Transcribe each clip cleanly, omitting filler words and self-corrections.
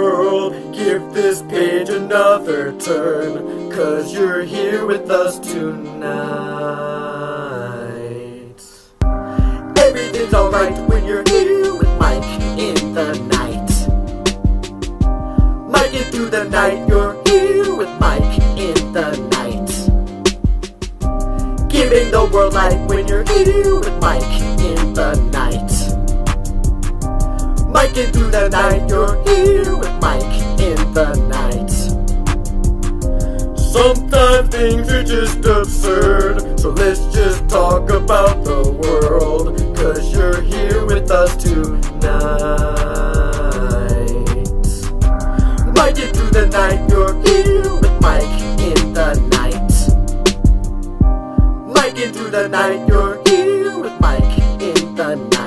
world. Give this page another turn, 'cause you're here with us tonight. Everything's alright when you're here with Mike in the night. Mike it through the night, you're here with Mike in the night. Giving the world light when you're here with Mike in the night. Mike it through the night, you're here with Mike in the night. Sometimes things are just absurd, so let's just talk about the world, 'cause you're here with us tonight. Mike it through the night, you're here with Mike in the night. Mike it through the night, you're here with Mike in the night.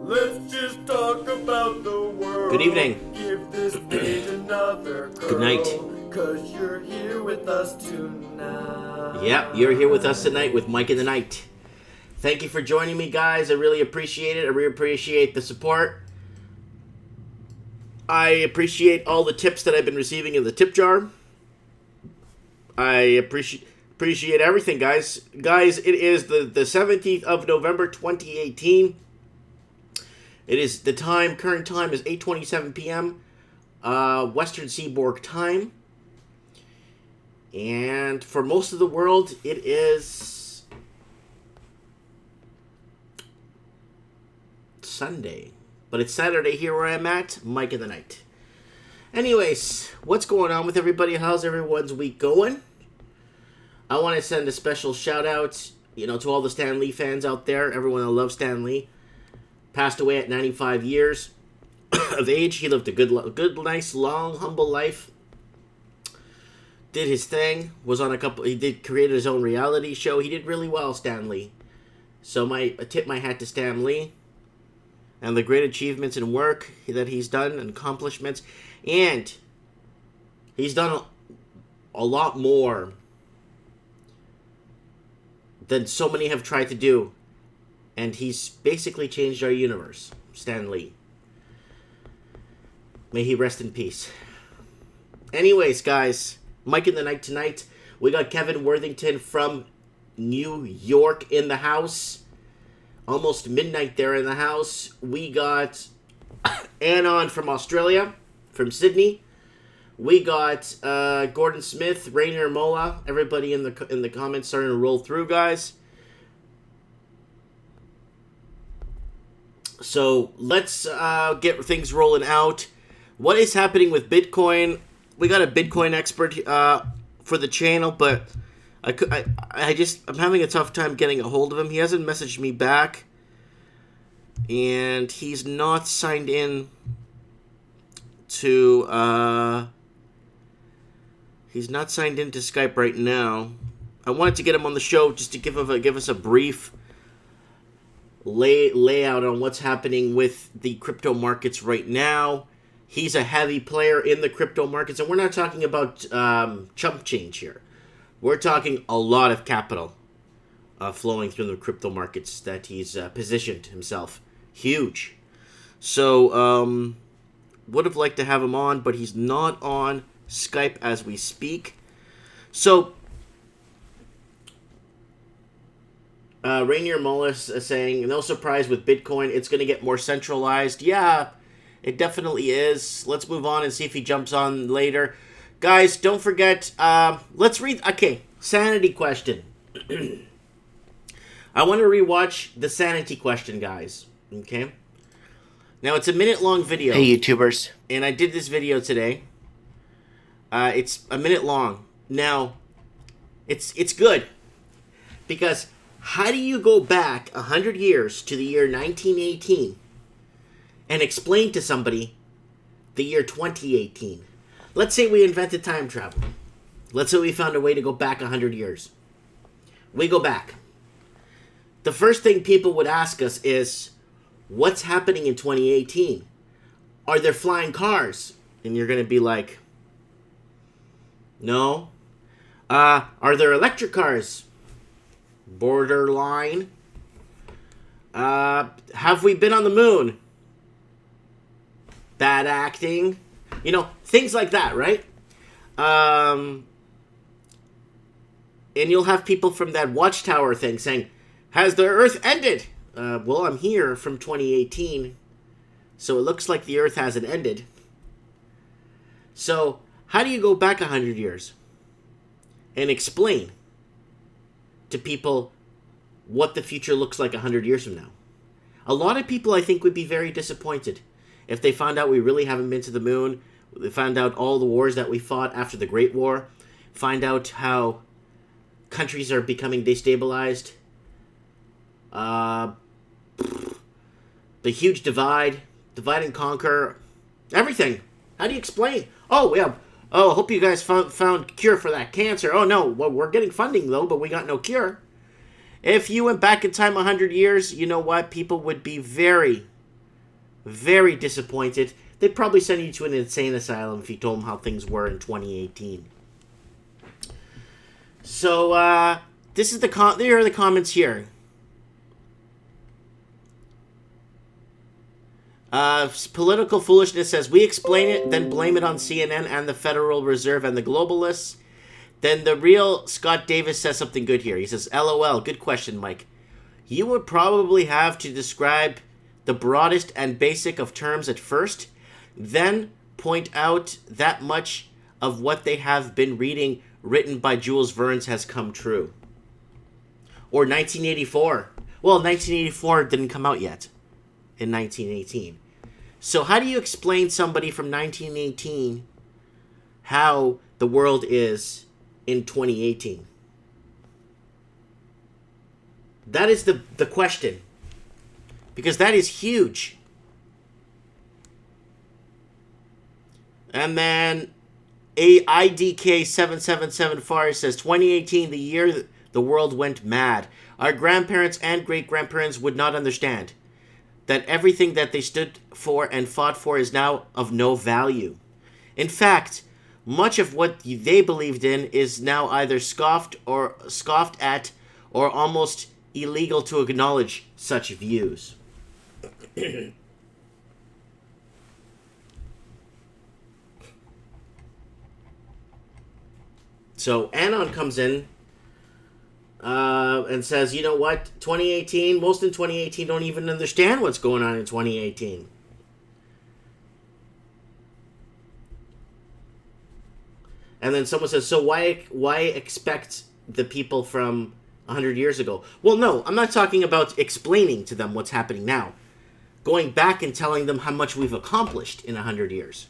Let's just talk about the world. Good evening. Give this page another curl, Good night. 'Cause you're here with us tonight. Yep, you're here with us tonight with Mike in the Night. Thank you for joining me, guys. I really appreciate it. I really appreciate the support. I appreciate all the tips that I've been receiving in the tip jar. I appreciate everything, guys. Guys, it is the 17th of November, 2018. It is the time, current time is 8:27 p.m. Western Seaboard time. And for most of the world, it is Sunday. But it's Saturday here where I'm at, Mike in the Night. Anyways, what's going on with everybody? How's everyone's week going? I want to send a special shout out, to all the Stan Lee fans out there. Everyone that loves Stan Lee. Passed away at 95 years of age. He lived a good, nice, long, humble life. Did his thing. He created his own reality show. He did really well, Stan Lee. So I tip my hat to Stan Lee and the great achievements and work that he's done and accomplishments. And he's done a lot more than so many have tried to do. And he's basically changed our universe, Stan Lee. May he rest in peace. Anyways, guys, Mike in the Night tonight. We got Kevin Worthington from New York in the house. Almost midnight there in the house. We got Anon from Australia, from Sydney. We got Gordon Smith, Rainier Mola. Everybody in the comments starting to roll through, guys. So let's get things rolling out. What is happening with Bitcoin? We got a Bitcoin expert for the channel, but I'm having a tough time getting a hold of him. He hasn't messaged me back, and he's not signed in to Skype right now. I wanted to get him on the show just to give us a brief layout on what's happening with the crypto markets right now. He's a heavy player in the crypto markets, and we're not talking about chump change here. We're talking a lot of capital flowing through the crypto markets that he's positioned himself. Huge. So, would have liked to have him on, but he's not on Skype as we speak. So, Rainier Mullis is saying, no surprise with Bitcoin, it's going to get more centralized. Yeah, it definitely is. Let's move on and see if he jumps on later. Guys, don't forget, let's read, sanity question. I want to rewatch the sanity question, guys, okay? Now, it's a minute-long video. Hey, YouTubers. And I did this video today. It's a minute long. Now, it's good, because how do you go back 100 years to the year 1918 and explain to somebody the year 2018? Let's say we invented time travel. Let's say we found a way to go back 100 years. We go back. The first thing people would ask us is, what's happening in 2018? Are there flying cars? And you're going to be like, no. Are there electric cars? Borderline. Have we been on the moon? bad acting, you know, things like that, right? And you'll have people from that Watchtower thing saying, has the Earth ended? Well, I'm here from 2018, so it looks like the Earth hasn't ended. So, how do you go back 100 years and explain to people what the future looks like 100 years from now? A lot of people, I think, would be very disappointed if they found out we really haven't been to the moon, they found out all the wars that we fought after the Great War, find out how countries are becoming destabilized, the huge divide and conquer, everything. How do you explain? Oh, yeah. Oh, hope you guys found cure for that cancer. Oh, no. Well, we're getting funding, though, but we got no cure. If you went back in time 100 years, you know what? People would be very, very disappointed. They'd probably send you to an insane asylum if you told them how things were in 2018. So, this is there are the comments here. Political foolishness says, we explain it, then blame it on CNN and the Federal Reserve and the globalists. Then the real Scott Davis says something good here. He says, LOL, good question, Mike. You would probably have to describe the broadest and basic of terms at first, then point out that much of what they have been reading written by Jules Verne has come true. Or 1984. Well, 1984 didn't come out yet. In 1918. So how do you explain somebody from 1918 how the world is in 2018? That is the question. Because that is huge. And then IDK777 says 2018, the year the world went mad. Our grandparents and great-grandparents would not understand that everything that they stood for and fought for is now of no value. In fact, much of what they believed in is now either scoffed at or almost illegal to acknowledge such views. So Anon comes in and says, you know what, 2018, most in 2018 don't even understand what's going on in 2018. And then someone says, so why expect the people from 100 years ago? Well, no, I'm not talking about explaining to them what's happening now. Going back and telling them how much we've accomplished in 100 years.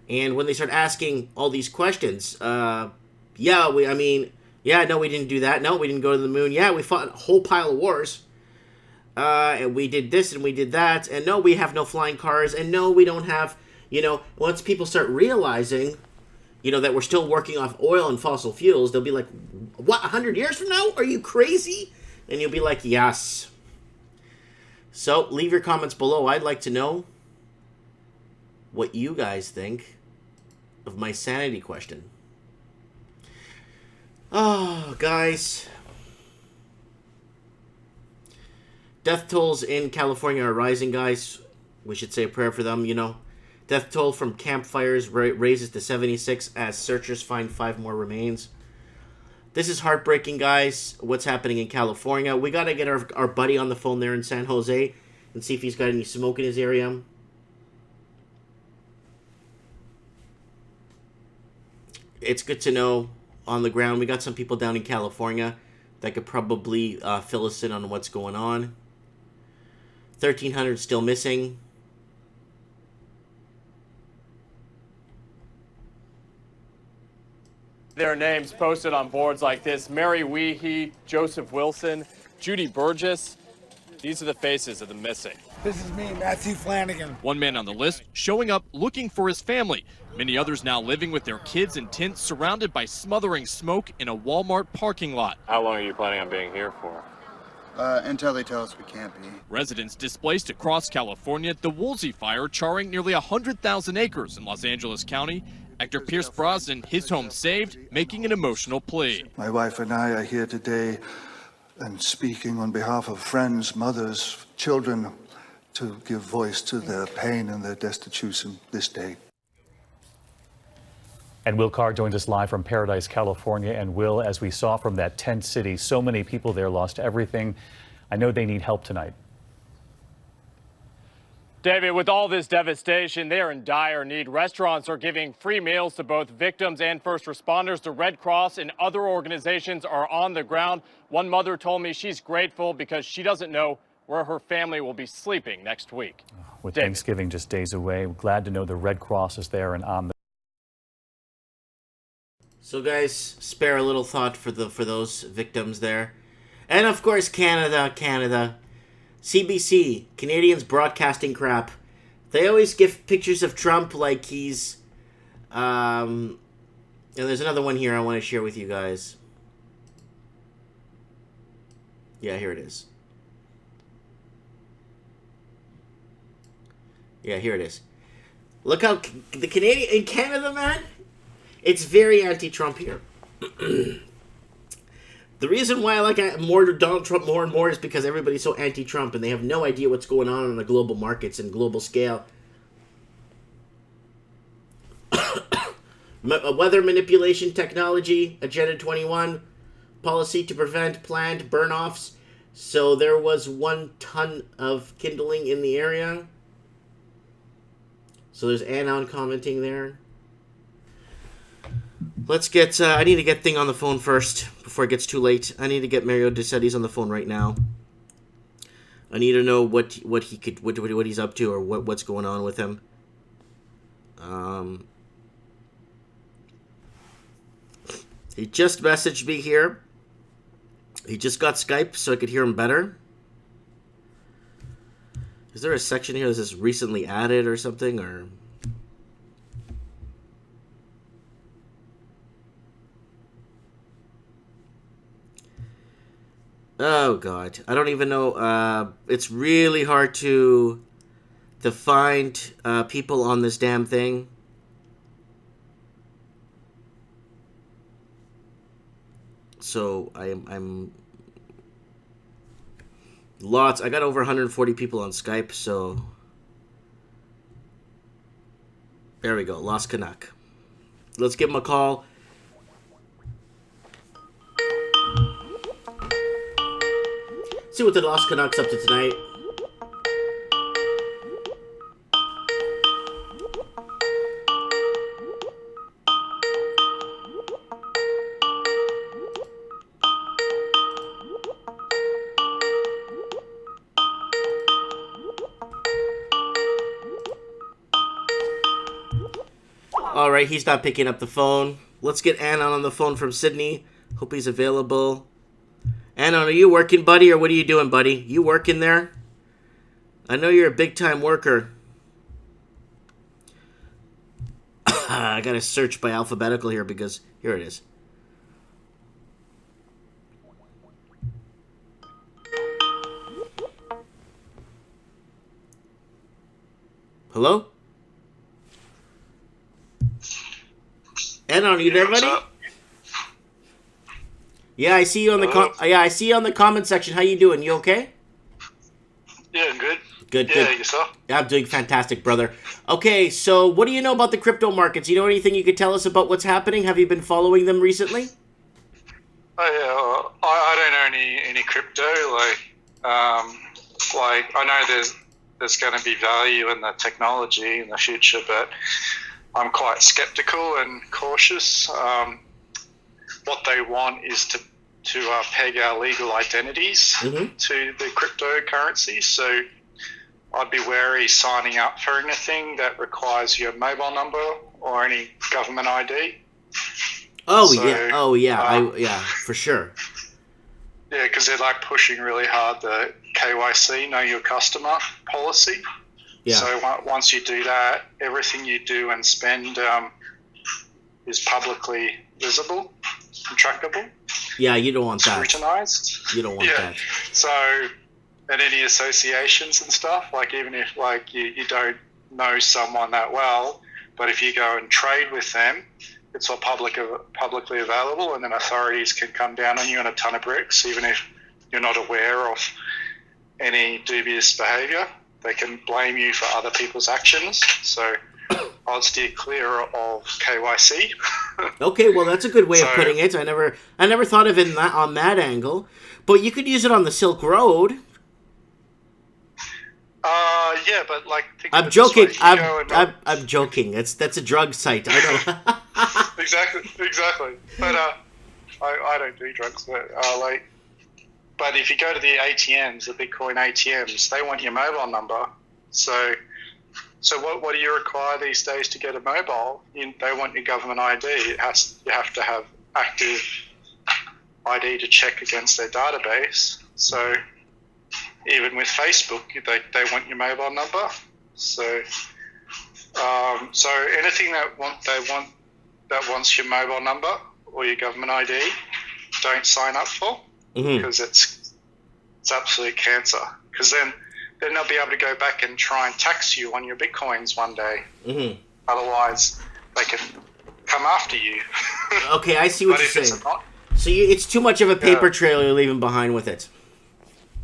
And when they start asking all these questions, no, we didn't do that. No, we didn't go to the moon. Yeah, we fought a whole pile of wars. And we did this and we did that. And no, we have no flying cars. And no, we don't have, once people start realizing, that we're still working off oil and fossil fuels, they'll be like, what, 100 years from now? Are you crazy? And you'll be like, yes. So leave your comments below. I'd like to know what you guys think of my sanity question. Oh, guys. Death tolls in California are rising, guys. We should say a prayer for them, Death toll from campfires raises to 76 as searchers find 5 more remains. This is heartbreaking, guys, what's happening in California. We got to get our buddy on the phone there in San Jose and see if he's got any smoke in his area. It's good to know on the ground. We got some people down in California that could probably fill us in on what's going on. 1,300 still missing. Their names posted on boards like this: Mary Weehee, Joseph Wilson, Judy Burgess. These are the faces of the missing. This is me, Matthew Flanagan. One man on the list showing up looking for his family. Many others now living with their kids in tents surrounded by smothering smoke in a Walmart parking lot. How long are you planning on being here for? Until they tell us we can't be. Residents displaced across California, the Woolsey fire charring nearly 100,000 acres in Los Angeles County. Actor Pierce Brosnan, his home saved, making an emotional plea. My wife and I are here today and speaking on behalf of friends, mothers, children, to give voice to their pain and their destitution this day. And Will Carr joins us live from Paradise, California. And Will, as we saw from that tent city, so many people there lost everything. I know they need help tonight. David, with all this devastation, they are in dire need. Restaurants are giving free meals to both victims and first responders. The Red Cross and other organizations are on the ground. One mother told me she's grateful because she doesn't know where her family will be sleeping next week. With David. Thanksgiving just days away, we're glad to know the Red Cross is there and on the. So guys, spare a little thought for those victims there. And of course Canada. CBC, Canadians broadcasting crap. They always give pictures of Trump like he's and there's another one here I want to share with you guys. Yeah, here it is. Yeah, here it is. Look how the Canadian in Canada, man, it's very anti-Trump here. The reason why I like more Donald Trump more and more is because everybody's so anti-Trump and they have no idea what's going on the global markets and global scale. Weather manipulation technology, Agenda 21, policy to prevent planned burn-offs. So there was 1 ton of kindling in the area. So there's Anon commenting there. Let's get, I need to get Thing on the phone first, before it gets too late. I need to get Mario DeCetti's on the phone right now. I need to know what he's up to, or what's going on with him. He just messaged me here. He just got Skype, so I could hear him better. Is there a section here that says recently added or something, or... Oh, God. I don't even know. It's really hard to find people on this damn thing. So, I'm lots. I got over 140 people on Skype, so... There we go. Lost Canuck. Let's give him a call. See what the Lost Canucks up to tonight. Alright, he's not picking up the phone. Let's get Anon on the phone from Sydney. Hope he's available. Anon, are you working, buddy, or what are you doing, buddy? You working there? I know you're a big-time worker. I gotta search by alphabetical here because... Here it is. Hello? Anon, are you there, buddy? Yeah, I see you on the I see you on the comment section. How you doing? You okay? Yeah, I'm good. Good. Yourself? Yeah, I'm doing fantastic, brother. Okay, so what do you know about the crypto markets? You know anything you could tell us about what's happening? Have you been following them recently? Oh yeah, I don't own any crypto. I know there's going to be value in the technology in the future, but I'm quite skeptical and cautious. What they want is to peg our legal identities to the cryptocurrency. So I'd be wary signing up for anything that requires your mobile number or any government ID. Yeah, for sure. Yeah, because they're like pushing really hard the KYC, know your customer policy. Yeah. So once you do that, everything you do and spend is publicly visible and trackable. Yeah, you don't want that. Scrutinized. You don't want that. So, and any associations and stuff, like even if like you don't know someone that well, but if you go and trade with them, it's all publicly available, and then authorities can come down on you on a ton of bricks, even if you're not aware of any dubious behavior. they can blame you for other people's actions. So I'd steer clear of KYC. Okay, well that's a good way of So- putting it. I never thought of it on that angle, but you could use it on the Silk Road. Yeah, but like think I'm of it this joking. way. You go and- I'm joking. That's a drug site. I know. exactly. But I don't do drugs, but if you go to the ATMs, the Bitcoin ATMs, they want your mobile number. So what do you require these days to get a mobile? They want your government ID. You have to have active ID to check against their database. So even with Facebook, they want your mobile number. So anything that wants your mobile number or your government ID, don't sign up for, because it's absolute cancer. Because then they'll be able to go back and try and tax you on your Bitcoins one day. Otherwise, they can come after you. Okay, I see what But you're if saying. it's not, So it's too much of a paper trail you're leaving behind with it.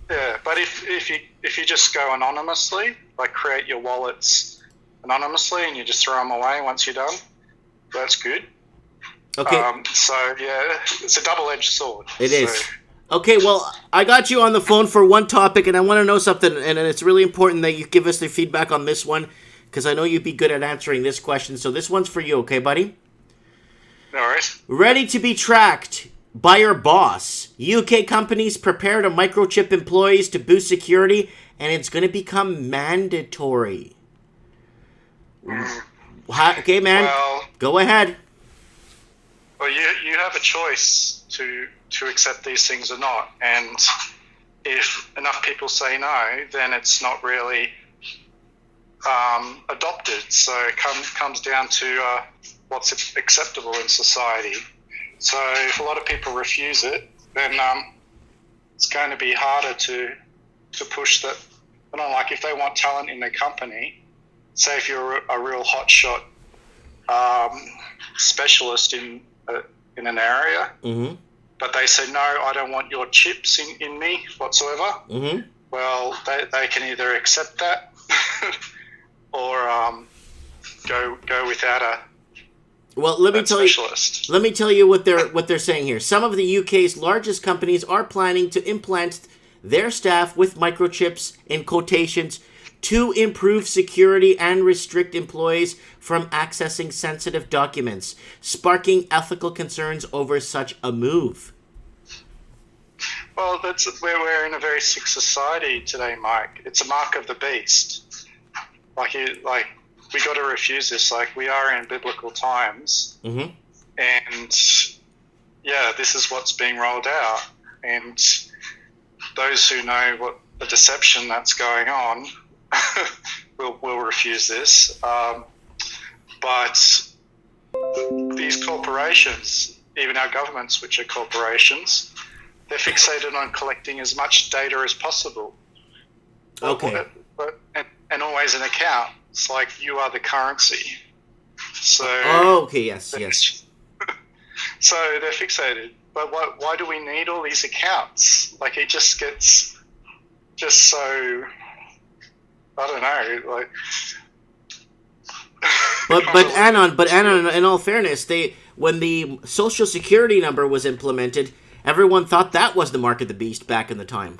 yeah, but if you just go anonymously, like create your wallets anonymously and you just throw them away once you're done, that's good. Okay. So yeah, it's a double-edged sword. It is. Okay, well, I got you on the phone for one topic, and I want to know something, and it's really important that you give us the feedback on this one, because I know you'd be good at answering this question. So this one's for you, okay, buddy? No worries. Ready to be tracked by your boss. UK companies prepare to microchip employees to boost security, and it's going to become mandatory. Okay, man. Well, Go ahead. Well, you have a choice to accept these things or not, and if enough people say no, then it's not really adopted. So it comes down to what's acceptable in society. So if a lot of people refuse it, then it's going to be harder to push that. I don't know, like if they want talent in their company, say if you're a real hotshot specialist in an area, but they say, no, I don't want your chips in me whatsoever, well, they can either accept that or go without a Well, let me tell specialist. you. Let me tell you what they're saying here. Some of the UK's largest companies are planning to implant their staff with microchips, in quotations, to improve security and restrict employees from accessing sensitive documents, sparking ethical concerns over such a move. Well, that's where we're in a very sick society today, Mike. It's a mark of the beast. Like we got to refuse this. Like, we are in biblical times, and yeah, this is what's being rolled out. And those who know what the deception that's going on will refuse this. But these corporations, even our governments, which are corporations, they're fixated on collecting as much data as possible. Okay. And always an account. It's like you are the currency. So. Oh, okay. Yes. So they're fixated. But why do we need all these accounts? Like, it just gets just so, I don't know, like. But Anon, in all fairness, when the Social Security number was implemented, everyone thought that was the mark of the beast back in the time.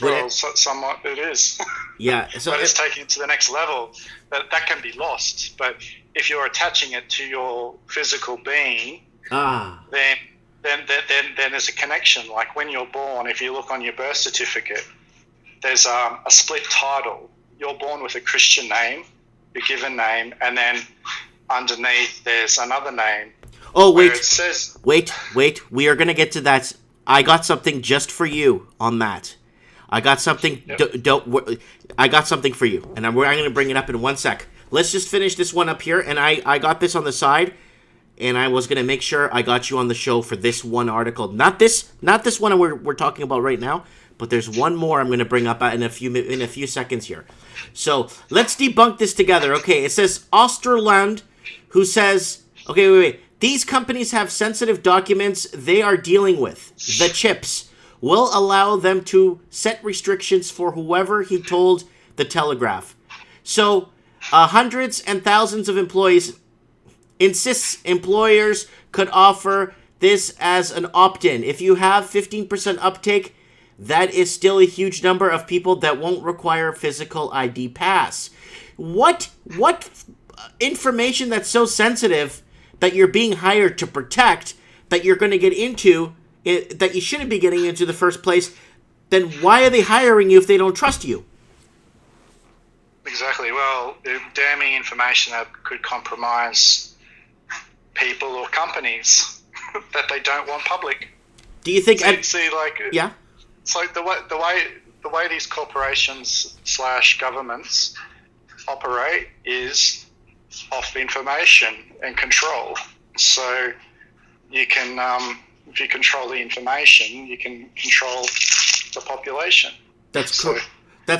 Well, somewhat it is. Yeah. So but it's taking it to the next level. That can be lost. But if you're attaching it to your physical being, then there's a connection. Like when you're born, if you look on your birth certificate, there's a split title. You're born with a Christian name, your given name, and then underneath there's another name. Oh, wait. It says, wait. We are going to get to that. I got something just for you on that. I got something. Yep. I got something for you, and I'm going to bring it up in 1 sec. Let's just finish this one up here, and I got this on the side, and I was going to make sure I got you on the show for this one article. Not this one we're talking about right now, but there's one more I'm going to bring up in a few seconds here. So let's debunk this together. Okay, it says Osterland, who says, okay, wait. These companies have sensitive documents they are dealing with, the chips. will allow them to set restrictions for whoever, he told the Telegraph. So, hundreds and thousands of employees insists employers could offer this as an opt-in. If you have 15% uptake, that is still a huge number of people that won't require a physical ID pass. What information that's so sensitive that you're being hired to protect, that you're going to get into, that you shouldn't be getting into in the first place, then why are they hiring you if they don't trust you? Exactly. Well, damning information that could compromise people or companies that they don't want public. Do you think? Yeah. It's like the way these corporations / governments operate is off information and control. So you can, if you control the information, you can control the population. That's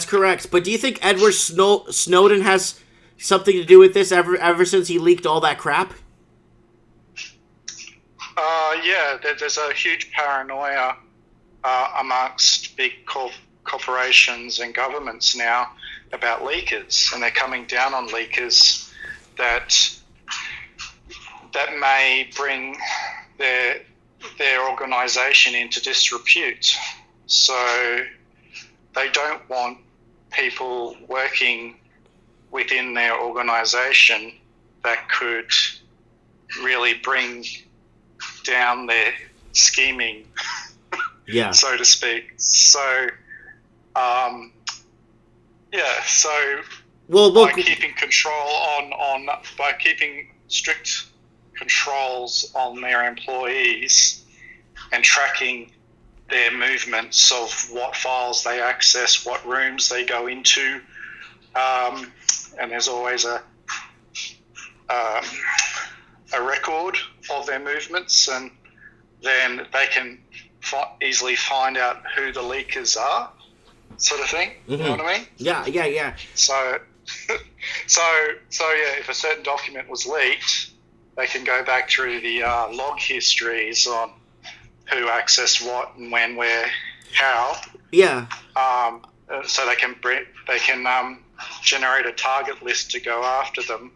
correct. But do you think Edward Snowden has something to do with this ever since he leaked all that crap? Yeah, there's a huge paranoia amongst big corporations and governments now about leakers, and they're coming down on leakers that may bring their organisation into disrepute. So they don't want people working within their organisation that could really bring down their scheming, so to speak. So, by keeping by keeping strict controls on their employees and tracking their movements of what files they access, what rooms they go into, and there's always a record of their movements, and then they can easily find out who the leakers are, sort of thing. Mm-hmm. You know what I mean? Yeah. So if a certain document was leaked, they can go back through the log histories on who accessed what and when, where, how. Yeah. So they can generate a target list to go after them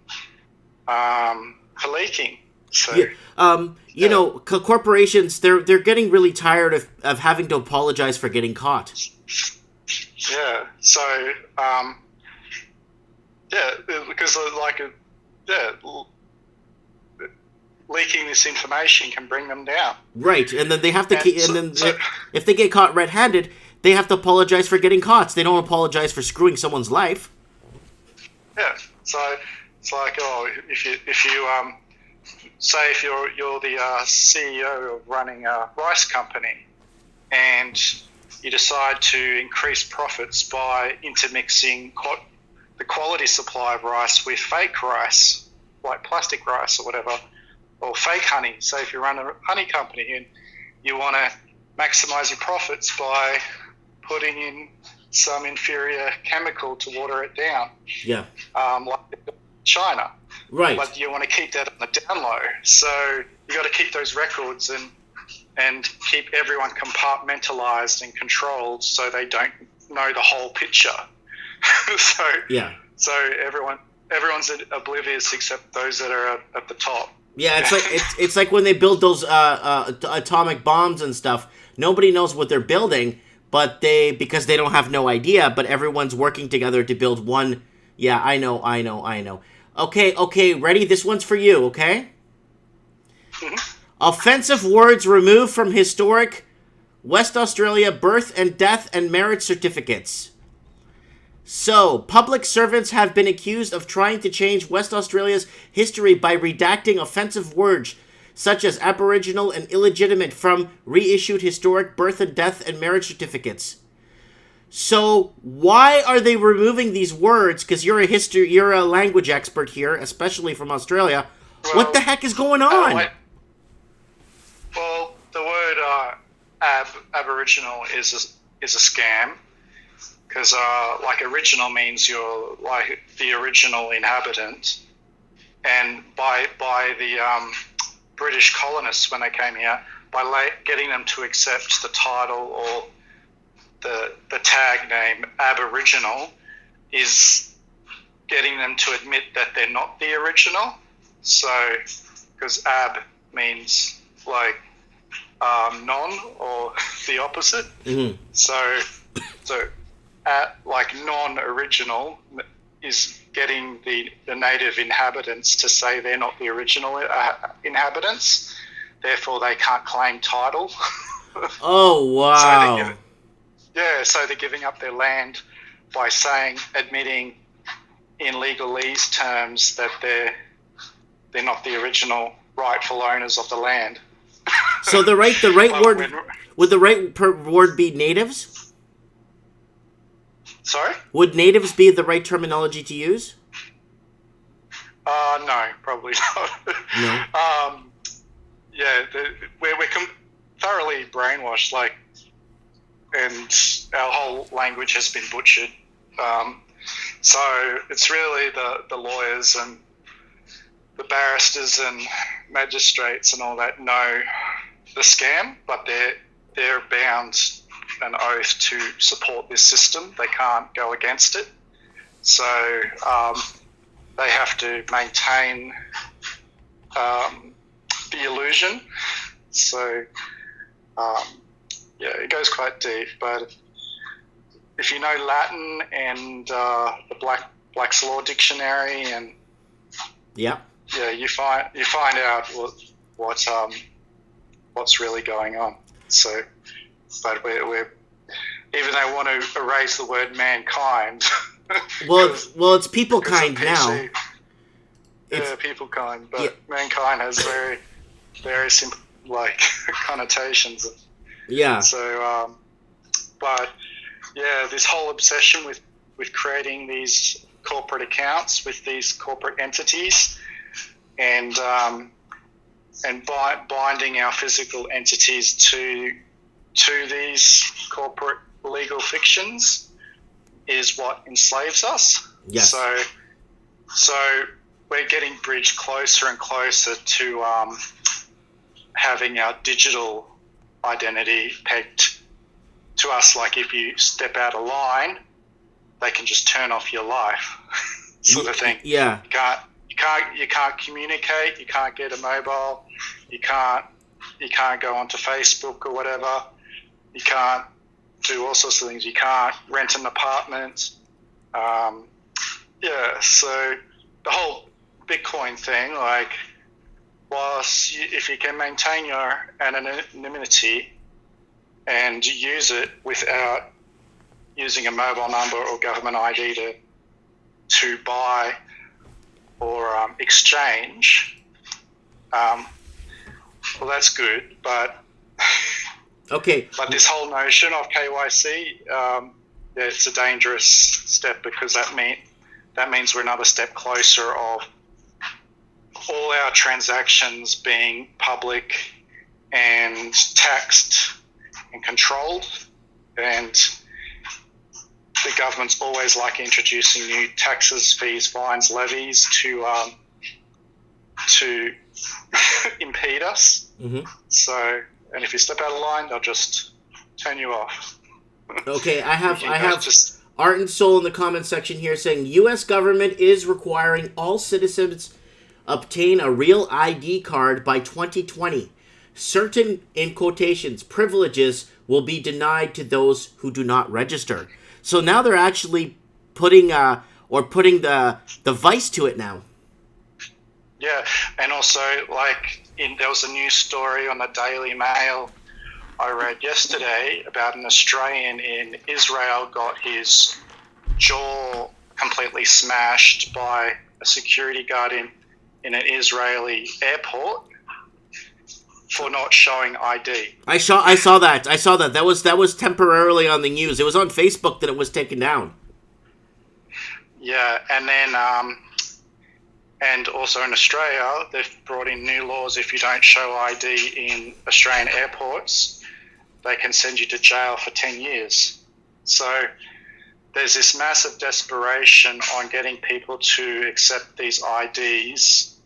for leaking. So, you know, corporations, they're getting really tired of having to apologize for getting caught. Yeah. So, because leaking this information can bring them down. Right, and then they have to if they get caught red-handed, they have to apologize for getting caught. They don't apologize for screwing someone's life. Yeah. So it's like, if you say if you're the CEO of running a rice company, and you decide to increase profits by intermixing the quality supply of rice with fake rice, like plastic rice or whatever, or fake honey. Say if you run a honey company and you want to maximize your profits by putting in some inferior chemical to water it down. Yeah. Like China. Right. But you want to keep that on the down low. So you got to keep those records and keep everyone compartmentalized and controlled so they don't know the whole picture. So everyone's oblivious except those that are at the top. Yeah, it's like when they build those atomic bombs and stuff. Nobody knows what they're building, but because they don't have no idea. But everyone's working together to build one. Yeah, I know. Okay, ready? This one's for you. Okay. Mm-hmm. Offensive words removed from historic West Australia birth and death and marriage certificates. So, public servants have been accused of trying to change West Australia's history by redacting offensive words such as Aboriginal and illegitimate from reissued historic birth and death and marriage certificates. So, why are they removing these words? Because you're a language expert here, especially from Australia. Well, what the heck is going on? Well, the word Aboriginal is a scam. Because original means you're like the original inhabitant, and by the British colonists when they came here, getting them to accept the title or the tag name Aboriginal is getting them to admit that they're not the original. So, because ab means like non or the opposite. Mm-hmm. So like non-original is getting the native inhabitants to say they're not the original inhabitants. Therefore, they can't claim title. Oh, wow. So they're giving up their land by admitting in legalese terms that they're not the original rightful owners of the land. So the right word would the right word be natives? Sorry? Would natives be the right terminology to use? No, probably not. No. Yeah, we're thoroughly brainwashed, and our whole language has been butchered. So it's really the lawyers and the barristers and magistrates and all that know the scam, but they're bound an oath to support this system. They can't go against it. So they have to maintain the illusion. So it goes quite deep. But if you know Latin and the Black's Law Dictionary, and you find out what's really going on. So, but we're even they want to erase the word mankind. Well, it's people kind now. Yeah, people kind, but mankind has very simple connotations. Yeah. So, but this whole obsession with creating these corporate accounts with these corporate entities, and binding our physical entities to these corporate legal fictions is what enslaves us. Yes. So we're getting bridged closer and closer to having our digital identity pegged to us. Like if you step out of line, they can just turn off your life, sort of thing. Yeah. You can't communicate. You can't get a mobile. You can't go onto Facebook or whatever. You can't do all sorts of things. You can't rent an apartment. So the whole Bitcoin thing, if you can maintain your anonymity and use it without using a mobile number or government ID to buy or exchange, well, that's good. But okay. But this whole notion of KYC, it's a dangerous step, because that means we're another step closer of all our transactions being public and taxed and controlled, and the government's always introducing new taxes, fees, fines, levies to impede us. Mm-hmm. So, and if you step out of line, they'll just turn you off. Okay, I have Art and Soul in the comment section here saying U.S. government is requiring all citizens obtain a real ID card by 2020. Certain, in quotations, privileges will be denied to those who do not register. So now they're actually putting the vice to it now. Yeah, and also there was a news story on the Daily Mail I read yesterday about an Australian in Israel got his jaw completely smashed by a security guard in an Israeli airport for not showing ID. I saw that. That was temporarily on the news. It was on Facebook that it was taken down. Yeah, and then and also in Australia, they've brought in new laws. If you don't show ID in Australian airports, they can send you to jail for 10 years. So there's this massive desperation on getting people to accept these IDs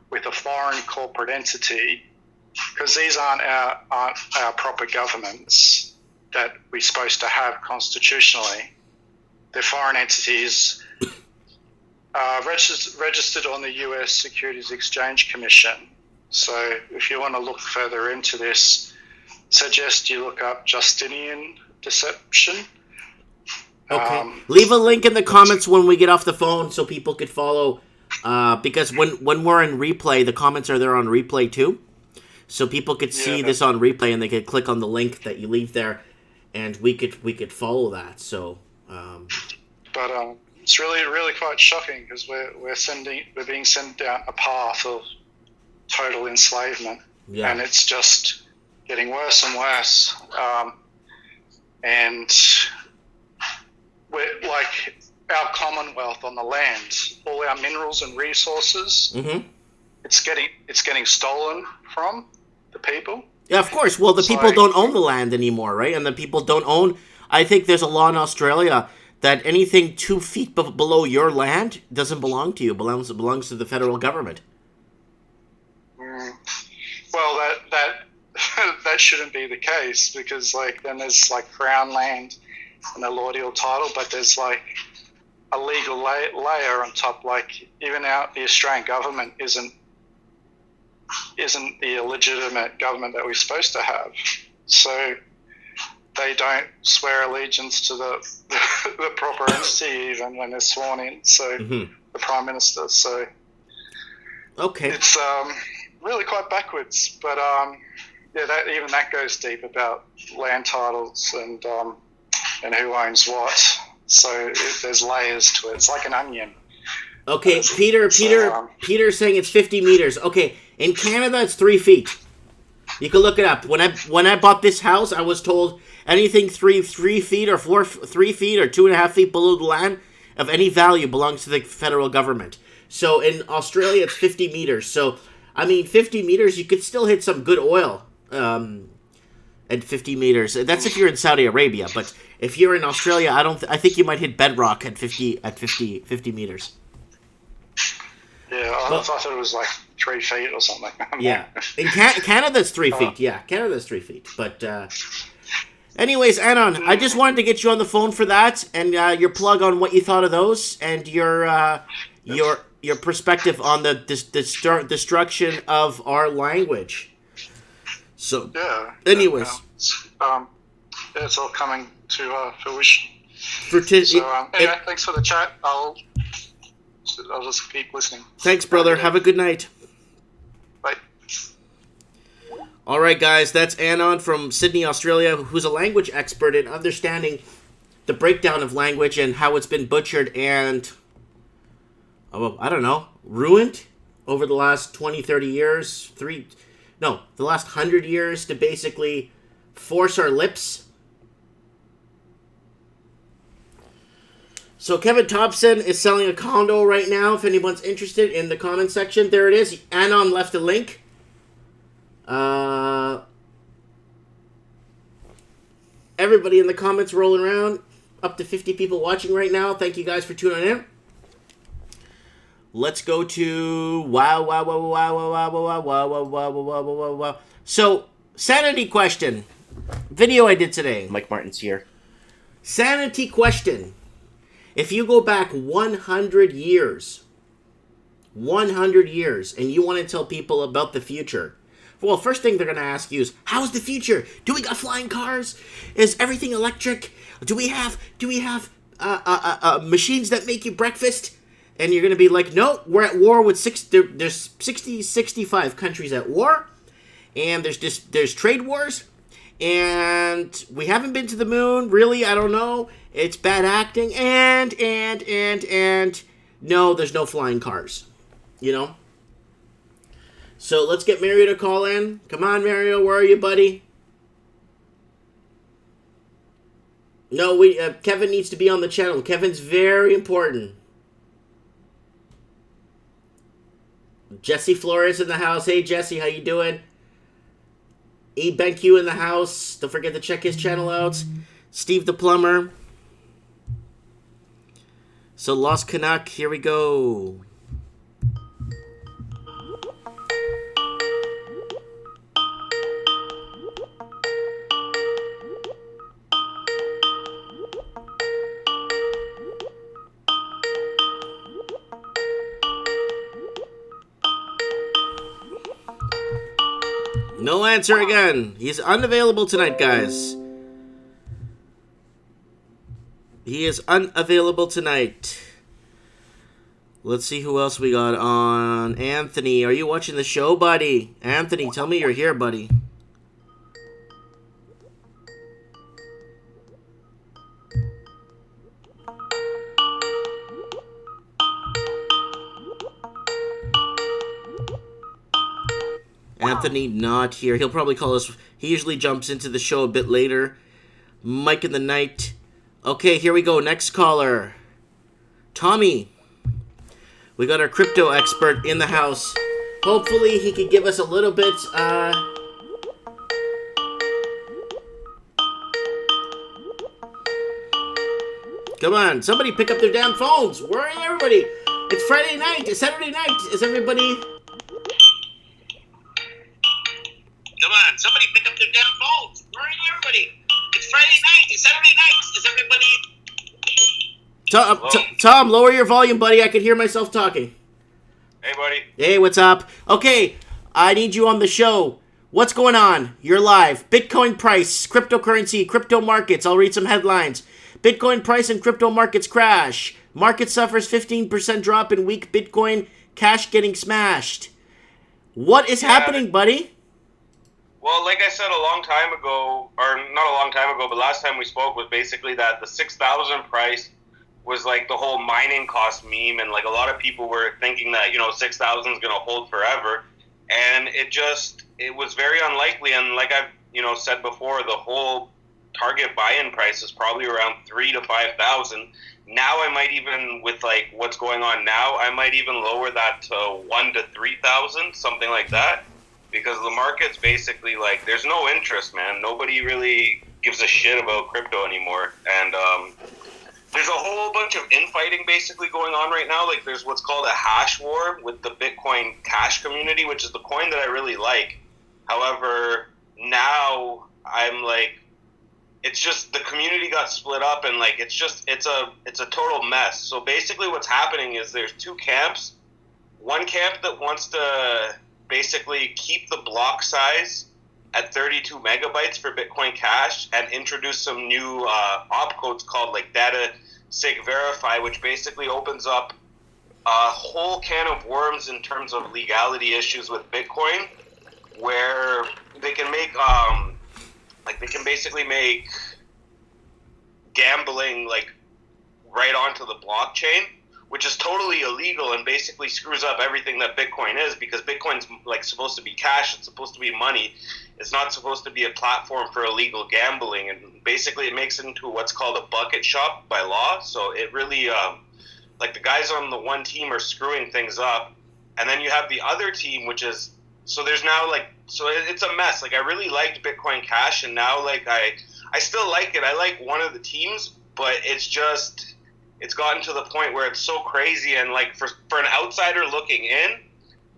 with a foreign corporate entity because these aren't our proper governments that we're supposed to have constitutionally. They're foreign entities registered on the U.S. Securities Exchange Commission. So if you want to look further into this, suggest you look up Justinian deception. Okay. Leave a link in the comments when we get off the phone so people could follow. Because when we're in replay, the comments are there on replay too. So people could see this on replay and they could click on the link that you leave there, and we could follow that. So. But it's really quite shocking because we're being sent down a path of total enslavement, and it's just getting worse and worse. And we're like our commonwealth on the land, all our minerals and resources. Mm-hmm. It's getting stolen from the people. Yeah, of course. Well, the people don't own the land anymore, right? And the people don't own. I think there's a law in Australia that anything 2 feet below your land doesn't belong to you. Belongs to the federal government. Well, that shouldn't be the case, because then there's crown land and a laudial title, but there's a legal layer on top. Even the Australian government isn't the legitimate government that we're supposed to have. So they don't swear allegiance to the proper entity even when they're sworn in. So the Prime Minister. So it's really quite backwards. But that goes deep about land titles and who owns what. So there's layers to it. It's like an onion. Okay, Peter's saying it's 50 meters. Okay, in Canada it's 3 feet. You can look it up. When I bought this house, I was told anything 3 feet or 3 feet or 2.5 feet below the land of any value belongs to the federal government. So in Australia it's 50 meters. So 50 meters, you could still hit some good oil at 50 meters. That's if you're in Saudi Arabia, but if you're in Australia, I think you might hit bedrock at 50 meters. Yeah, I thought it was 3 feet or something. Yeah, in Canada's 3 feet. Yeah, Canada's 3 feet. But anyways, Anon, I just wanted to get you on the phone for that, and your plug on what you thought of those, and your perspective on the destruction of our language. So, anyways, it's all coming to fruition. Anyway, thanks for the chat. I'll just keep listening. Thanks, brother. Have a good night. Bye. All right, guys. That's Anon from Sydney, Australia, who's a language expert in understanding the breakdown of language and how it's been butchered and, ruined over the last 20, 30 years. The last 100 years to basically force our lips. So Kevin Thompson is selling a condo right now. If anyone's interested, in the comment section, there it is. Anon left a link. Everybody in the comments rolling around. Up to 50 people watching right now. Thank you guys for tuning in. Let's go to wow. So, sanity question. Video I did today. Mike Martin's here. Sanity question. If you go back 100 years, and you want to tell people about the future, well, first thing they're going to ask you is, how's the future? Do we got flying cars? Is everything electric? Do we have machines that make you breakfast? And you're going to be like, no, we're at war with there's 65 countries at war, and there's trade wars, and we haven't been to the moon, really, I don't know, it's bad acting, and no, there's no flying cars, So let's get Mario to call in. Come on, Mario, where are you, buddy? No, Kevin needs to be on the channel. Kevin's very important. Jesse Flores in the house. Hey, Jesse, how you doing? E. BenQ in the house. Don't forget to check his channel out. Steve the Plumber. So, Lost Canuck, here we go. No answer again. He's unavailable tonight, guys. He is unavailable tonight. Let's see who else we got on. Anthony, are you watching the show, buddy? Anthony, tell me you're here, buddy. Anthony not here. He'll probably call us. He usually jumps into the show a bit later. Mike in the night. Okay, here we go. Next caller. Tommy. We got our crypto expert in the house. Hopefully he can give us a little bit, Come on, somebody pick up their damn phones. Where are everybody? It's Friday night. It's Saturday night. Is everybody... Come on, somebody pick up their damn phones. Where are everybody? It's Friday night. It's Saturday night. Is everybody... Tom, lower your volume, buddy. I can hear myself talking. Hey, buddy. Hey, what's up? Okay, I need you on the show. What's going on? You're live. Bitcoin price, cryptocurrency, crypto markets. I'll read some headlines. Bitcoin price and crypto markets crash. Market suffers 15% drop in week Bitcoin. Cash getting smashed. What is happening, buddy? Well, like I said a long time ago, or not a long time ago, but last time we spoke was basically that the 6,000 price was like the whole mining cost meme, and like a lot of people were thinking that, 6,000 is going to hold forever, and it was very unlikely. And like I've said before, the whole target buy-in price is probably around 3,000 to 5,000. Now I might even, with like what's going on now, I might even lower that to 1,000 to 3,000, something like that, because the market's basically like there's no interest, man. Nobody really gives a shit about crypto anymore, and there's a whole bunch of infighting basically going on right now. Like there's what's called a hash war with the Bitcoin Cash community, which is the coin that I really like. However, now I'm like, it's just the community got split up, and like it's a total mess. So basically what's happening is there's two camps. One camp that wants to basically keep the block size at 32 megabytes for Bitcoin Cash and introduce some new opcodes called like data sig verify, which basically opens up a whole can of worms in terms of legality issues with Bitcoin, where they can make they can basically make gambling like right onto the blockchain, which is totally illegal and basically screws up everything that Bitcoin is, because Bitcoin's like supposed to be cash, it's supposed to be money, it's not supposed to be a platform for illegal gambling, and basically it makes it into what's called a bucket shop by law. So it really like the guys on the one team are screwing things up, and then you have the other team, which is, so there's now like, so it's a mess. Like I really liked Bitcoin Cash, and now like I still like it. I like one of the teams, but it's gotten to the point where it's so crazy, and like for an outsider looking in,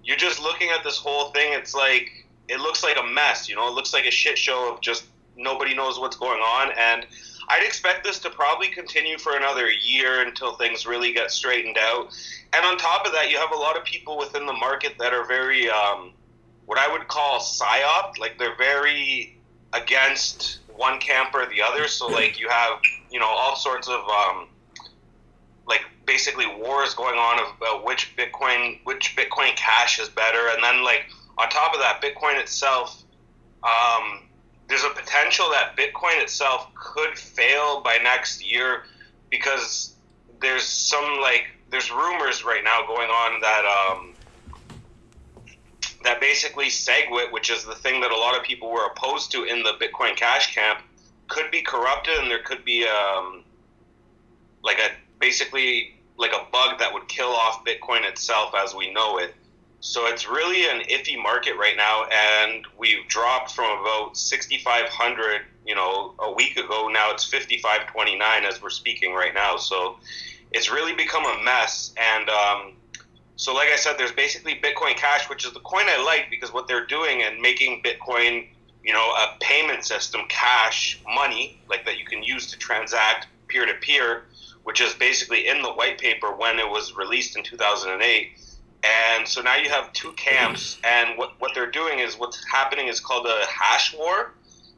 you're just looking at this whole thing. It's like, it looks like a mess, it looks like a shit show of just nobody knows what's going on. And I'd expect this to probably continue for another year until things really get straightened out. And on top of that, you have a lot of people within the market that are very, what I would call psyop. Like they're very against one camp or the other. So like you have, all sorts of, like basically wars going on about which Bitcoin Cash is better. And then like on top of that, Bitcoin itself, there's a potential that Bitcoin itself could fail by next year, because there's rumors right now going on that that basically SegWit, which is the thing that a lot of people were opposed to in the Bitcoin Cash camp, could be corrupted, and there could be basically like a bug that would kill off Bitcoin itself as we know it. So it's really an iffy market right now, and we've dropped from about 6,500, a week ago. Now it's 5,529 as we're speaking right now. So it's really become a mess. And so like I said, there's basically Bitcoin Cash, which is the coin I like, because what they're doing and making Bitcoin, a payment system, cash, money, like that you can use to transact peer-to-peer, which is basically in the white paper when it was released in 2008. And so now you have two camps, and what they're doing is, what's happening is called a hash war.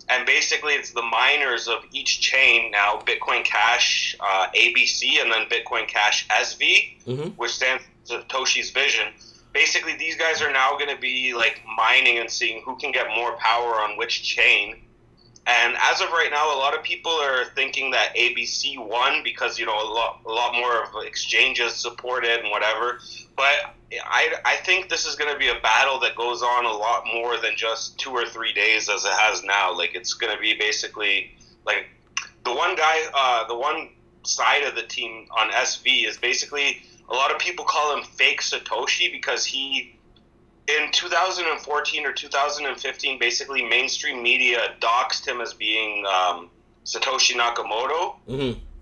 And basically it's the miners of each chain now, Bitcoin Cash ABC, and then Bitcoin Cash SV, which stands for Satoshi's vision. Basically these guys are now going to be like mining and seeing who can get more power on which chain. And as of right now, a lot of people are thinking that ABC won because, you know, a lot more of exchanges support it and whatever. But I think this is going to be a battle that goes on a lot more than just 2 or 3 days as it has now. Like, it's going to be basically like the one guy, the one side of the team on SV is basically, a lot of people call him fake Satoshi because he, in 2014 or 2015, basically mainstream media doxed him as being Satoshi Nakamoto.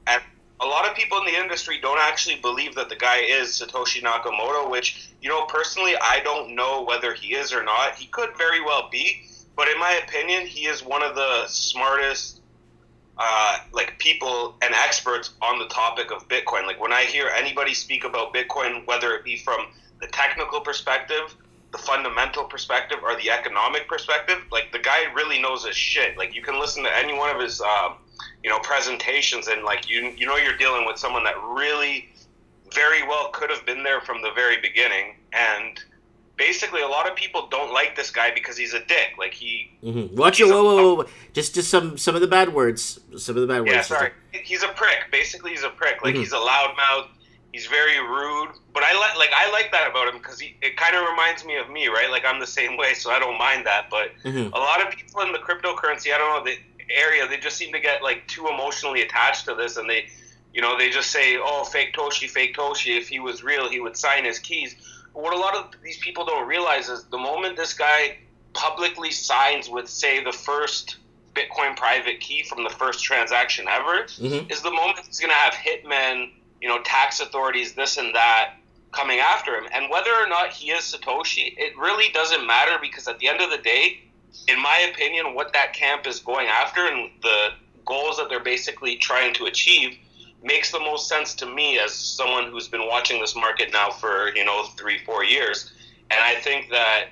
And a lot of people in the industry don't actually believe that the guy is Satoshi Nakamoto, which, you know, personally, I don't know whether he is or not. He could very well be, but in my opinion, he is one of the smartest like people and experts on the topic of Bitcoin. Like, when I hear anybody speak about Bitcoin, whether it be from the technical perspective, the fundamental perspective, or the economic perspective, like, the guy really knows his shit. Like, you can listen to any one of his you know, presentations, and like, you know, you're dealing with someone that really very well could have been there from the very beginning. And basically a lot of people don't like this guy because he's a dick. Like, he watch your whoa. Just some of the bad words. Yeah, sorry. He's a prick. Basically he's a prick. Like, he's a loudmouth. He's very rude, but I like that about him because it kind of reminds me of me, right? Like, I'm the same way, so I don't mind that. But a lot of people in the cryptocurrency, I don't know, the area, they just seem to get like too emotionally attached to this, and they, you know, they just say, oh, fake Toshi. If he was real, he would sign his keys. But what a lot of these people don't realize is the moment this guy publicly signs with, say, the first Bitcoin private key from the first transaction ever, is the moment he's going to have hitmen, you know, tax authorities, this and that, coming after him. And whether or not he is Satoshi, it really doesn't matter, because at the end of the day, in my opinion, what that camp is going after and the goals that they're basically trying to achieve makes the most sense to me as someone who's been watching this market now for, you know, 3-4 years. And I think that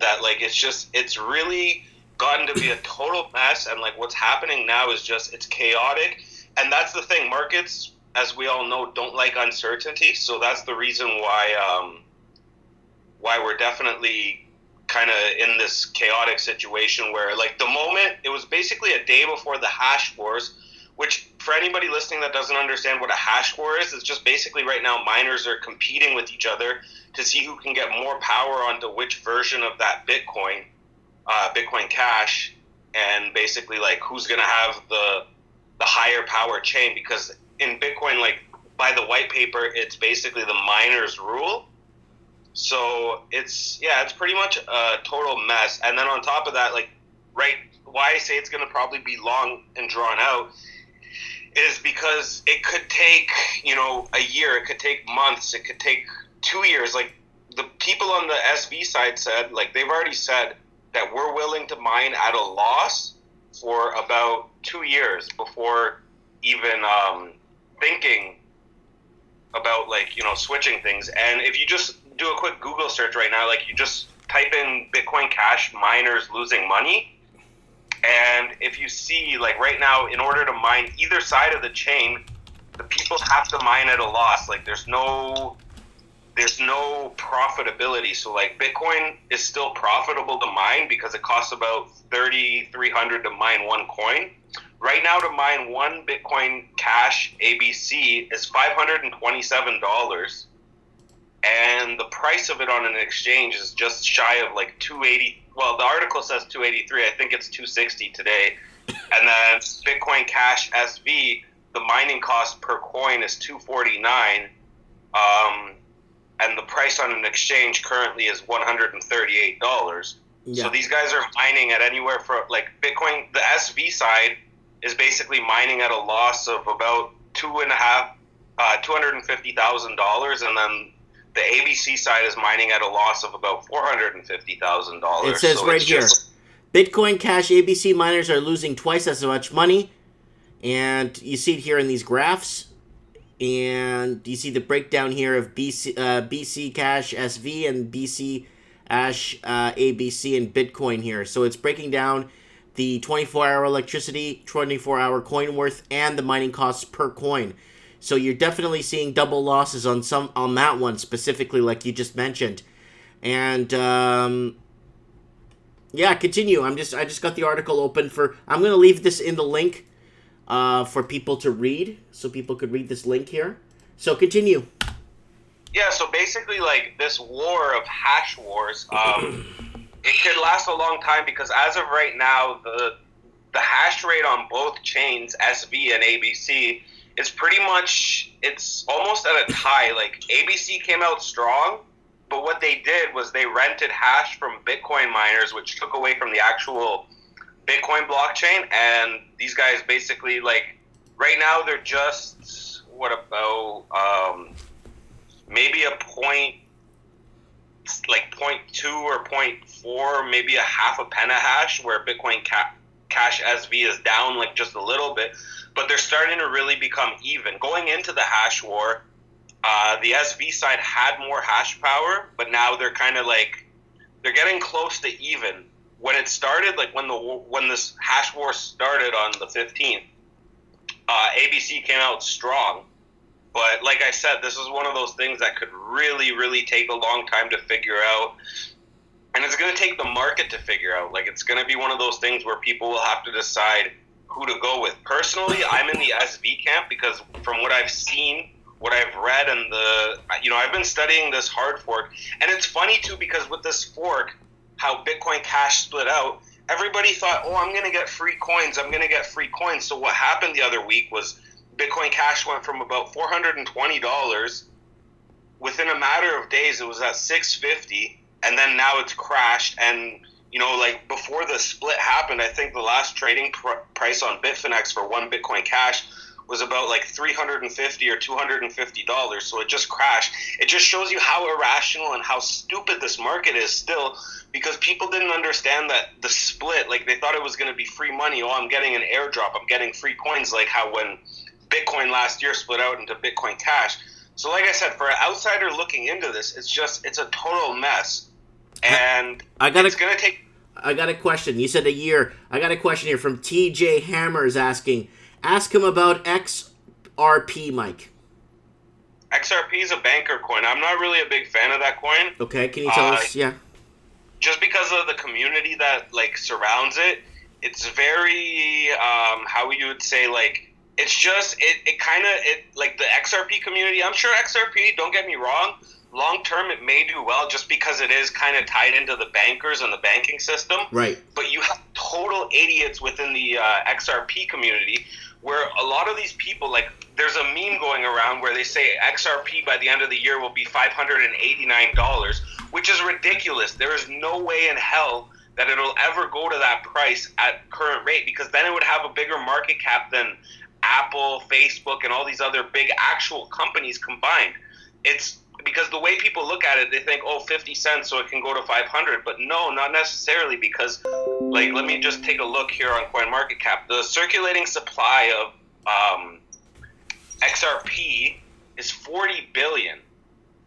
that like, it's really gotten to be a total mess, and like, what's happening now is just, it's chaotic. And that's the thing, markets, as we all know, don't like uncertainty. So that's the reason why we're definitely kind of in this chaotic situation where, like, the moment, it was basically a day before the hash wars, which, for anybody listening that doesn't understand what a hash war is, it's just basically right now miners are competing with each other to see who can get more power onto which version of that Bitcoin, Bitcoin Cash, and basically, like, who's going to have the higher power chain, because in Bitcoin, like, by the white paper, it's basically the miners rule. So it's pretty much a total mess. And then on top of that, like, right, why I say it's going to probably be long and drawn out is because it could take, you know, a year, it could take months, it could take 2 years. Like, the people on the SV side said, like, they've already said that we're willing to mine at a loss for about 2 years before even thinking about, like, you know, switching things. And if you just do a quick Google search right now, like, you just type in Bitcoin Cash miners losing money, and if you see, like, right now, in order to mine either side of the chain, the people have to mine at a loss. Like, there's no profitability. So, like, Bitcoin is still profitable to mine because it costs about $3,300 to mine one coin. Right now, to mine one Bitcoin Cash ABC is $527, and the price of it on an exchange is just shy of like $280. Well, the article says $283. I think it's $260 today. And then Bitcoin Cash SV, the mining cost per coin is $249, and the price on an exchange currently is $138. Yeah. So these guys are mining at anywhere from, like, Bitcoin, the SV side is basically mining at a loss of about $250,000, and then the ABC side is mining at a loss of about $450,000. It says right here, Bitcoin Cash ABC miners are losing twice as much money, and you see it here in these graphs. And you see the breakdown here of BC Cash SV and BC Ash ABC and Bitcoin here. So it's breaking down the 24-hour electricity, 24-hour coin worth, and the mining costs per coin. So you're definitely seeing double losses on that one specifically, like you just mentioned. And yeah, continue. I just got the article open for. I'm gonna leave this in the link for people to read, so people could read this link here. So continue. Yeah, so basically, like, this war of hash wars, it could last a long time because as of right now, the hash rate on both chains, SV and ABC, is pretty much, it's almost at a tie. Like, ABC came out strong, but what they did was they rented hash from Bitcoin miners, which took away from the actual Bitcoin blockchain, and these guys basically, like, right now they're just, what about, maybe a point, like 0.2 or 0.4, maybe a half a petahash, where Bitcoin Cash SV is down like just a little bit, but they're starting to really become even. Going into the hash war, the SV side had more hash power, but now they're kind of like, they're getting close to even. When it started, like when this hash war started on the 15th, ABC came out strong. But like I said, this is one of those things that could really, really take a long time to figure out. And it's going to take the market to figure out. Like, it's going to be one of those things where people will have to decide who to go with. Personally, I'm in the SV camp because from what I've seen, what I've read, and I've been studying this hard fork. And it's funny, too, because with this fork, how Bitcoin Cash split out, everybody thought, oh, I'm going to get free coins. So what happened the other week was Bitcoin Cash went from about $420. Within a matter of days, it was at $650, and then now it's crashed. And, like before the split happened, I think the last trading price on Bitfinex for one Bitcoin Cash was about like $350 or $250. So it just crashed. It just shows you how irrational and how stupid this market is still, because people didn't understand that the split, like they thought it was going to be free money. Oh, I'm getting an airdrop. I'm getting free coins, like how when Bitcoin last year split out into Bitcoin Cash. So like I said, for an outsider looking into this, it's a total mess. And it's going to take... I got a question. You said a year. I got a question here from TJ Hammers asking, ask him about XRP, Mike. XRP is a banker coin. I'm not really a big fan of that coin. Okay, can you tell us? Yeah. Just because of the community that, like, surrounds it, it's very, how you would say, like, it's just, it kind of, like the XRP community, I'm sure XRP, don't get me wrong, long term it may do well just because it is kind of tied into the bankers and the banking system. Right. But you have total idiots within the XRP community where a lot of these people, like, there's a meme going around where they say XRP by the end of the year will be $589, which is ridiculous. There is no way in hell that it'll ever go to that price at current rate, because then it would have a bigger market cap than Apple, Facebook, and all these other big actual companies combined. It's because the way people look at it, they think, oh, 50 cents, so it can go to 500. But no, not necessarily, because, like, let me just take a look here on CoinMarketCap. The circulating supply of XRP is 40 billion.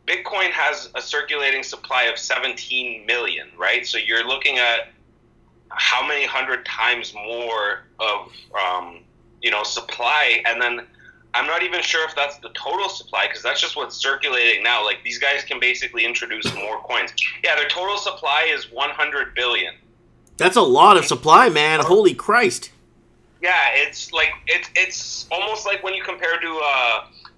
Bitcoin has a circulating supply of 17 million, right? So you're looking at how many hundred times more of supply, and then I'm not even sure if that's the total supply, because that's just what's circulating now. Like, these guys can basically introduce more coins. Yeah, their total supply is 100 billion. That's a lot of supply, man. Holy Christ. Yeah, it's like it's almost like when you compare to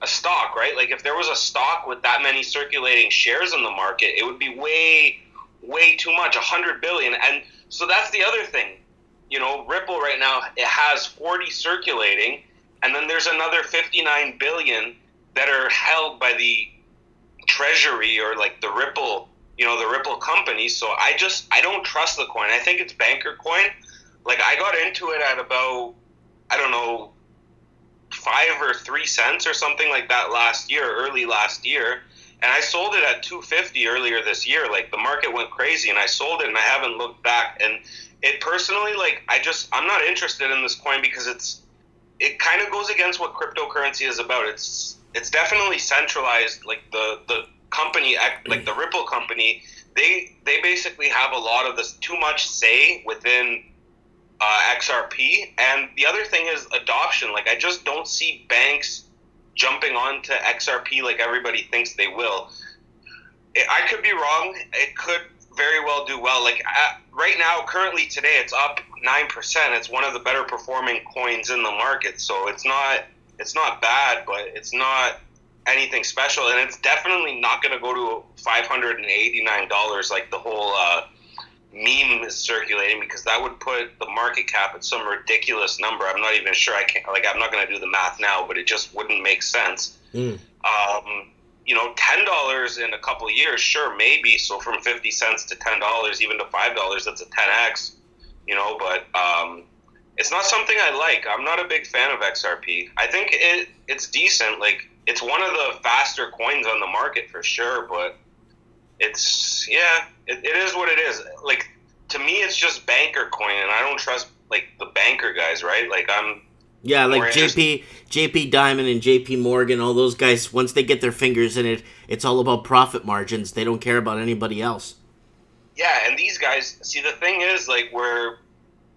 a stock, right? Like, if there was a stock with that many circulating shares in the market, it would be way too much, 100 billion. And so that's the other thing. Ripple right now, it has 40 circulating, and then there's another 59 billion that are held by the treasury, or like the Ripple, the Ripple company. So I don't trust the coin. I think it's banker coin. Like, I got into it at about, I don't know, 5 or 3 cents or something like that early last year. And I sold it at $2.50 earlier this year. Like, the market went crazy, and I sold it, and I haven't looked back. And it personally, like, I'm not interested in this coin because it kind of goes against what cryptocurrency is about. It's it's definitely centralized. Like the company, like the Ripple company, they basically have a lot of this too much say within XRP. And the other thing is adoption. Like, I just don't see banks jumping onto XRP like everybody thinks they will. I could be wrong. It could very well do well. Like, right now, currently today, it's up 9%. It's one of the better performing coins in the market. So it's not bad, but it's not anything special. And it's definitely not going to go to $589 like the whole meme is circulating, because that would put the market cap at some ridiculous number. I'm not even sure. I'm not going to do the math now, but it just wouldn't make sense. $10 in a couple of years, sure, maybe. So from 50 cents to $10, even to $5, that's a 10x. But it's not something I like. I'm not a big fan of XRP. I think it's decent. Like, it's one of the faster coins on the market for sure, but it is what it is. Like, to me, it's just banker coin, and I don't trust like the banker guys, right? Like, like JP Diamond and JP Morgan, all those guys, once they get their fingers in it, it's all about profit margins. They don't care about anybody else. Yeah, and these guys, see, the thing is, like, where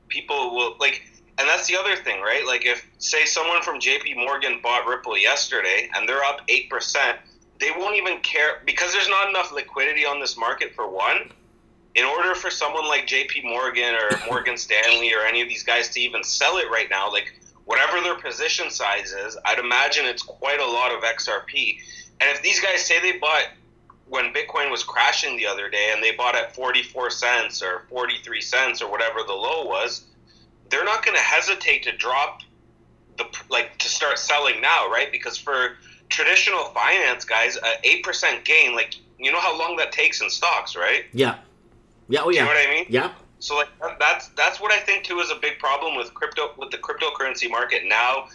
people will, like, and that's the other thing, right? Like, if, say, someone from JP Morgan bought Ripple yesterday, and they're up 8%, they won't even care, because there's not enough liquidity on this market, for one. In order for someone like JP Morgan or Morgan Stanley or any of these guys to even sell it right now, like, whatever their position size is, I'd imagine it's quite a lot of XRP. And if these guys say they bought when Bitcoin was crashing the other day, and they bought at 44 cents or 43 cents or whatever the low was, they're not going to hesitate to drop to start selling now, right? Because for traditional finance guys, an 8% gain, like, you know how long that takes in stocks, right? Yeah. Yeah. Oh, yeah. You know what I mean? Yeah. So, like, that's what I think too is a big problem with the cryptocurrency market now,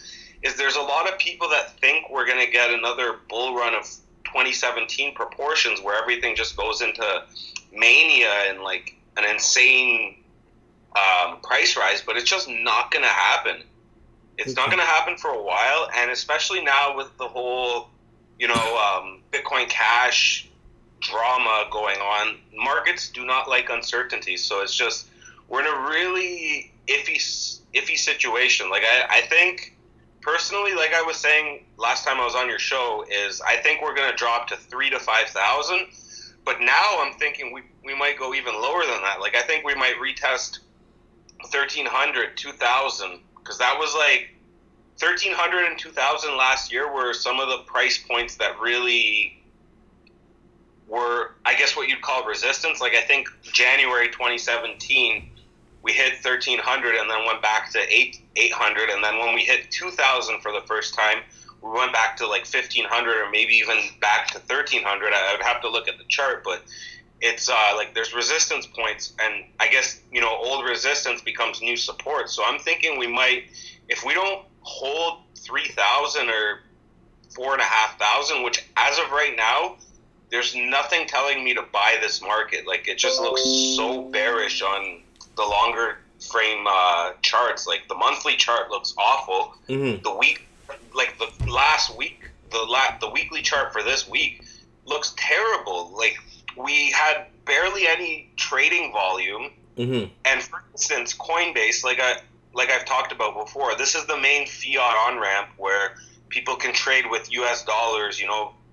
is there's a lot of people that think we're going to get another bull run of 2017 proportions, where everything just goes into mania and like an insane price rise, but it's just not going to happen. It's not going to happen for a while, and especially now with the whole, Bitcoin Cash drama going on, markets do not like uncertainty. So it's just, we're in a really iffy situation. Like, I think personally, like I was saying last time I was on your show, is I think we're going to drop to 3,000 to 5,000. But now I'm thinking we might go even lower than that. Like, I think we might retest 1,300, 2,000, because that was like 1,300 and 2,000 last year were some of the price points that really were, I guess, what you'd call resistance. Like, I think January 2017, we hit 1,300 and then went back to 800. And then when we hit 2,000 for the first time, we went back to like 1,500 or maybe even back to 1,300. I would have to look at the chart, but it's like there's resistance points. And I guess, old resistance becomes new support. So I'm thinking we might, if we don't hold 3,000 or 4,500, which as of right now, there's nothing telling me to buy this market. Like, it just looks so bearish on the longer frame charts. Like, the monthly chart looks awful. Mm-hmm. The week, like the last week, the weekly chart for this week looks terrible. Like, we had barely any trading volume. Mm-hmm. And for instance, Coinbase, like I've talked about before, this is the main fiat on-ramp where people can trade with US dollars,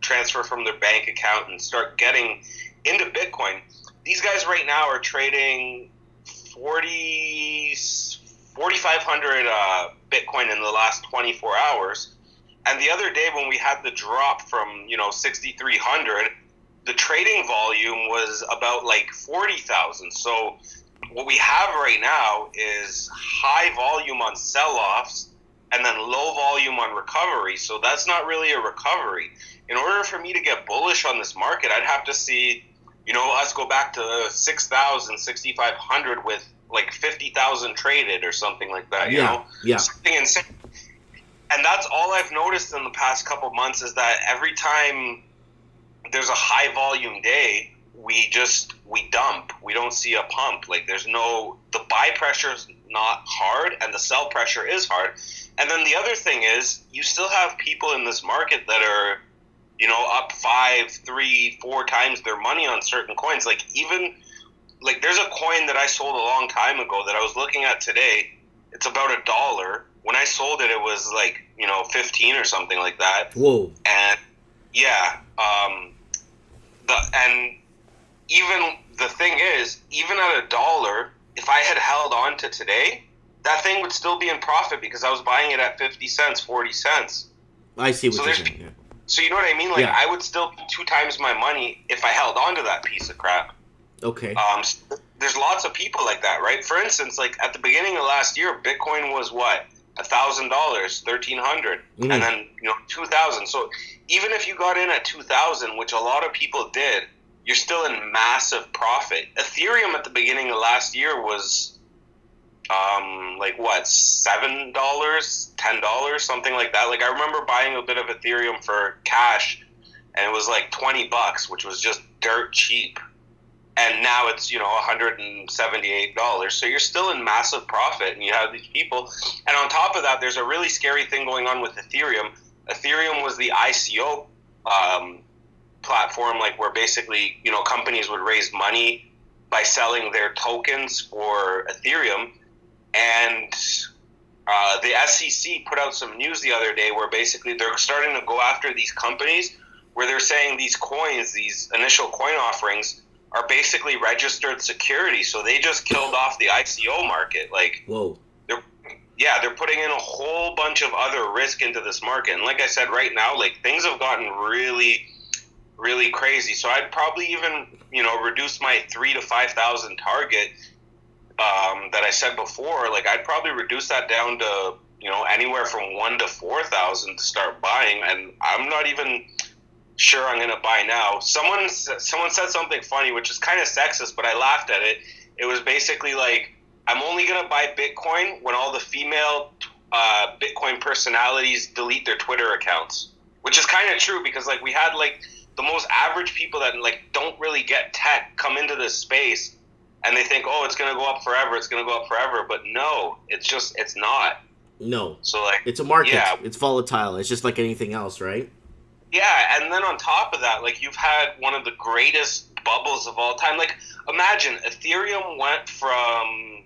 transfer from their bank account and start getting into Bitcoin. These guys right now are trading 4,500 Bitcoin in the last 24 hours. And the other day when we had the drop from, 6,300, the trading volume was about like 40,000. So what we have right now is high volume on sell-offs and then low volume on recovery. So that's not really a recovery. In order for me to get bullish on this market, I'd have to see, us go back to 6,000, 6,500 with like 50,000 traded or something like that, you know? Yeah. Something insane. And that's all I've noticed in the past couple months, is that every time there's a high volume day, we dump. We don't see a pump. Like, the buy pressure is not hard, and the sell pressure is hard. And then the other thing is, you still have people in this market that are, up 5, 3, 4 times their money on certain coins. Like, even, like, there's a coin that I sold a long time ago that I was looking at today. It's about $1. When I sold it, it was like, 15 or something like that. Whoa. And yeah, and even the thing is, even at $1, if I had held on to today, that thing would still be in profit because I was buying it at 50 cents, 40 cents. I see what you're saying. Yeah. So you know what I mean? Like, I would still be 2 times my money if I held on to that piece of crap. Okay. There's lots of people like that, right? For instance, like at the beginning of last year, Bitcoin was what? $1,000, $1,300, and then 2,000. So even if you got in at 2,000, which a lot of people did, you're still in massive profit. Ethereum at the beginning of last year was like what, $7, $10, something like that. Like I remember buying a bit of Ethereum for cash, and it was like $20, which was just dirt cheap. And now it's, $178. So you're still in massive profit, and you have these people. And on top of that, there's a really scary thing going on with Ethereum. Ethereum was the ICO platform, like where basically, companies would raise money by selling their tokens for Ethereum. And the SEC put out some news the other day where basically they're starting to go after these companies where they're saying these coins, these initial coin offerings, are basically registered security. So they just killed off the ICO market. Like, whoa. They're putting in a whole bunch of other risk into this market. And like I said, right now, like things have gotten really, really crazy. So I'd probably even, reduce my 3,000 to 5,000 target that I said before. Like I'd probably reduce that down to, anywhere from 1,000 to 4,000 to start buying. And I'm not even sure I'm going to buy now. Someone said something funny, which is kind of sexist, but I laughed at it. It was basically like, I'm only going to buy Bitcoin when all the female Bitcoin personalities delete their Twitter accounts, which is kind of true because like we had like the most average people that like don't really get tech come into this space and they think, oh, it's going to go up forever. It's going to go up forever. But no, it's not. No. So like, it's a market. Yeah. It's volatile. It's just like anything else, right? Yeah, and then on top of that, like you've had one of the greatest bubbles of all time. Like imagine Ethereum went from,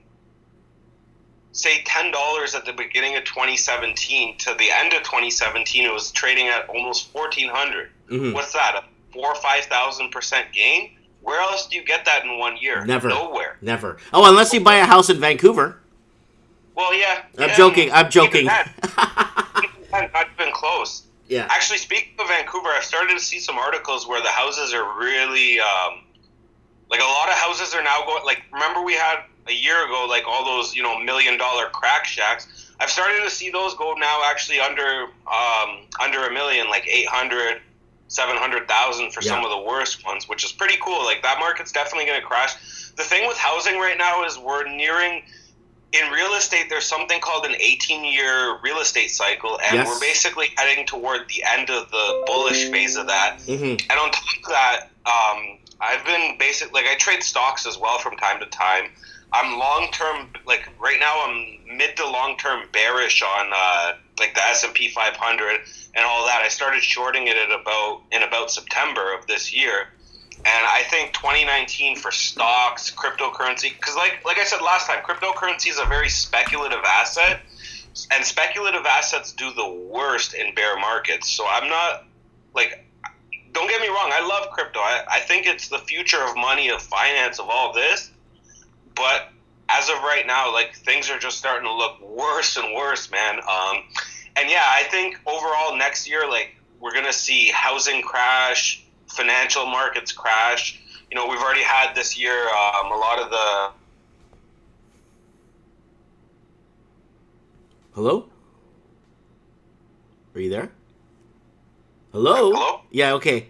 say, $10 at the beginning of 2017 to the end of 2017, it was trading at almost 1,400. What's that? A 4,000 or 5,000% gain? Where else do you get that in 1 year? Never. Nowhere. Never. Oh, unless you buy a house in Vancouver. Well, yeah. I'm joking. Not even close. Yeah. Actually, speaking of Vancouver, I've started to see some articles where the houses are really, like a lot of houses are now going, like, remember we had a year ago, like all those, $1 million crack shacks. I've started to see those go now actually under $1 million, like 800, 700,000 for some of the worst ones, which is pretty cool. Like that market's definitely going to crash. The thing with housing right now is we're nearing, in real estate, there's something called an 18-year real estate cycle, and we're basically heading toward the end of the bullish phase of that. And on top of that, I've been I trade stocks as well from time to time. I'm long-term, like right now I'm mid to long-term bearish on like the S&P 500 and all that. I started shorting it in about September of this year. And I think 2019 for stocks, cryptocurrency, because like I said last time, cryptocurrency is a very speculative asset, and speculative assets do the worst in bear markets. So I'm not, like, don't get me wrong, I love crypto. I think it's the future of money, of finance, of all this. But as of right now, like, things are just starting to look worse and worse, man. And yeah, I think overall next year, like, we're going to see housing crash, financial markets crash. We've already had this year a lot of the... Hello? Are you there? Hello? Hello? Yeah, okay.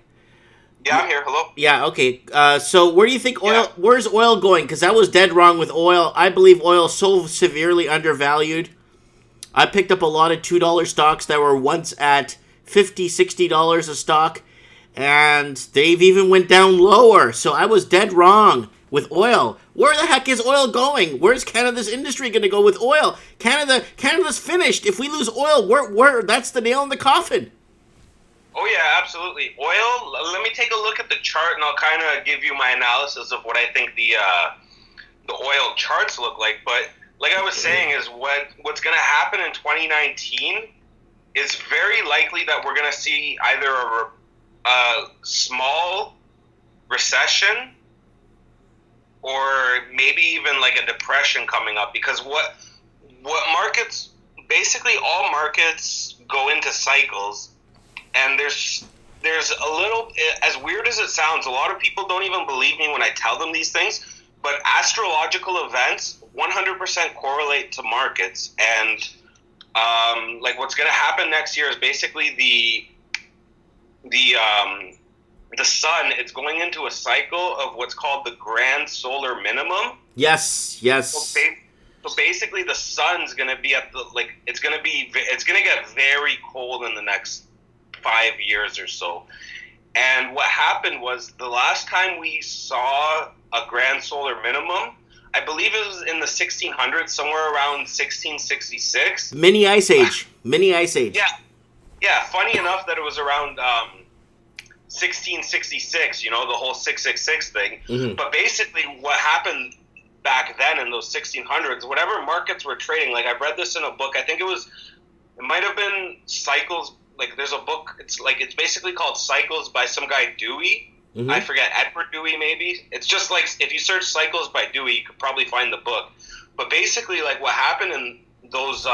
Yeah, I'm here. Hello? Yeah, okay. So where do you think where's oil going? Because I was dead wrong with oil. I believe oil is so severely undervalued. I picked up a lot of $2 stocks that were once at $50, $60 a stock. And they've even went down lower. So I was dead wrong. with oil. Where the heck is oil going? Where's Canada's industry going to go with oil? Canada's finished. If we lose oil, we're that's the nail in the coffin. Oh yeah, absolutely. Oil. Let me take a look at the chart, and I'll kind of give you my analysis of what I think the oil charts look like. But like I was saying, is what's going to happen in 2019 is very likely that we're going to see either a small recession or maybe even like a depression coming up, because what markets, basically all markets go into cycles, and there's a little, as weird as it sounds, a lot of people don't even believe me when I tell them these things, but astrological events 100% correlate to markets. And like what's going to happen next year is basically the sun, it's going into a cycle of what's called the grand solar minimum. Yes. So basically the sun's going to be at the, like, it's going to get very cold in the next 5 years or so. And what happened was the last time we saw a grand solar minimum, I believe it was in the 1600s, somewhere around 1666. Mini ice age. Yeah. Funny enough that it was around 1666. The whole 666 thing. Mm-hmm. But basically, what happened back then in those 1600s, whatever markets were trading, like I read this in a book. I think it might have been Cycles. Like there's a book. It's basically called Cycles by some guy Dewey. Mm-hmm. I forget, Edward Dewey maybe. It's just like if you search Cycles by Dewey, you could probably find the book. But basically, like what happened in those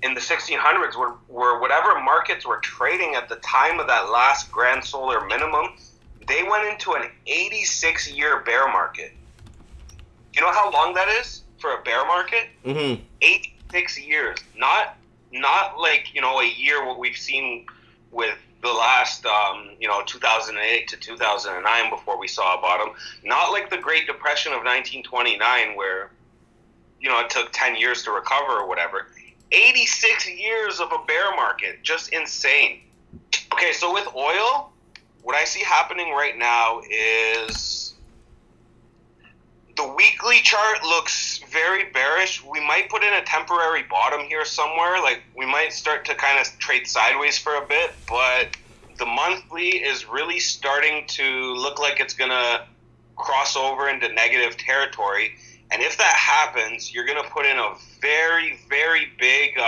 in the 1600s were whatever markets were trading at the time of that last grand solar minimum, they went into an 86-year bear market. You know how long that is for a bear market? Mm-hmm. 86 years. Not like, a year what we've seen with the last 2008 to 2009 before we saw a bottom. Not like the Great Depression of 1929 where it took 10 years to recover or whatever. 86 years of a bear market. Just insane. Okay, so with oil, what I see happening right now is the weekly chart looks very bearish. We might put in a temporary bottom here somewhere. Like, we might start to kind of trade sideways for a bit, but the monthly is really starting to look like it's going to cross over into negative territory. And if that happens, you're going to put in a very, very big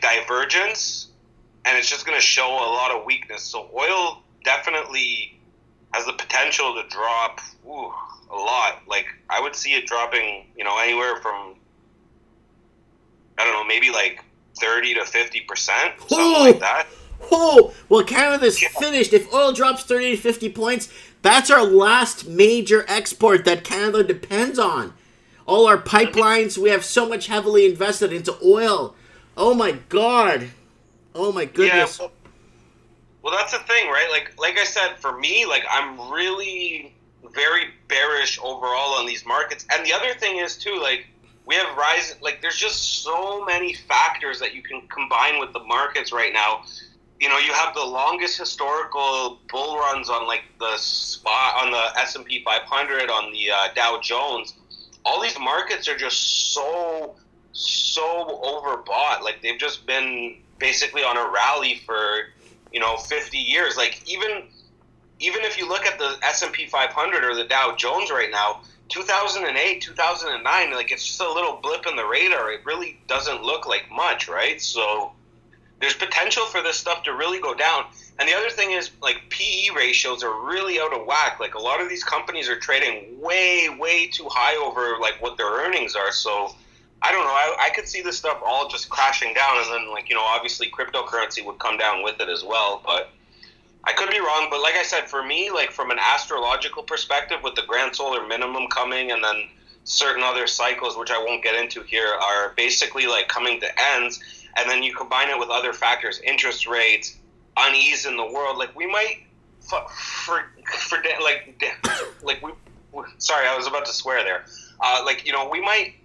divergence, and it's just going to show a lot of weakness. So oil definitely has the potential to drop a lot. Like, I would see it dropping, anywhere from, I don't know, maybe like 30 to 50%, something like that. Oh, well, Canada's finished. If oil drops 30 to 50 points, that's our last major export that Canada depends on. All our pipelines, we have so much heavily invested into oil. Oh my God. Oh my goodness. Yeah, well, that's the thing, right? Like I said, for me, I'm really very bearish overall on these markets. And the other thing is too, we have rising, there's just so many factors that you can combine with the markets right now. You have the longest historical bull runs on the spot on the S&P 500, on the Dow Jones. All these markets are just so overbought. They've just been basically on a rally for 50 years. Even if you look at the S&P 500 or the Dow Jones right now, 2008, 2009, it's just a little blip in the radar. It really doesn't look like much, right? So there's potential for this stuff to really go down. And the other thing is, PE ratios are really out of whack. A lot of these companies are trading way, way too high over, what their earnings are. So, I don't know. I could see this stuff all just crashing down. And then, obviously cryptocurrency would come down with it as well. But I could be wrong. But like I said, for me, from an astrological perspective, with the grand solar minimum coming and then certain other cycles, which I won't get into here, are basically, coming to ends. And then you combine it with other factors, interest rates, unease in the world. We might, sorry, I was about to swear there. We might,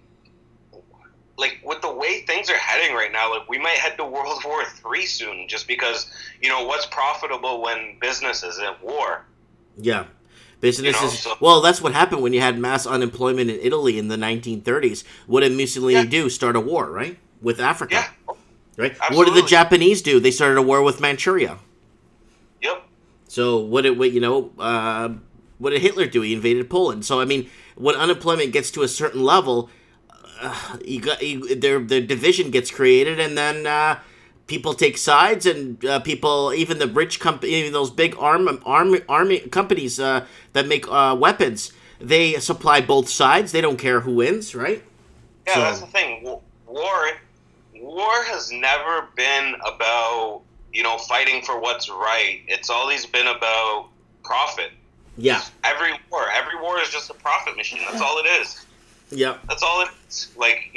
with the way things are heading right now, we might head to World War III soon, just because, what's profitable when business is at war? Yeah. Businesses. So, Well, that's what happened when you had mass unemployment in Italy in the 1930s. What did Mussolini do? Start a war, right? With Africa. yeah, Right? absolutely. What did the Japanese do? They started a war with Manchuria. Yep. So what did what did Hitler do? He invaded Poland. So I mean, when unemployment gets to a certain level, their division gets created, and then people take sides, and people, even the rich company, even those big army companies that make weapons, they supply both sides. They don't care who wins, right? Yeah, So, that's the thing. War has never been about, fighting for what's right. It's always been about profit. yeah, Every war is just a profit machine. That's all it is. yeah. That's all it is. Like,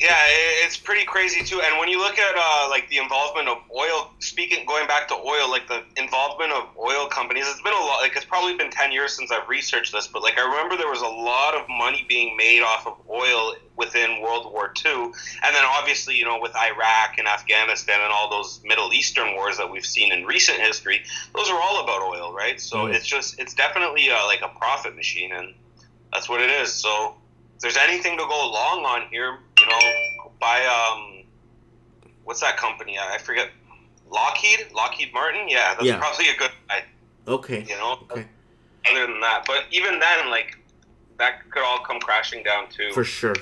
yeah, it's pretty crazy too. And when you look at like the involvement of oil, going back to oil, like the involvement of oil companies, it's been a lot. Like, it's probably been 10 years since I've researched this, but like I remember there was a lot of money being made off of oil within World War II, and then obviously with Iraq and Afghanistan and all those Middle Eastern wars that we've seen in recent history, those are all about oil, right? So it's definitely like a profit machine, and that's what it is. So if there's anything to go long on here, buy what's that company? I forget. Lockheed Martin. Yeah, that's probably a good buy. Okay. Okay. Other than that, but even then, like, that could all come crashing down too. For sure.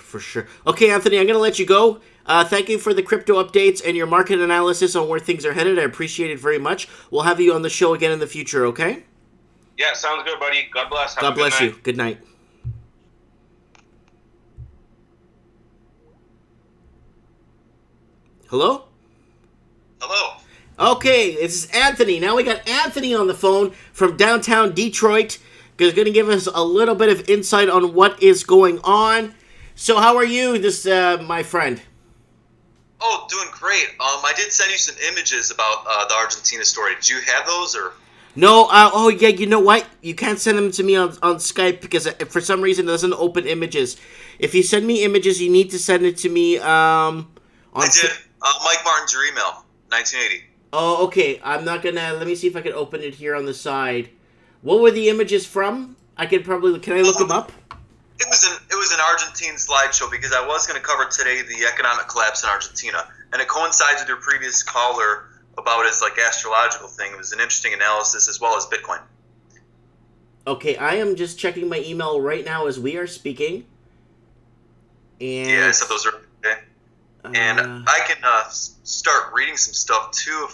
Okay, Anthony, I'm going to let you go. Thank you for the crypto updates and your market analysis on where things are headed. I appreciate it very much. We'll have you on the show again in the future, okay? Yeah, sounds good, buddy. God bless. God bless you. Good night. Hello? Hello. Okay, this is Anthony. Now we got Anthony on the phone from downtown Detroit. He's going to give us a little bit of insight on what is going on. So how are you, my friend? Oh, doing great. I did send you some images about the Argentina story. Did you have those, or? No, yeah, you know what? You can't send them to me on Skype because for some reason it doesn't open images. If you send me images, you need to send it to me on... I did. Mike Martin's your email, 1980. Oh, okay. I'm not gonna... Let me see if I can open it here on the side. What were the images from? I could probably... Can I look them up? It was an Argentine slideshow because I was going to cover today the economic collapse in Argentina, and it coincides with your previous caller about his astrological thing. It was an interesting analysis as well as Bitcoin. Okay, I am just checking my email right now as we are speaking. And yeah, I said those are okay. And I can start reading some stuff too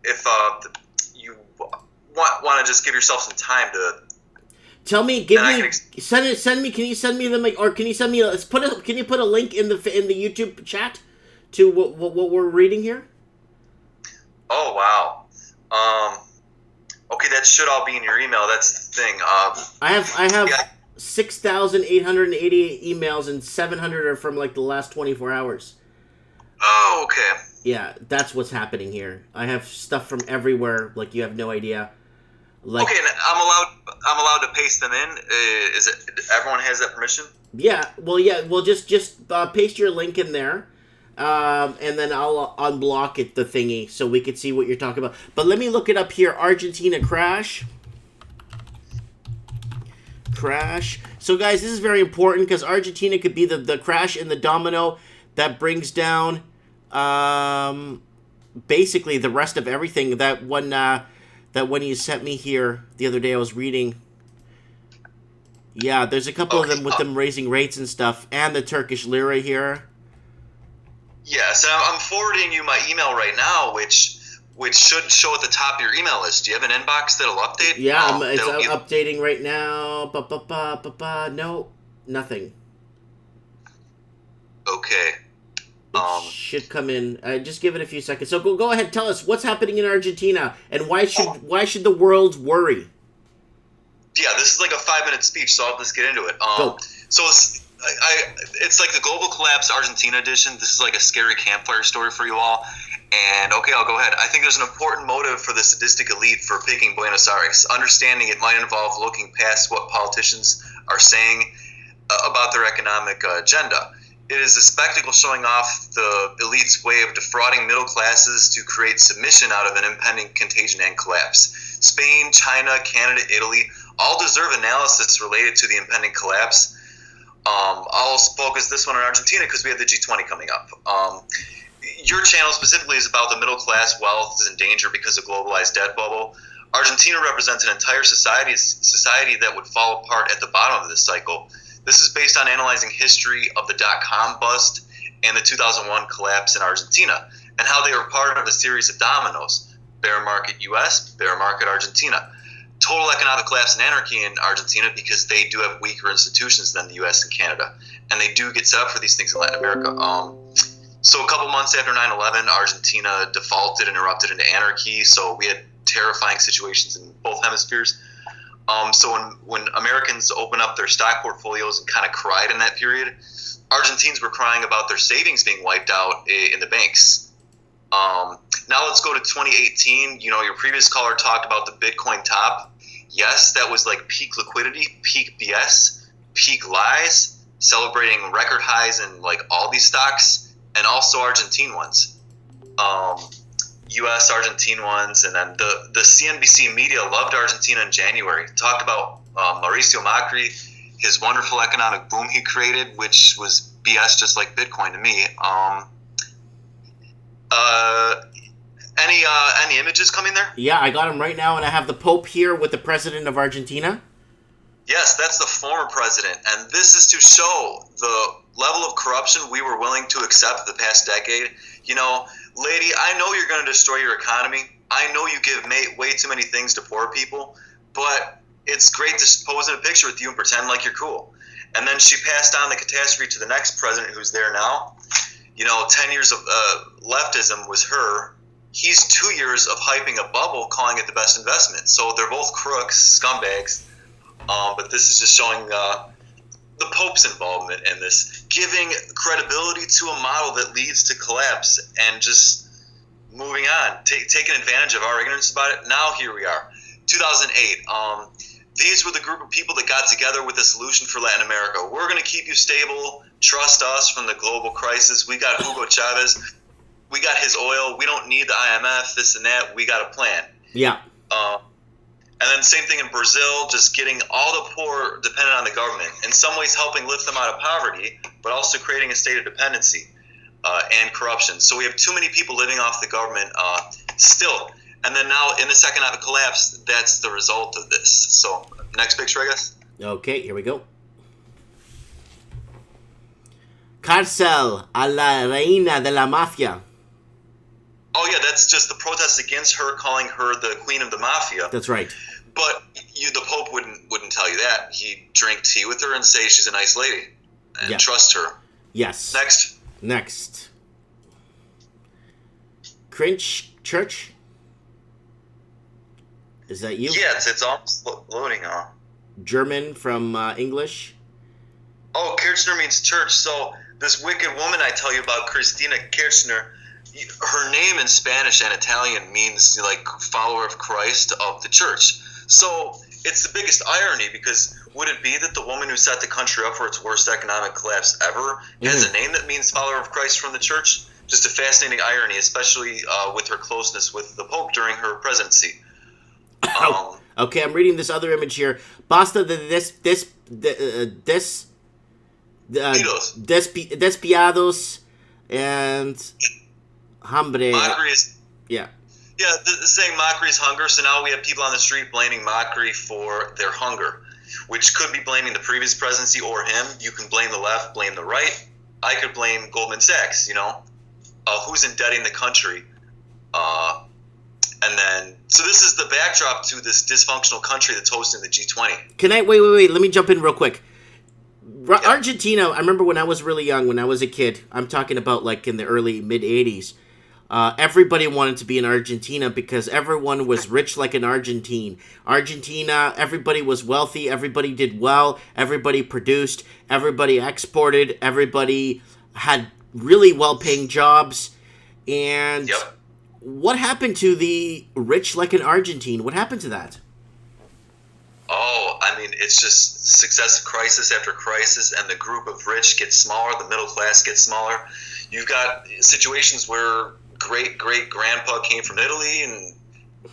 if you want to just give yourself some time to. Tell me, send me. Can you send me them, or can you send me? Can you put a link in the YouTube chat to what we're reading here? Oh wow. Okay, that should all be in your email. That's the thing. I have 6,888 emails, and 700 are from the last 24 hours. Oh, okay. Yeah, that's what's happening here. I have stuff from everywhere, like you have no idea. Okay, and I'm allowed to paste them in. Is it everyone has that permission? Yeah. Well, just paste your link in there, and then I'll unblock it, the thingy, so we can see what you're talking about. But let me look it up here. Argentina crash. So guys, this is very important because Argentina could be the crash in the domino that brings down basically the rest of everything. That one you sent me here the other day, I was reading. Yeah, there's a couple of them with them raising rates and stuff, and the Turkish lira here. Yes, I'm forwarding you my email right now, which should show at the top of your email list. Do you have an inbox that'll update? Yeah, it's updating right now. No, nothing. Okay. It should come in. Just give it a few seconds. So go ahead, tell us what's happening in Argentina, and why should the world worry? Yeah, this is like a 5-minute speech, so I'll just get into it. Go. So it's like the global collapse Argentina edition. This is like a scary campfire story for you all. And okay, I'll go ahead. I think there's an important motive for the sadistic elite for picking Buenos Aires. Understanding it might involve looking past what politicians are saying about their economic agenda. It is a spectacle showing off the elite's way of defrauding middle classes to create submission out of an impending contagion and collapse. Spain, China, Canada, Italy all deserve analysis related to the impending collapse. I'll focus this one on Argentina because we have the G20 coming up. Your channel specifically is about the middle class wealth is in danger because of globalized debt bubble. Argentina represents an entire society that would fall apart at the bottom of this cycle. This is based on analyzing history of the dot-com bust and the 2001 collapse in Argentina, and how they were part of a series of dominoes. Bear market U.S., bear market Argentina. Total economic collapse and anarchy in Argentina because they do have weaker institutions than the U.S. and Canada, and they do get set up for these things in Latin America. So a couple months after 9/11, Argentina defaulted and erupted into anarchy, so we had terrifying situations in both hemispheres. So when Americans opened up their stock portfolios and kind of cried in that period, Argentines were crying about their savings being wiped out in the banks. Now let's go to 2018. You know, your previous caller talked about the Bitcoin top. Yes, that was like peak liquidity, peak BS, peak lies, celebrating record highs in like all these stocks, and also Argentine ones. U.S. Argentine ones, and then the CNBC media loved Argentina in January. Talked about Mauricio Macri, his wonderful economic boom he created, which was BS just like Bitcoin to me. Any images coming there? Yeah, I got them right now, and I have the Pope here with the president of Argentina. Yes, that's the former president, and this is to show the level of corruption we were willing to accept the past decade. You know, lady, I know you're going to destroy your economy. I know you give way too many things to poor people, but it's great to pose in a picture with you and pretend like you're cool. And then she passed on the catastrophe to the next president who's there now. You know, 10 years of leftism was her. He's 2 years of hyping a bubble, calling it the best investment. So they're both crooks, scumbags. But this is just showing the Pope's involvement in this, giving credibility to a model that leads to collapse and just moving on, taking advantage of our ignorance about it. Now here we are, 2008. These were the group of people that got together with a solution for Latin America. We're going to keep you stable. Trust us from the global crisis. We got Hugo Chavez. We got his oil. We don't need the IMF, this and that. We got a plan. Yeah. And then same thing in Brazil, just getting all the poor dependent on the government. In some ways helping lift them out of poverty, but also creating a state of dependency and corruption. So we have too many people living off the government still. And then now in this economic collapse, that's the result of this. So next picture, I guess. Okay, here we go. Cárcel a la reina de la mafia. Oh yeah, that's just the protest against her, calling her the queen of the mafia. That's right. But the Pope wouldn't tell you that. He'd drink tea with her and say she's a nice lady and trust her. Yes. Next. Cringe Church. Is that you? Yes, it's almost loading on. German from English. Oh, Kirchner means church. So this wicked woman I tell you about, Christina Kirchner, her name in Spanish and Italian means like follower of Christ of the church. So it's the biggest irony, because would it be that the woman who set the country up for its worst economic collapse ever has a name that means follower of Christ from the church? Just a fascinating irony, especially with her closeness with the Pope during her presidency. Okay, I'm reading this other image here. Basta de despiados and hambre. Mockery is, yeah, the saying mockery is hunger. So now we have people on the street blaming Macri for their hunger, which could be blaming the previous presidency or him. You can blame the left, blame the right. I could blame Goldman Sachs. You know, who's indebting the country. And then, so this is the backdrop to this dysfunctional country that's hosting the G20. Can I, wait, let me jump in real quick. Argentina, I remember when I was really young, when I was a kid, I'm talking about like in the early, mid-'80s, everybody wanted to be in Argentina because everyone was rich like an Argentine. Argentina, everybody was wealthy, everybody did well, everybody produced, everybody exported, everybody had really well-paying jobs, and... What happened to the rich like an Argentine? What happened to that? Oh, I mean, it's just successive crisis after crisis, and the group of rich gets smaller, the middle class gets smaller. You've got situations where great-great-grandpa came from Italy, and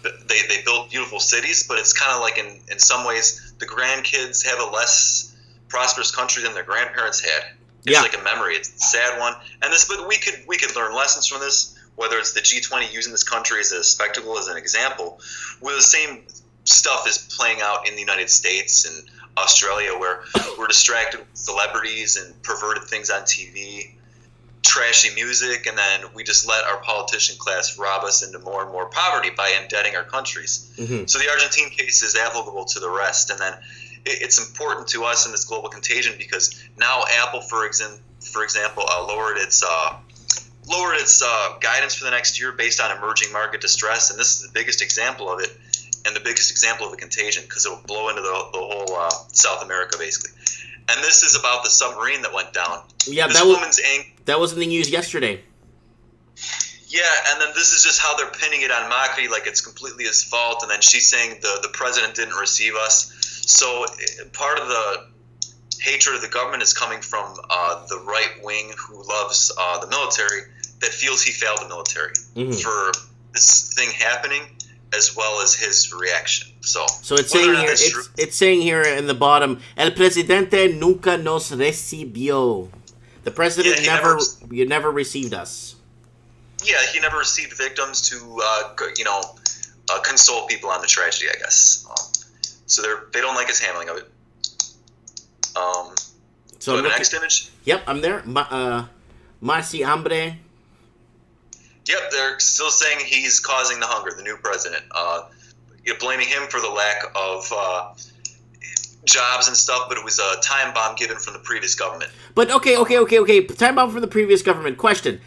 they built beautiful cities, but it's kind of like in some ways the grandkids have a less prosperous country than their grandparents had. It's like a memory. It's a sad one. And but we could learn lessons from this, whether it's the G20 using this country as a spectacle, as an example, where the same stuff is playing out in the United States and Australia, where we're distracted with celebrities and perverted things on TV, trashy music, and then we just let our politician class rob us into more and more poverty by indebting our countries. Mm-hmm. So the Argentine case is applicable to the rest, and then it's important to us in this global contagion because now Apple, for example, lowered its guidance for the next year based on emerging market distress, and this is the biggest example of it, and the biggest example of a contagion because it will blow into the whole South America basically. And this is about the submarine that went down. Yeah, this that was in the news yesterday. Yeah, and then this is just how they're pinning it on Macri, like it's completely his fault, and then she's saying the president didn't receive us. So part of the hatred of the government is coming from the right wing who loves the military, that feels he failed the military for this thing happening, as well as his reaction. So it's saying here, it's saying here in the bottom, El presidente nunca nos recibió. The president never received us. Yeah, he never received victims to console people on the tragedy, I guess. So they don't like his handling of it. So the next image. Yep, I'm there. Marci Hambre. Yep, they're still saying he's causing the hunger, the new president. Blaming him for the lack of jobs and stuff, but it was a time bomb given from the previous government. But okay. Time bomb from the previous government. Question: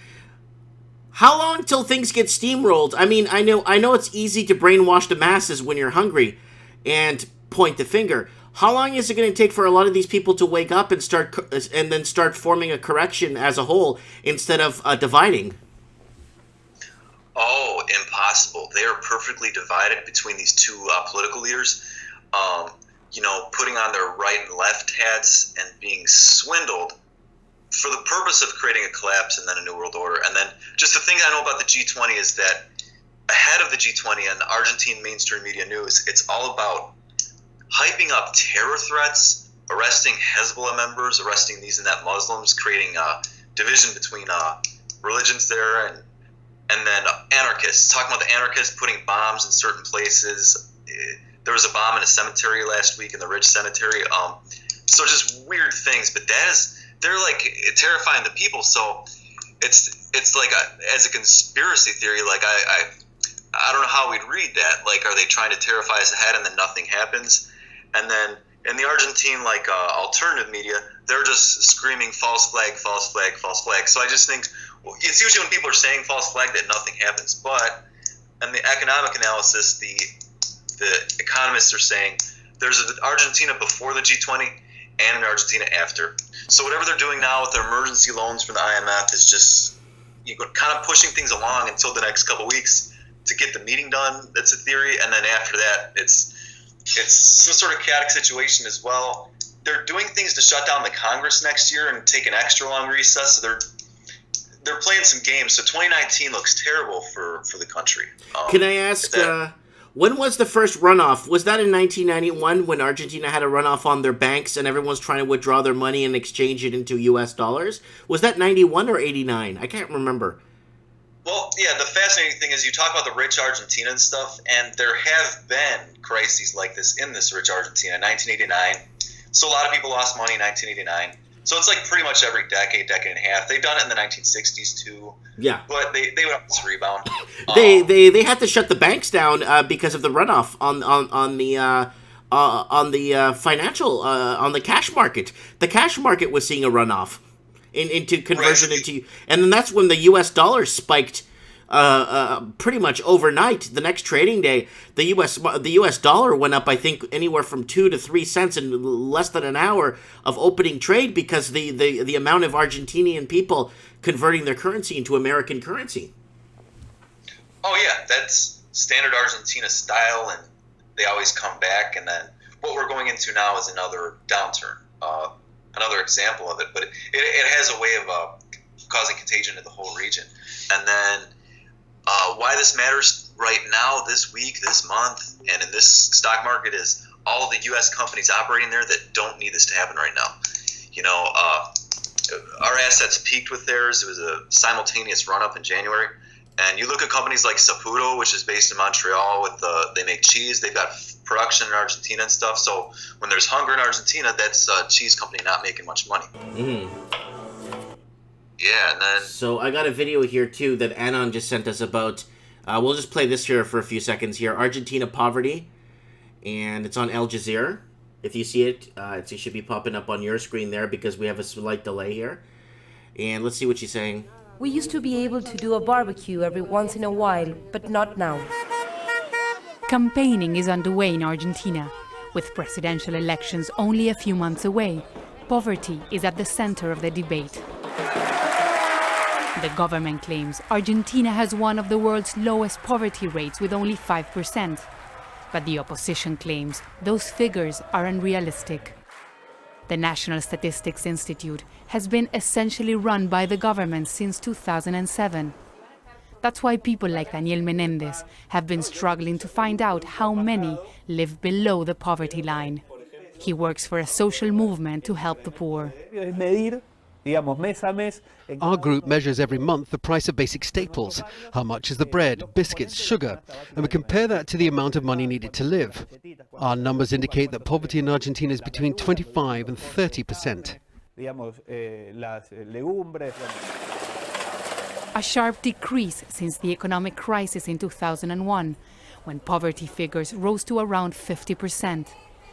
how long till things get steamrolled? I mean, I know it's easy to brainwash the masses when you're hungry and point the finger. How long is it going to take for a lot of these people to wake up and then start forming a correction as a whole instead of dividing? Oh, impossible. They are perfectly divided between these two political leaders, putting on their right and left hats and being swindled for the purpose of creating a collapse and then a new world order. And then just the thing I know about the G20 is that ahead of the G20 and Argentine mainstream media news, it's all about hyping up terror threats, arresting Hezbollah members, arresting these and that Muslims, creating a division between religions there, and then anarchists, talking about the anarchists putting bombs in certain places. There was a bomb in a cemetery last week, in the Ridge Cemetery. So just weird things, but they're like terrifying the people. So it's like as a conspiracy theory, like I don't know how we'd read that. Like, are they trying to terrify us ahead and then nothing happens? And then in the Argentine, alternative media, they're just screaming false flag, false flag, false flag. So I just think it's usually when people are saying false flag that nothing happens. But in the economic analysis, the economists are saying there's an Argentina before the G20 and an Argentina after. So whatever they're doing now with their emergency loans from the IMF is just kind of pushing things along until the next couple weeks to get the meeting done. That's a theory. And then after that, it's some sort of chaotic situation as well. They're doing things to shut down the Congress next year and take an extra long recess. So they're playing some games. So 2019 looks terrible for the country. Can I ask, when was the first runoff? Was that in 1991 when Argentina had a runoff on their banks and everyone's trying to withdraw their money and exchange it into U.S. dollars? Was that 91 or 89? I can't remember. Well, yeah, the fascinating thing is you talk about the rich Argentina and stuff, and there have been crises like this in this rich Argentina. 1989. So a lot of people lost money in 1989. So it's like pretty much every decade and a half. They've done it in the 1960s too. Yeah. But they would always rebound. They had to shut the banks down because of the runoff on the financial on the cash market. The cash market was seeing a runoff into conversion into, and then that's when the U.S. dollar spiked pretty much overnight. The next trading day, the U.S. dollar went up, I think, anywhere from 2 to 3 cents in less than an hour of opening trade because the amount of Argentinian people converting their currency into American currency. Oh yeah, that's standard Argentina style, and they always come back. And then what we're going into now is another downturn, another example of it. But it has a way of causing contagion to the whole region. And then Why this matters right now, this week, this month, and in this stock market is all the U.S. companies operating there that don't need this to happen right now. Our assets peaked with theirs. It was a simultaneous run-up in January. And you look at companies like Saputo, which is based in Montreal, they make cheese. They've got production in Argentina and stuff. So when there's hunger in Argentina, that's a cheese company not making much money. Yeah, and then... So I got a video here, too, that Anon just sent us about... we'll just play this here for a few seconds here. Argentina poverty. And it's on Al Jazeera. If you see it, it should be popping up on your screen there because we have a slight delay here. And let's see what she's saying. We used to be able to do a barbecue every once in a while, but not now. Campaigning is underway in Argentina. With presidential elections only a few months away, poverty is at the center of the debate. The government claims Argentina has one of the world's lowest poverty rates with only 5%. But the opposition claims those figures are unrealistic. The National Statistics Institute has been essentially run by the government since 2007. That's why people like Daniel Menendez have been struggling to find out how many live below the poverty line. He works for a social movement to help the poor. Our group measures every month the price of basic staples. How much is the bread, biscuits, sugar? And we compare that to the amount of money needed to live. Our numbers indicate that poverty in Argentina is between 25 and 30%. A sharp decrease since the economic crisis in 2001, when poverty figures rose to around 50%,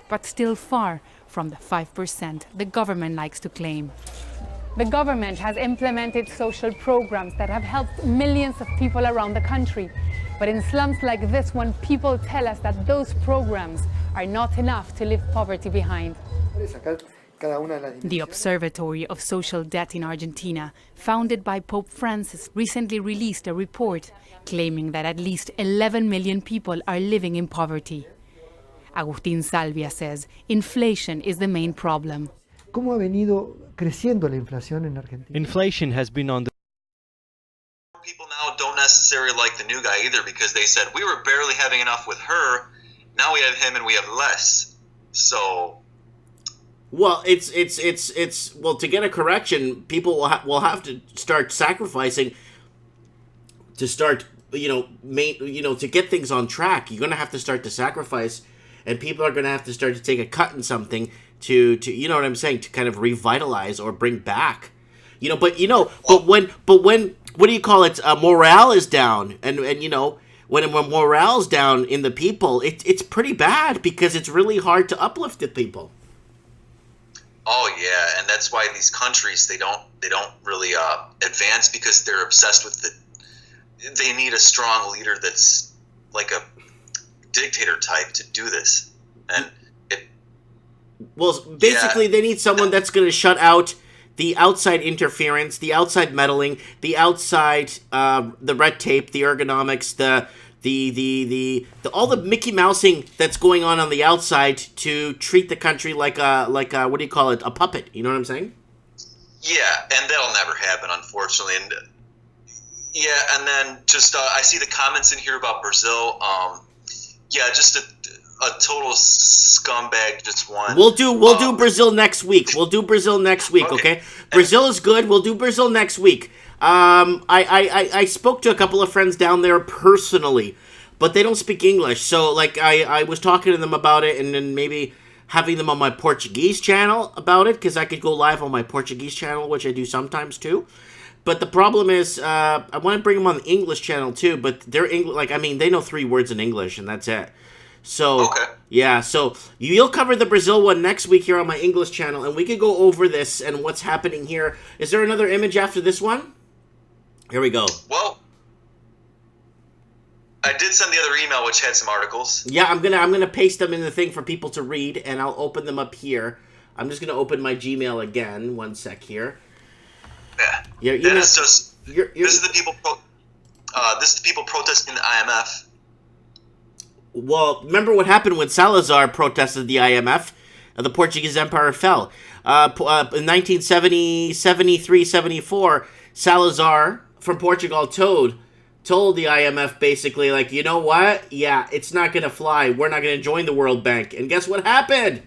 but still far from the 5% the government likes to claim. The government has implemented social programs that have helped millions of people around the country. But in slums like this one, people tell us that those programs are not enough to leave poverty behind. The Observatory of Social Debt in Argentina, founded by Pope Francis, recently released a report claiming that at least 11 million people are living in poverty. Agustín Salvia says inflation is the main problem. ¿Cómo ha venido creciendo la inflación en Argentina? Inflation has been on the... People now don't necessarily like the new guy either because they said, we were barely having enough with her, now we have him and we have less. So... Well, well, to get a correction, people will have to start sacrificing to start, to get things on track. You're going to have to start to sacrifice, and people are going to have to start to take a cut in something to you know what I'm saying, to kind of revitalize or bring back, but when what do you call it? Morale is down, and when morale's down in the people, it's pretty bad because it's really hard to uplift the people. Oh yeah, and that's why these countries they don't really advance because they're obsessed with they need a strong leader that's like a dictator type to do this, and basically they need someone that's going to shut out the outside interference, the outside meddling, the outside the red tape, the ergonomics, the all the Mickey Mousing that's going on the outside to treat the country like a what do you call it, a puppet? You know what I'm saying? Yeah, and that'll never happen, unfortunately. And yeah, and then just I see the comments in here about Brazil. Just a total scumbag just won. We'll do Brazil next week. We'll do Brazil next week, okay? Brazil is good. We'll do Brazil next week. I spoke to a couple of friends down there personally, but they don't speak English. So, I was talking to them about it and then maybe having them on my Portuguese channel about it because I could go live on my Portuguese channel, which I do sometimes too. But the problem is, I want to bring them on the English channel too, but they're English. They know 3 words in English and that's it. So, yeah, so you'll cover the Brazil one next week here on my English channel, and we could go over this and what's happening here. Is there another image after this one? Here we go. Well, I did send the other email, which had some articles. Yeah, I'm gonna paste them in the thing for people to read, and I'll open them up here. I'm just gonna open my Gmail again. 1 sec here. Yeah. This is the people. This is the people protesting the IMF. Well, remember what happened when Salazar protested the IMF? The Portuguese Empire fell. In 1973-74, Salazar from Portugal told told the IMF basically, like, you know what? Yeah, it's not going to fly. We're not going to join the World Bank. And guess what happened?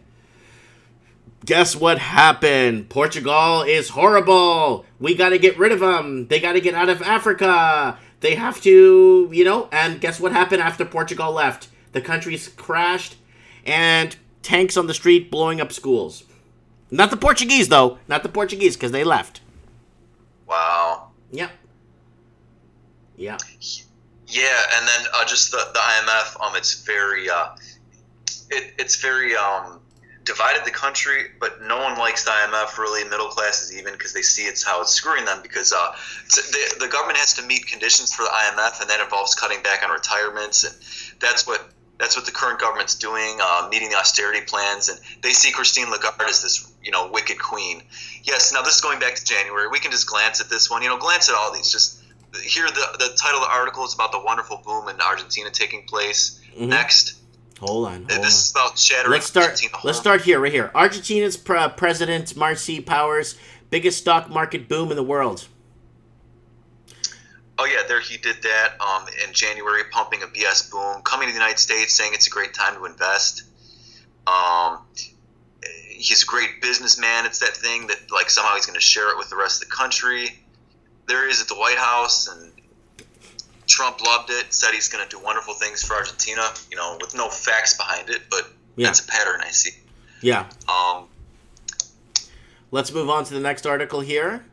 Guess what happened? Portugal is horrible. We got to get rid of them. They got to get out of Africa. They have to, and guess what happened after Portugal left? The country's crashed and tanks on the street blowing up schools. Not the Portuguese, though. Not the Portuguese, because they left. Wow. Yep. Yeah. Yeah, and then just the IMF, it's very it's very divided the country, but no one likes the IMF really, middle classes even, because they see how it's screwing them, because the government has to meet conditions for the IMF, and that involves cutting back on retirements, and that's what the current government's doing, meeting the austerity plans, and they see Christine Lagarde as this, wicked queen. Yes, now this is going back to January. We can just glance at this one, glance at all these. Just here, the title of the article is about the wonderful boom in Argentina taking place. Mm-hmm. Next. Hold on. This is about shattering Argentina. Let's start here, right here. Argentina's president, Marci Powers, biggest stock market boom in the world. Oh, yeah, there he did that in January, pumping a BS boom, coming to the United States, saying it's a great time to invest. He's a great businessman. It's that thing that, like, somehow he's going to share it with the rest of the country. There he is at the White House, and Trump loved it, said he's going to do wonderful things for Argentina, with no facts behind it, but that's a pattern I see. Yeah. Let's move on to the next article here.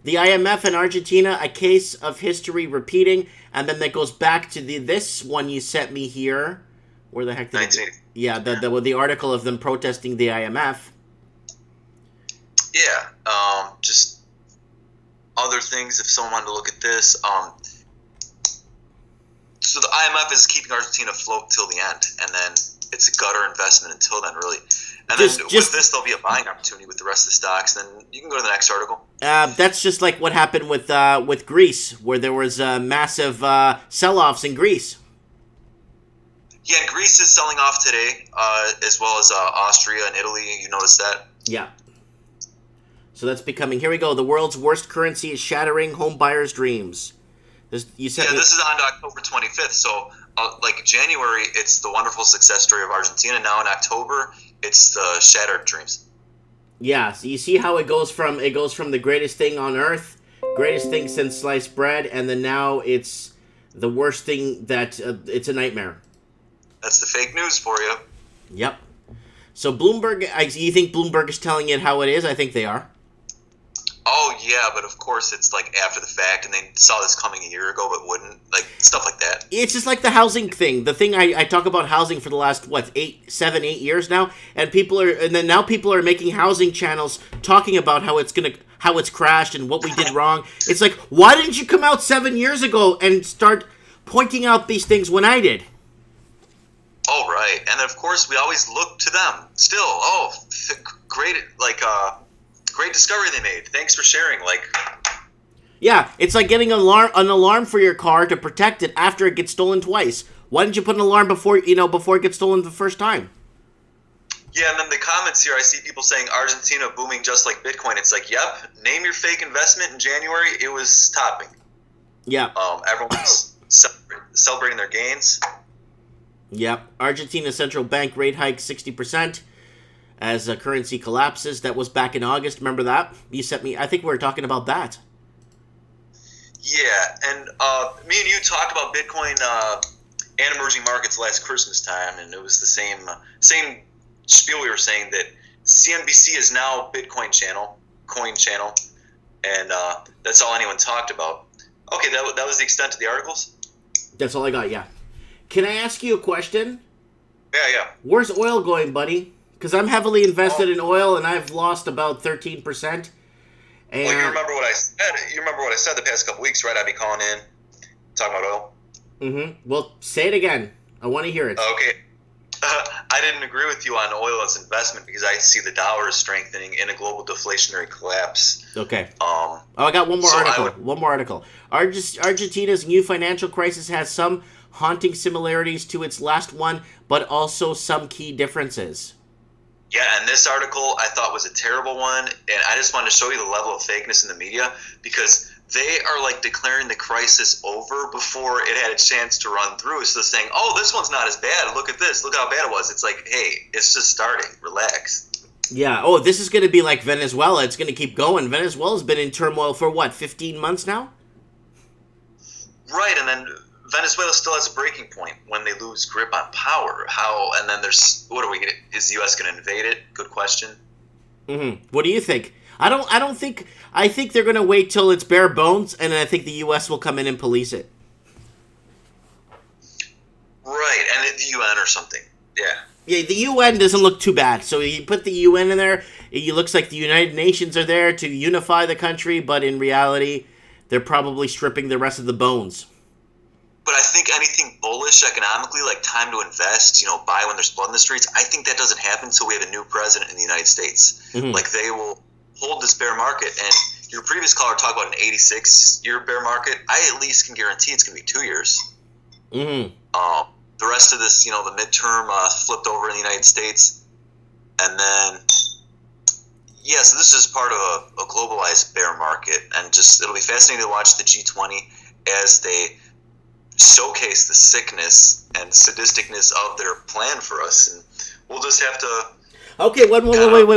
The IMF and Argentina, a case of history repeating, and then that goes back to this one you sent me here. Where the heck did it? Yeah, the article of them protesting the IMF. Yeah, just other things. If someone wanted to look at this, so the IMF is keeping Argentina afloat till the end, and then it's a gutter investment until then, really. And then with this, there'll be a buying opportunity with the rest of the stocks. Then you can go to the next article. That's just like what happened with Greece, where there was massive sell-offs in Greece. Yeah, and Greece is selling off today, as well as Austria and Italy. You noticed that? Yeah. So that's becoming. Here we go. The world's worst currency is shattering home buyers' dreams. This is on October 25th. So, like January, it's the wonderful success story of Argentina. Now in October, it's the shattered dreams. Yeah, so you see how it goes from the greatest thing on earth, greatest thing since sliced bread, and then now it's the worst thing that it's a nightmare. That's the fake news for you. Yep. So Bloomberg, you think Bloomberg is telling it how it is? I think they are. Oh, yeah, but of course it's like after the fact, and they saw this coming a year ago, but wouldn't, like, stuff like that. It's just like the housing thing. The thing I talk about housing for the last, 7-8 years now, and then now people are making housing channels talking about how it's crashed and what we did wrong. It's like, why didn't you come out 7 years ago and start pointing out these things when I did? Oh, right. And of course, we always look to them. Still, great, great discovery they made. Thanks for sharing. Yeah, it's like getting an alarm for your car to protect it after it gets stolen twice. Why didn't you put an alarm before it gets stolen the first time? Yeah, and then the comments here, I see people saying Argentina booming just like Bitcoin. It's like, yep, name your fake investment in January. It was topping. Yeah. Everyone's celebrating their gains. Yep. Argentina's central bank rate hike 60%. As a currency collapses. That was back in August. Remember that? You sent me. I think we were talking about that. Yeah, and me and you talked about Bitcoin and emerging markets last Christmas time, and it was the same spiel. We were saying that CNBC is now Bitcoin channel, coin channel, and that's all anyone talked about. Okay, that was the extent of the articles? That's all I got, yeah. Can I ask you a question? Yeah. Where's oil going, buddy? Because I'm heavily invested in oil, and I've lost about 13%. And well, you remember what I said? You remember what I said the past couple weeks, right? I'd be calling in, talking about oil. Mm-hmm. Well, say it again. I want to hear it. Okay. I didn't agree with you on oil as investment because I see the dollar is strengthening in a global deflationary collapse. Okay. I got one more article. One more article. Argentina's new financial crisis has some haunting similarities to its last one, but also some key differences. Yeah, and this article I thought was a terrible one, and I just wanted to show you the level of fakeness in the media because they are like declaring the crisis over before it had a chance to run through. So they're saying, oh, this one's not as bad. Look at this. Look how bad it was. It's like, hey, it's just starting. Relax. Yeah. Oh, this is going to be like Venezuela. It's going to keep going. Venezuela's been in turmoil for, what, 15 months now? Right, and then Venezuela still has a breaking point when they lose grip on power. How? And then there's, what are we going to, is the U.S. going to invade it? Good question. Mm-hmm. What do you think? I think they're going to wait till it's bare bones, and then I think the U.S. will come in and police it. Right, and the UN or something. Yeah. Yeah, the UN doesn't look too bad. So you put the UN in there, it looks like the United Nations are there to unify the country, but in reality, they're probably stripping the rest of the bones. But I think anything bullish economically, like time to invest, buy when there's blood in the streets, I think that doesn't happen until we have a new president in the United States. Mm-hmm. Like, they will hold this bear market, and your previous caller talked about an 86-year bear market. I at least can guarantee it's going to be 2 years. Mm-hmm. The rest of this, the midterm flipped over in the United States. And then, yeah, so this is part of a globalized bear market. And just, it'll be fascinating to watch the G20 as they showcase the sickness and sadisticness of their plan for us. And we'll just have to... Okay, wait,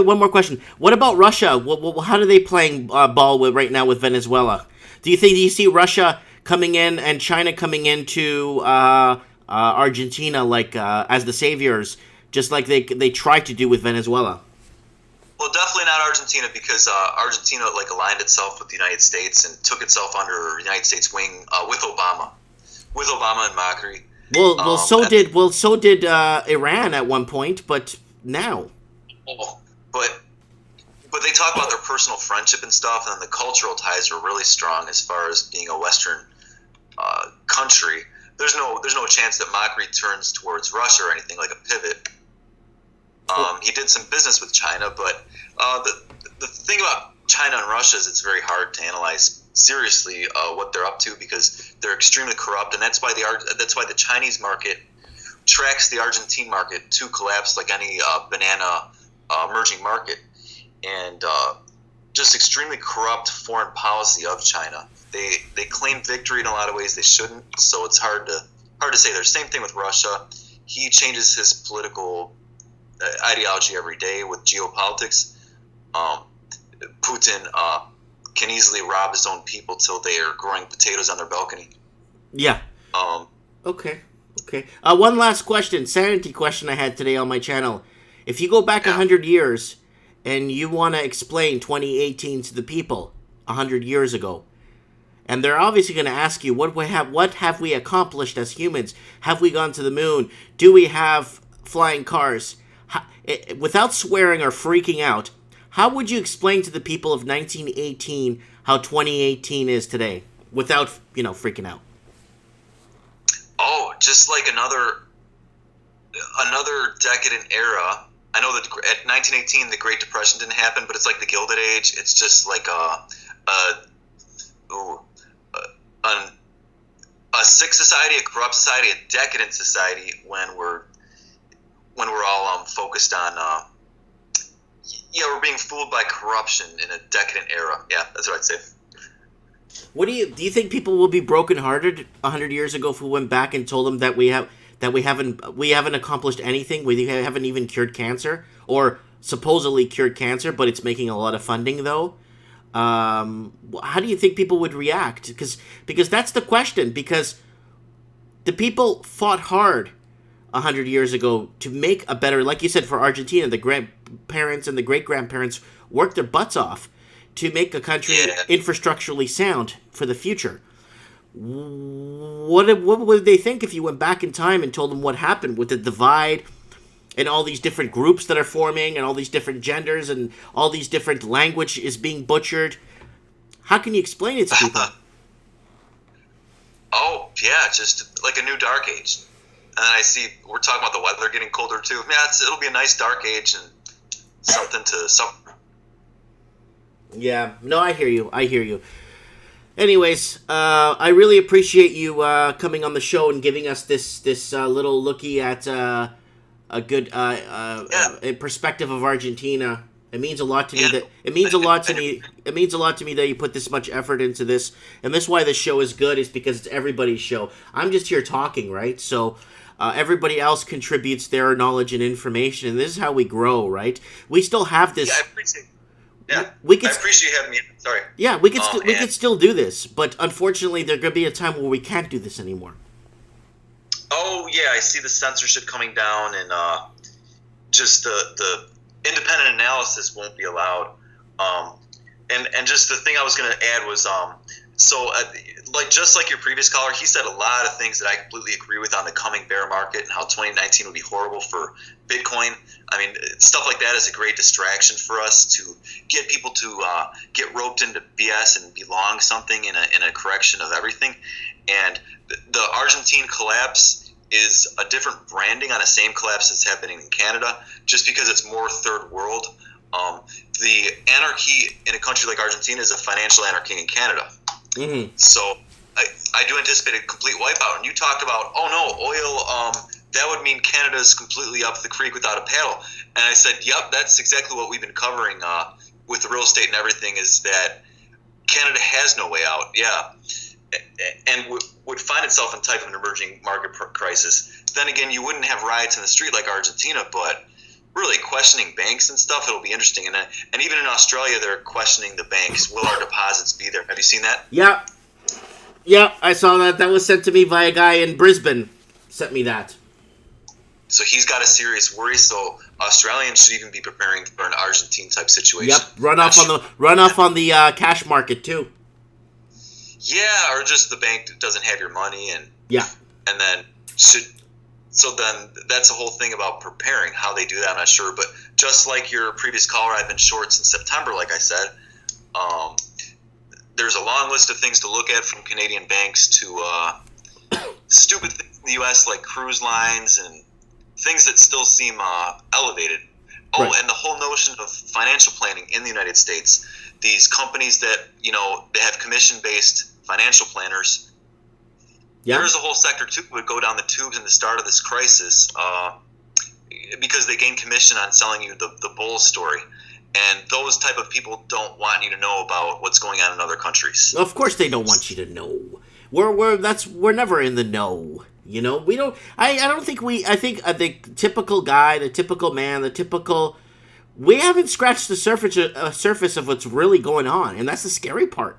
one more question. What about Russia? How are they playing ball right now with Venezuela? Do you see Russia coming in and China coming into Argentina as the saviors, just like they tried to do with Venezuela? Well, definitely not Argentina, because Argentina aligned itself with the United States and took itself under United States wing with Obama and Macri. So did Iran at one point, but now. But they talk about their personal friendship and stuff, and then the cultural ties are really strong as far as being a Western country. There's no chance that Macri turns towards Russia or anything, like a pivot. He did some business with China, but the thing about China and Russia is it's very hard to analyze seriously what they're up to, because they're extremely corrupt, and that's why the Chinese market tracks the Argentine market to collapse like any banana emerging market. And just extremely corrupt foreign policy of China. They claim victory in a lot of ways they shouldn't, so it's hard to say. There's the same thing with Russia. He changes his political ideology every day with geopolitics. Putin can easily rob his own people till they are growing potatoes on their balcony. Yeah. Okay. One last question, sanity question I had today on my channel. If you go back 100 years and you want to explain 2018 to the people 100 years ago, and they're obviously going to ask you, what have we accomplished as humans? Have we gone to the moon? Do we have flying cars? Without swearing or freaking out, how would you explain to the people of 1918 how 2018 is today without, freaking out? Oh, just like another decadent era. I know that at 1918 the Great Depression didn't happen, but it's like the Gilded Age. It's just like a sick society, a corrupt society, a decadent society when we're all focused on we're being fooled by corruption in a decadent era. Yeah, that's what I'd say. What do you think people will be brokenhearted 100 years ago if we went back and told them that we haven't accomplished anything? We haven't even cured cancer, or supposedly cured cancer, but it's making a lot of funding though. How do you think people would react? Because that's the question. Because the people fought hard 100 years ago to make a better, like you said, for Argentina, the grandparents and the great-grandparents worked their butts off to make a country infrastructurally sound for the future. What would they think if you went back in time and told them what happened with the divide and all these different groups that are forming and all these different genders and all these different language is being butchered? How can you explain it to people? Oh, yeah, just like a new dark age. And then I see we're talking about the weather getting colder too. Yeah, it'll be a nice dark age and something to suffer. Yeah, no, I hear you. Anyways, I really appreciate you coming on the show and giving us this little looky at a good perspective of Argentina It means a lot to me that it means a lot to me. It means a lot to me that you put this much effort into this, and that's why this show is good. Is because it's everybody's show. I'm just here talking, right? So everybody else contributes their knowledge and information, and this is how we grow, right? We still have this. Yeah, I appreciate. Yeah, I appreciate you having me. Sorry. Yeah, we can still do this, but unfortunately, there's gonna be a time where we can't do this anymore. Oh yeah, I see the censorship coming down, and just the independent analysis won't be allowed. And just the thing I was going to add was like just like your previous caller, he said a lot of things that I completely agree with on the coming bear market and how 2019 would be horrible for Bitcoin. I mean, stuff like that is a great distraction for us to get people to get roped into BS and belong something in a correction of everything. And the Argentine collapse is a different branding on the same collapse that's happening in Canada, just because it's more third world. The anarchy in a country like Argentina is a financial anarchy in Canada. Mm-hmm. So I do anticipate a complete wipeout. And you talked about, oh no, oil, that would mean Canada's completely up the creek without a paddle. And I said, yep, that's exactly what we've been covering with the real estate and everything, is that Canada has no way out. Yeah. And would find itself in type of an emerging market crisis. Then again, you wouldn't have riots in the street like Argentina, but really questioning banks and stuff, it'll be interesting. And even in Australia, they're questioning the banks. Will our deposits be there? Have you seen that? Yeah, I saw that. That was sent to me by a guy in Brisbane. Sent me that. So he's got a serious worry. So Australians should even be preparing for an Argentine type situation. Yep, run off on the cash market too. Yeah, or just the bank doesn't have your money, and then so then that's the whole thing about preparing. How they do that, I'm not sure. But just like your previous caller, I've been short since September, like I said. There's a long list of things to look at, from Canadian banks to stupid things in the U.S. like cruise lines and things that still seem elevated. Oh, right. And the whole notion of financial planning in the United States. These companies that, they have commission-based financial planners. Yeah. There's a whole sector, too, that would go down the tubes in the start of this crisis because they gain commission on selling you the bull story. And those type of people don't want you to know about what's going on in other countries. Of course they don't want you to know. We're never in the know. We don't. I think the typical guy, the typical man, we haven't scratched the surface of what's really going on, and that's the scary part.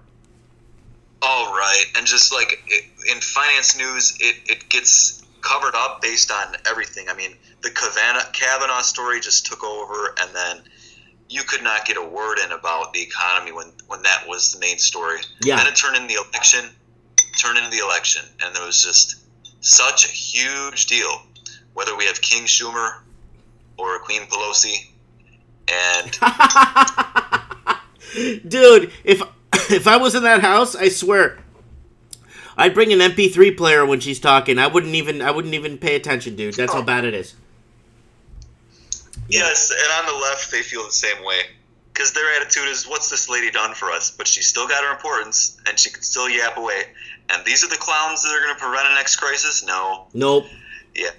Oh, right. And just like in finance news, it gets covered up based on everything. I mean, the Kavanaugh story just took over, and then you could not get a word in about the economy when that was the main story. Yeah. Then it turned into the election, and there was just such a huge deal, whether we have King Schumer or Queen Pelosi. And dude, if I was in that house, I swear I'd bring an MP3 player when she's talking. I wouldn't even pay attention, dude. That's how bad it is. Yes, and on the left they feel the same way, because their attitude is, what's this lady done for us? But she's still got her importance, and she can still yap away. And these are the clowns that are going to prevent a next crisis? No. Nope. Yeah.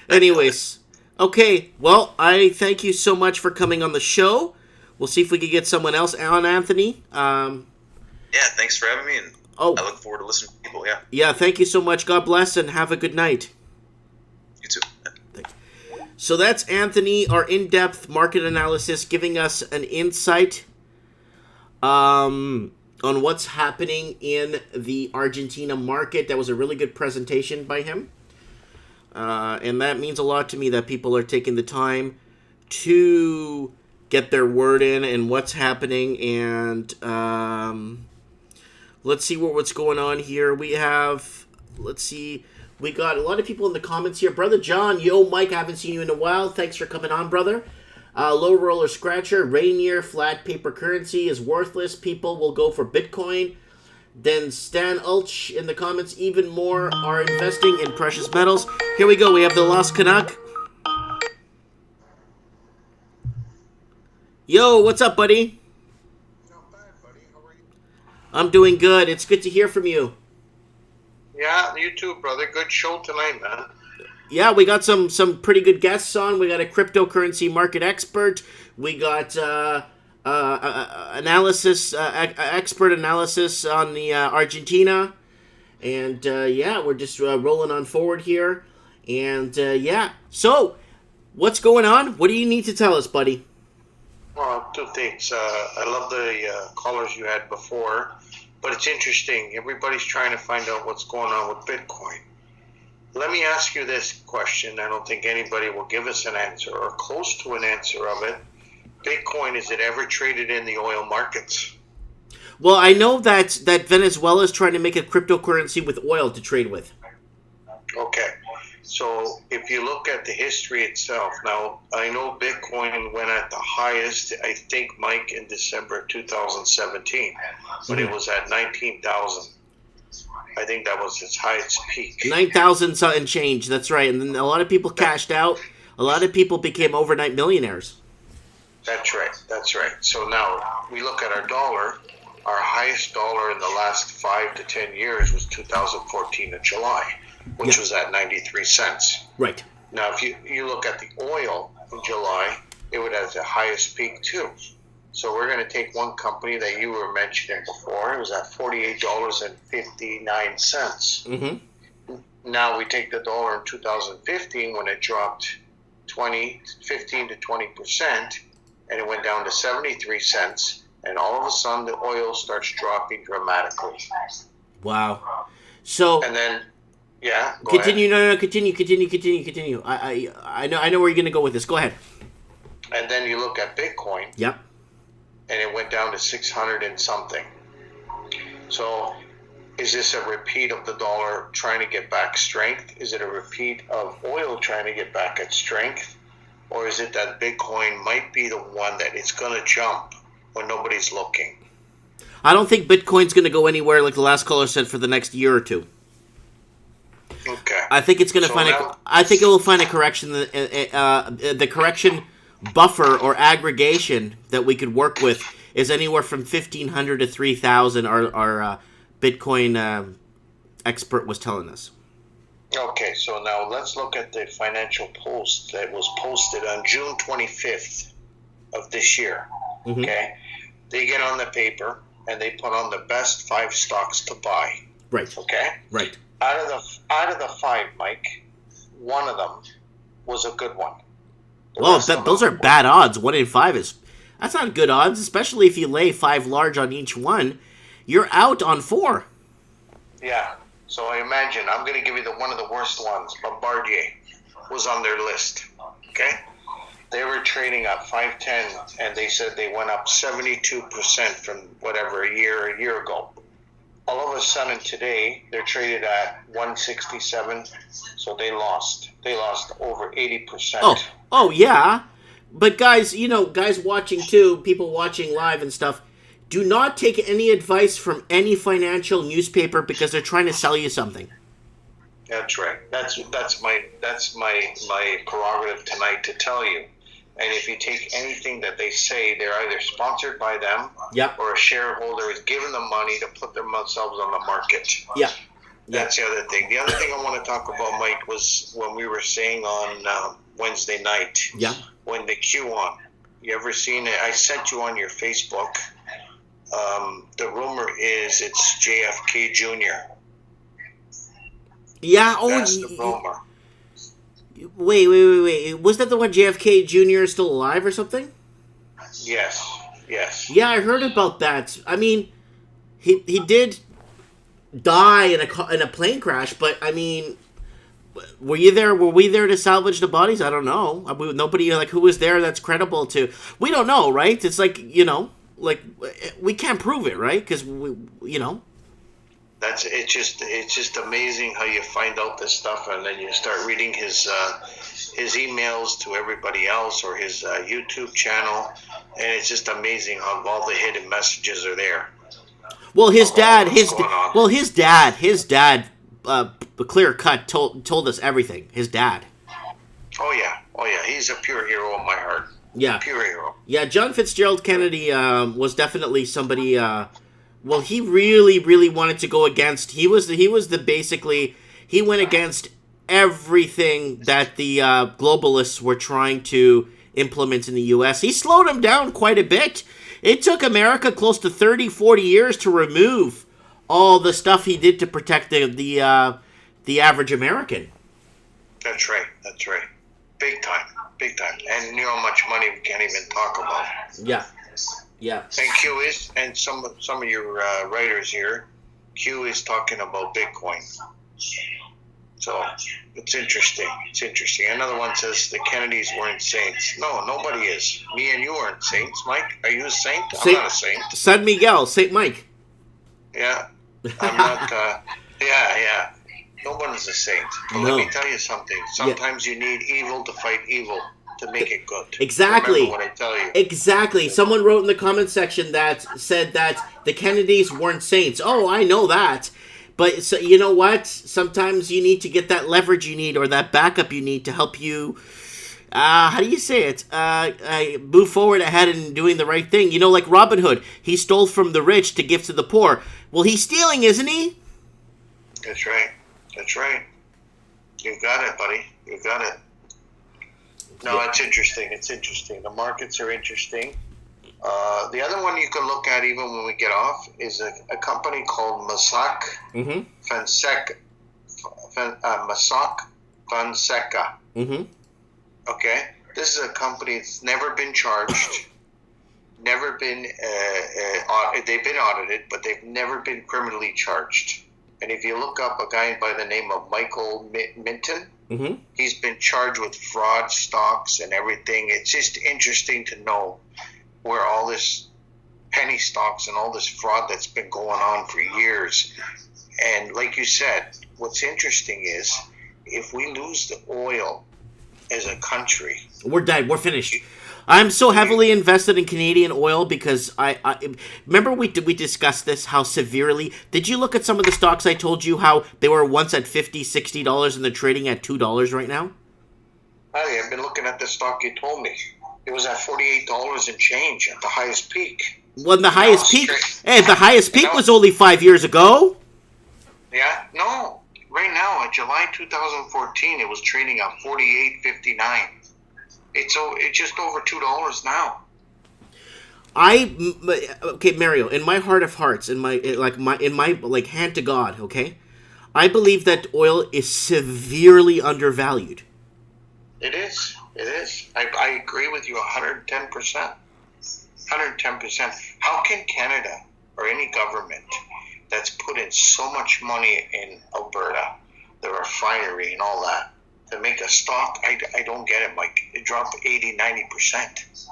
Anyways, okay, well, I thank you so much for coming on the show. We'll see if we can get someone else on, Anthony. Yeah, thanks for having me, and I look forward to listening to people, yeah. Yeah, thank you so much. God bless, and have a good night. You too. Thanks. So that's Anthony, our in-depth market analysis, giving us an insight on what's happening in the Argentina market. That was a really good presentation by him. And that means a lot to me that people are taking the time to get their word in and what's happening. And let's see what's going on here. We got a lot of people in the comments here. Brother John, yo, Mike, I haven't seen you in a while. Thanks for coming on, brother. Low Roller Scratcher, Rainier, flat paper currency is worthless. People will go for Bitcoin. Then Stan Ulch in the comments, even more are investing in precious metals. Here we go. We have the Lost Canuck. Yo, what's up, buddy? Not bad, buddy. How are you? I'm doing good. It's good to hear from you. Yeah, you too, brother. Good show tonight, man. Yeah, we got some pretty good guests on. We got a cryptocurrency market expert. We got expert analysis on the Argentina. And, we're just rolling on forward here. And, So, what's going on? What do you need to tell us, buddy? Well, two things. I love the callers you had before, but it's interesting. Everybody's trying to find out what's going on with Bitcoin. Let me ask you this question. I don't think anybody will give us an answer or close to an answer of it. Bitcoin, is it ever traded in the oil markets? Well, I know that Venezuela is trying to make a cryptocurrency with oil to trade with. Okay. So if you look at the history itself, now I know Bitcoin went at the highest, I think, Mike, in December 2017, but it was at 19,000. I think that was its highest peak. 9,000 and change, that's right. And then a lot of people cashed out. A lot of people became overnight millionaires. That's right. So now we look at our dollar. Our highest dollar in the last 5 to 10 years was 2014 in July, which was at 93 cents. Right. Now, if you look at the oil in July, it would have the highest peak too. So we're going to take one company that you were mentioning before. It was at $48.59. Mm-hmm. Now we take the dollar in 2015 when it dropped 15 to 20%, and it went down to 73 cents. And all of a sudden, the oil starts dropping dramatically. Wow. So. And then, yeah. Continue. No. Continue. I know where you're going to go with this. Go ahead. And then you look at Bitcoin. Yep. And it went down to 600 and something. So, is this a repeat of the dollar trying to get back strength? Is it a repeat of oil trying to get back its strength? Or is it that Bitcoin might be the one that it's going to jump when nobody's looking? I don't think Bitcoin's going to go anywhere, like the last caller said, for the next year or two. Okay. I think it's going to I think it will find a correction. The correction buffer or aggregation that we could work with is anywhere from 1,500 to 3,000. Our Bitcoin expert was telling us. Okay, so now let's look at the financial post that was posted on June 25th of this year. Mm-hmm. Okay, they get on the paper and they put on the best 5 stocks to buy. Right. Okay. Right. Out of the 5, Mike, one of them was a good one. Well, those are bad odds. 1 in 5 that's not good odds, especially if you lay 5 large on each one. You're out on 4. Yeah. So I imagine I'm going to give you one of the worst ones. Bombardier was on their list. Okay. They were trading at 510, and they said they went up 72% from whatever a year ago. All of a sudden today, they're traded at 167, so they lost. They lost over 80%. Oh yeah. But guys, guys watching too, people watching live and stuff, do not take any advice from any financial newspaper because they're trying to sell you something. That's right. That's my prerogative tonight to tell you. And if you take anything that they say, they're either sponsored by them, or a shareholder is giving them money to put themselves on the market. Yeah. That's the other thing. The other thing I want to talk about, Mike, was when we were saying on Wednesday night. Yeah. When the QAnon. You ever seen it? I sent you on your Facebook. The rumor is it's JFK Jr. Yeah. That's the rumor. Wait. Was that the one JFK Jr. is still alive or something? Yes. Yeah, I heard about that. I mean, he did die in a plane crash, but I mean, were you there? Were we there to salvage the bodies? I don't know. Nobody who was there that's credible to. We don't know, right? It's we can't prove it, right? Because It's just amazing how you find out this stuff, and then you start reading his emails to everybody else or his YouTube channel, and it's just amazing how all the hidden messages are there. Well, his dad, clear cut told us everything. His dad. Oh yeah, he's a pure hero in my heart. Yeah, pure hero. Yeah, John Fitzgerald Kennedy was definitely somebody. Well, he really, really wanted to go against. He went against everything that the globalists were trying to implements in the U.S. He slowed them down quite a bit. It took America close to 30, 40 years to remove all the stuff he did to protect the average American. That's right. That's right. Big time. Big time. And you know how much money we can't even talk about. Yeah. Yeah. And Q is, and some of your writers here, Q is talking about Bitcoin. So it's interesting. It's interesting. Another one says the Kennedys weren't saints. No, nobody is. Me and you aren't saints. Mike, are you a saint? I'm not a saint. San Miguel, Saint Mike. Yeah. I'm not. Yeah. No one is a saint. But let me tell you something. Sometimes you need evil to fight evil to make it good. Exactly. Remember what I tell you. Exactly. Someone wrote in the comment section that said that the Kennedys weren't saints. Oh, I know that. But so, you know what? Sometimes you need to get that leverage you need or that backup you need to help you, how do you say it? Move forward ahead and doing the right thing. You know, like Robin Hood. He stole from the rich to give to the poor. Well, he's stealing, isn't he? That's right. That's right. You got it, buddy. You got it. No, it's interesting. It's interesting. The markets are interesting. The other one you can look at even when we get off is a company called Mossack Fonseca. Mossack Fonseca. Okay? This is a company that's never been charged, never been, they've been audited, but they've never been criminally charged. And if you look up a guy by the name of Michael Minton, he's been charged with fraud, stocks, and everything. It's just interesting to know where all this penny stocks and all this fraud that's been going on for years. And like you said, what's interesting is if we lose the oil as a country, we're dead. We're finished. I'm so heavily invested in Canadian oil because I remember we discussed this, how severely. Did you look at some of the stocks I told you how they were once at $50, $60 and they're trading at $2 right now? I've been looking at the stock you told me. It was at $48 and change at the highest peak. Well, the highest peak was only 5 years ago. Yeah, no. Right now, in July 2014, it was trading at $48.59. It's just over $2 now. Okay, Mario. In my heart of hearts, in my hand to God, okay, I believe that oil is severely undervalued. It is. It is. I agree with you 110%. 110%. How can Canada or any government that's put in so much money in Alberta, the refinery and all that, to make a stock? I don't get it, Mike. It dropped 80-90%.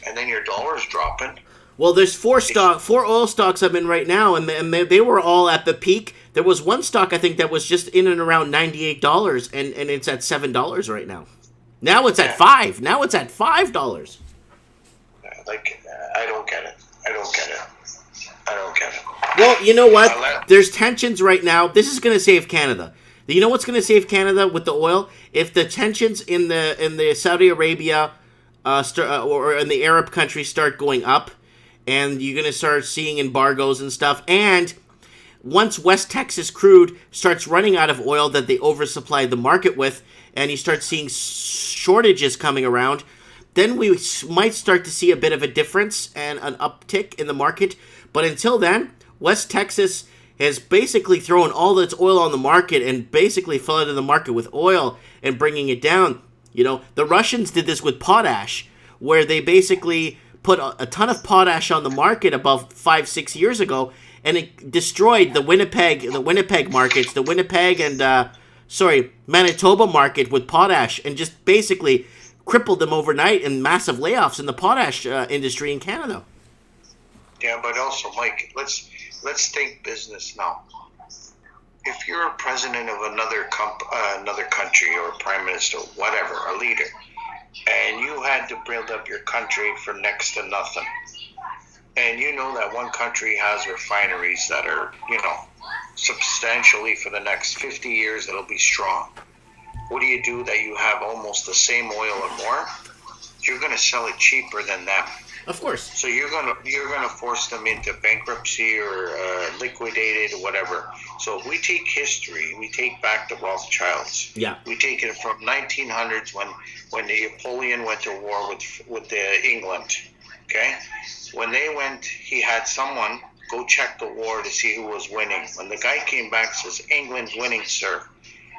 And then your dollar's dropping. Well, there's four oil stocks I'm in right now, and they were all at the peak. There was one stock, I think, that was just in and around $98, and it's at $7 right now. Now it's at $5. Now it's at $5. I don't get it. I don't get it. Well, you know what? There's tensions right now. This is going to save Canada. You know what's going to save Canada with the oil? If the tensions in the Saudi Arabia or in the Arab countries start going up, and you're going to start seeing embargoes and stuff, and once West Texas crude starts running out of oil that they oversupplied the market with, and you start seeing shortages coming around, then we might start to see a bit of a difference and an uptick in the market. But until then, West Texas has basically thrown all its oil on the market and basically flooded the market with oil and bringing it down. You know, the Russians did this with potash, where they basically put a ton of potash on the market about 5-6 years ago, and it destroyed the Winnipeg markets, the Winnipeg and Manitoba market with potash, and just basically crippled them overnight and massive layoffs in the potash industry in Canada. Yeah, but also, Mike, let's think business now. If you're a president of another country or a prime minister, whatever, a leader, and you had to build up your country for next to nothing, and you know that one country has refineries that are, substantially for the next 50 years that'll be strong. What do you do that you have almost the same oil or more? You're going to sell it cheaper than them. Of course. So you're gonna force them into bankruptcy or liquidated or whatever. So if we take history, we take back the Rothschilds. Yeah. We take it from 1900s when Napoleon went to war with England. Okay, when they went, he had someone go check the war to see who was winning. When the guy came back, says England's winning, sir.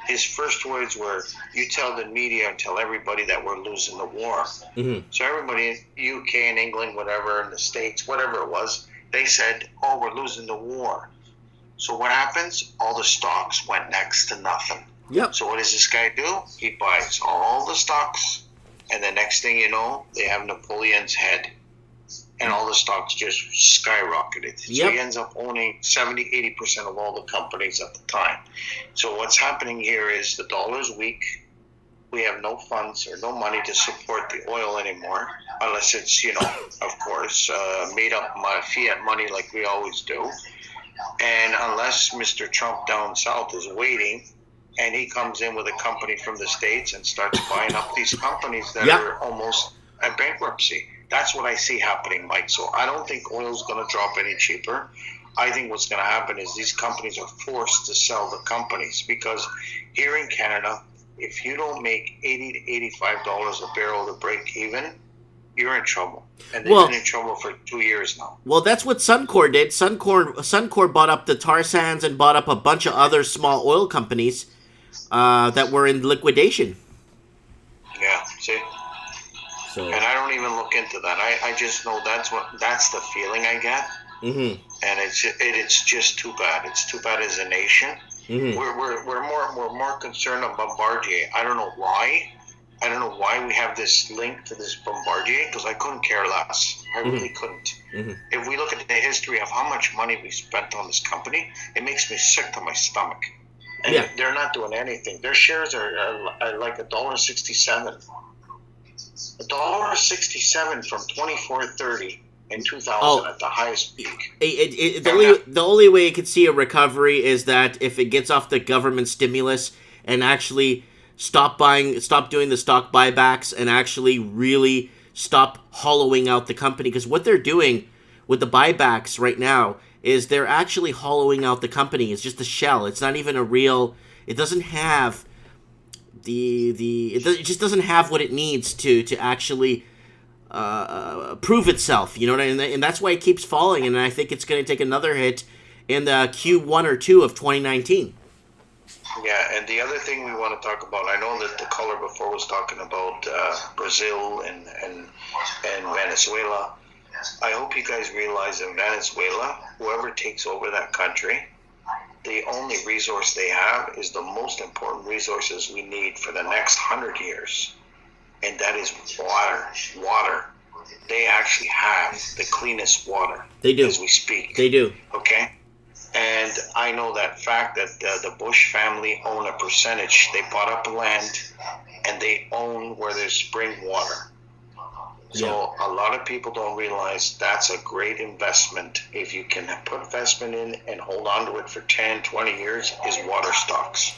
His first words were, "You tell the media and tell everybody that we're losing the war." Mm-hmm. So everybody, UK and England, whatever, in the States, whatever it was, they said, "Oh, we're losing the war." So what happens? All the stocks went next to nothing. Yep. So what does this guy do? He buys all the stocks, and the next thing you know, they have Napoleon's head. And all the stocks just skyrocketed. So Yep. he ends up owning 70-80% of all the companies at the time. So what's happening here is the dollar's weak. We have no funds or no money to support the oil anymore, unless it's, of course, made up fiat money like we always do. And unless Mr. Trump down south is waiting and he comes in with a company from the States and starts buying up these companies that Yep. are almost at bankruptcy. That's what I see happening, Mike. So I don't think oil's going to drop any cheaper. I think what's going to happen is these companies are forced to sell the companies, because here in Canada, if you don't make $80 to $85 a barrel to break even, you're in trouble. And they've been in trouble for 2 years now. Well, that's what Suncor did. Suncor bought up the tar sands and bought up a bunch of other small oil companies that were in liquidation. Yeah, see? So. And I don't even look into that. I just know that's the feeling I get. Mm-hmm. And it's just too bad. It's too bad as a nation. Mm-hmm. We're more concerned about Bombardier. I don't know why. I don't know why we have this link to this Bombardier, because I couldn't care less. I really couldn't. Mm-hmm. If we look at the history of how much money we spent on this company, it makes me sick to my stomach. And they're not doing anything. Their shares are like $1.67. $1.67 from 24.30 in 2000 at the highest peak. The only way you could see a recovery is that if it gets off the government stimulus and actually stop doing the stock buybacks and actually really stop hollowing out the company. Because what they're doing with the buybacks right now is they're actually hollowing out the company. It's just a shell. It's not even a real. It doesn't have it just doesn't have what it needs to actually prove itself. You know what I mean? And that's why it keeps falling. And I think it's going to take another hit in the Q1 or 2 of 2019. Yeah, and the other thing we want to talk about, I know that the caller before was talking about Brazil and Venezuela. I hope you guys realize in Venezuela, whoever takes over that country, the only resource they have is the most important resources we need for the next 100 years, and that is water. They actually have the cleanest water. They do. As we speak. They do. Okay? And I know that fact that the Bush family own a percentage. They bought up land, and they own where there's spring water. So a lot of people don't realize that's a great investment. If you can put investment in and hold on to it for 10, 20 years, is water stocks.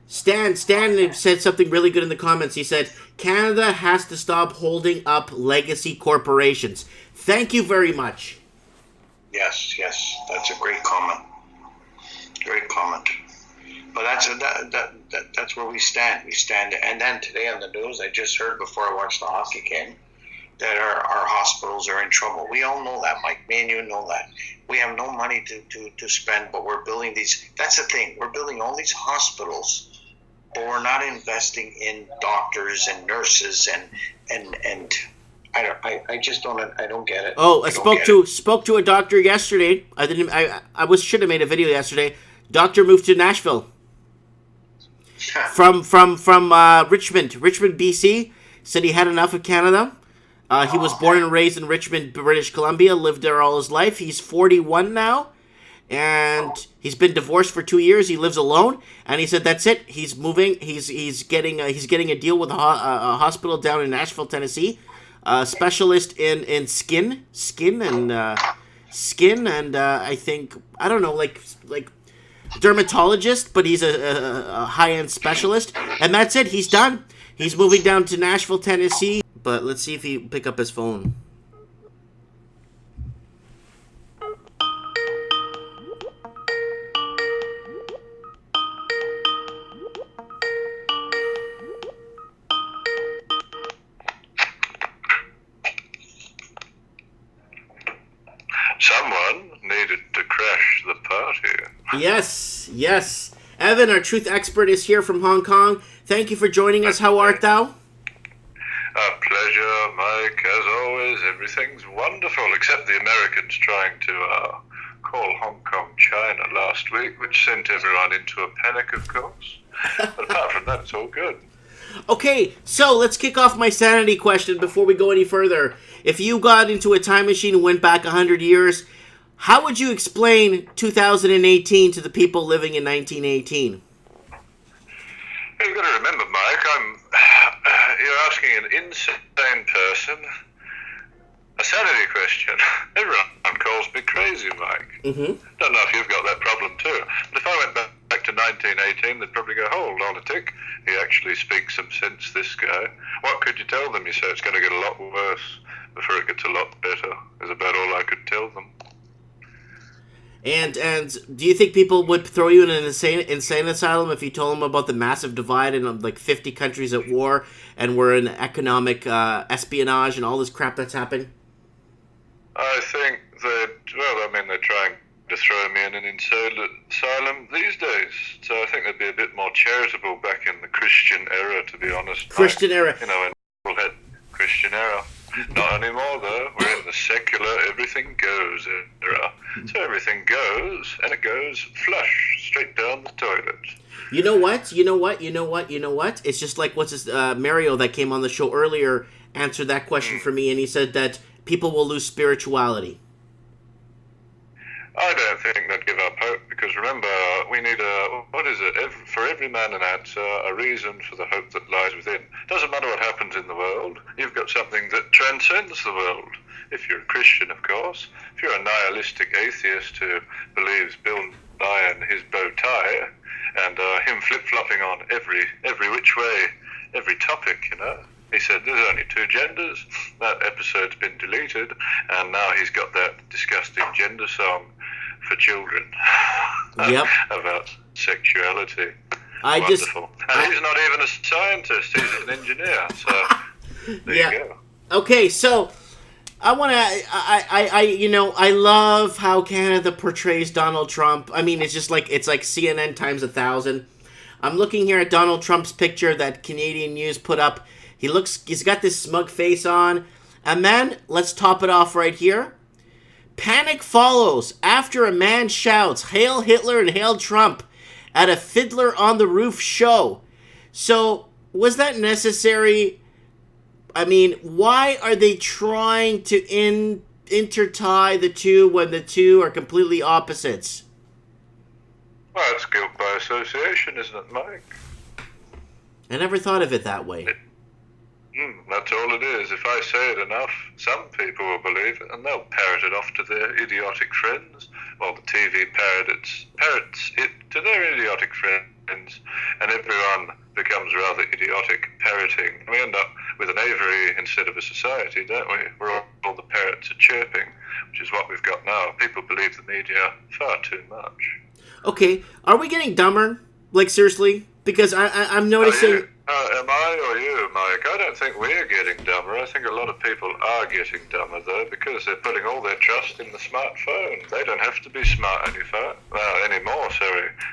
Stan said something really good in the comments. He said, Canada has to stop holding up legacy corporations. Thank you very much. Yes, that's a great comment. Great comment. But that's where we stand. We stand. And then today on the news, I just heard before I watched the hockey game that our hospitals are in trouble. We all know that, Mike. Me and you know that. We have no money to spend, but we're building these. That's the thing. We're building all these hospitals, but we're not investing in doctors and nurses and I just don't get it. Oh, I spoke to a doctor yesterday. I should have made a video yesterday. Doctor moved to Nashville. From Richmond, BC. Said he had enough of Canada. He was born and raised in Richmond, British Columbia. Lived there all his life. He's 41 now, and he's been divorced for 2 years. He lives alone, and he said that's it. He's moving. He's getting a deal with a hospital down in Nashville, Tennessee. Specialist in skin, and I think I don't know, like dermatologist, but he's a high-end specialist, and that's it. He's done. He's moving down to Nashville, Tennessee. but let's see if he pick up his phone. Someone needed to crash the party. Yes, yes. Evan, our truth expert, is here from Hong Kong. Thank you for joining us. How art thou? A pleasure, Mike. As always, everything's wonderful, except the Americans trying to call Hong Kong China last week, which sent everyone into a panic, of course. But apart from that, it's all good. Okay, so let's kick off my sanity question before we go any further. If you got into a time machine and went back 100 years, how would you explain 2018 to the people living in 1918? You've got to remember, Mike, you're asking an insane person a sanity question. Everyone calls me crazy, Mike. Mm-hmm. Don't know if you've got that problem too. But if I went back to 1918, they'd probably go, hold on a tick, he actually speaks some sense, this guy. What could you tell them? You say it's going to get a lot worse before it gets a lot better, is about all I could tell them. And do you think people would throw you in an insane asylum if you told them about the massive divide in like 50 countries at war and we're in economic espionage and all this crap that's happening? I think that, well, I mean, they're trying to throw me in an insane asylum these days. So I think they'd be a bit more charitable back in the Christian era, to be honest. Christian era. You know, when people had Christian era. Not anymore, though. We're in the secular everything goes era. So everything goes, and it goes flush, straight down the toilet. You know what? You know what? You know what? You know what? It's just like Mario that came on the show earlier answered that question for me, and he said that people will lose spirituality. I don't think they'd give up hope, because remember, we need for every man an answer, a reason for the hope that lies within. Doesn't matter what happens in the world, you've got something that transcends the world. If you're a Christian, of course. If you're a nihilistic atheist who believes Bill Nye and his bow tie, and him flip-flopping on every which way, every topic, you know. He said there's only two genders. That episode's been deleted, and now he's got that disgusting gender song for children about sexuality. Wonderful. And he's not even a scientist, he's an engineer, so there you go. Okay, so I want to, I love how Canada portrays Donald Trump. I mean, it's like CNN times 1,000. I'm looking here at Donald Trump's picture that Canadian News put up. He's got this smug face on. And then, let's top it off right here. Panic follows after a man shouts, "Hail Hitler and Hail Trump," at a Fiddler on the Roof show. So, was that necessary? I mean, why are they trying to intertie the two when the two are completely opposites? Well, it's guilt by association, isn't it, Mike? I never thought of it that way. That's all it is. If I say it enough, some people will believe it, and they'll parrot it off to their idiotic friends, while the TV parrots it to their idiotic friends, and everyone becomes rather idiotic parroting. We end up with an aviary instead of a society, don't we? Where all the parrots are chirping, which is what we've got now. People believe the media far too much. Okay, are we getting dumber? Like, seriously? Because I'm noticing... Am I or you, Mike? I don't think we're getting dumber. I think a lot of people are getting dumber, though, because they're putting all their trust in the smartphone. They don't have to be smart anymore,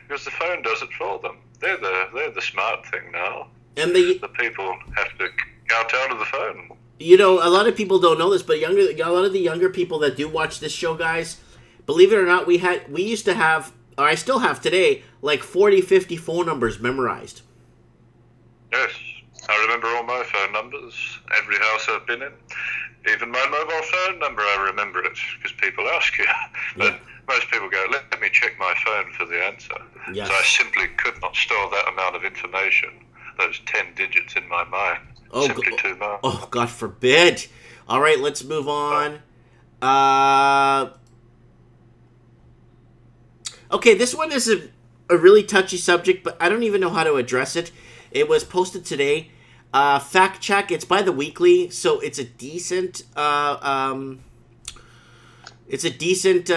because the phone does it for them. They're the smart thing now. And the people have to kowtow to the phone. You know, a lot of people don't know this, but a lot of the younger people that do watch this show, guys, believe it or not, we used to have, or I still have today, like 40, 50 phone numbers memorized. Yes, I remember all my phone numbers, every house I've been in. Even my mobile phone number, I remember it, because people ask you. But most people go, let me check my phone for the answer. Yes. So I simply could not store that amount of information, those 10 digits in my mind. Simply too much. Oh, God forbid. All right, let's move on. Okay, this one is a really touchy subject, but I don't even know how to address it. It was posted today. Fact check. It's by the Weekly, so it's a decent. It's a decent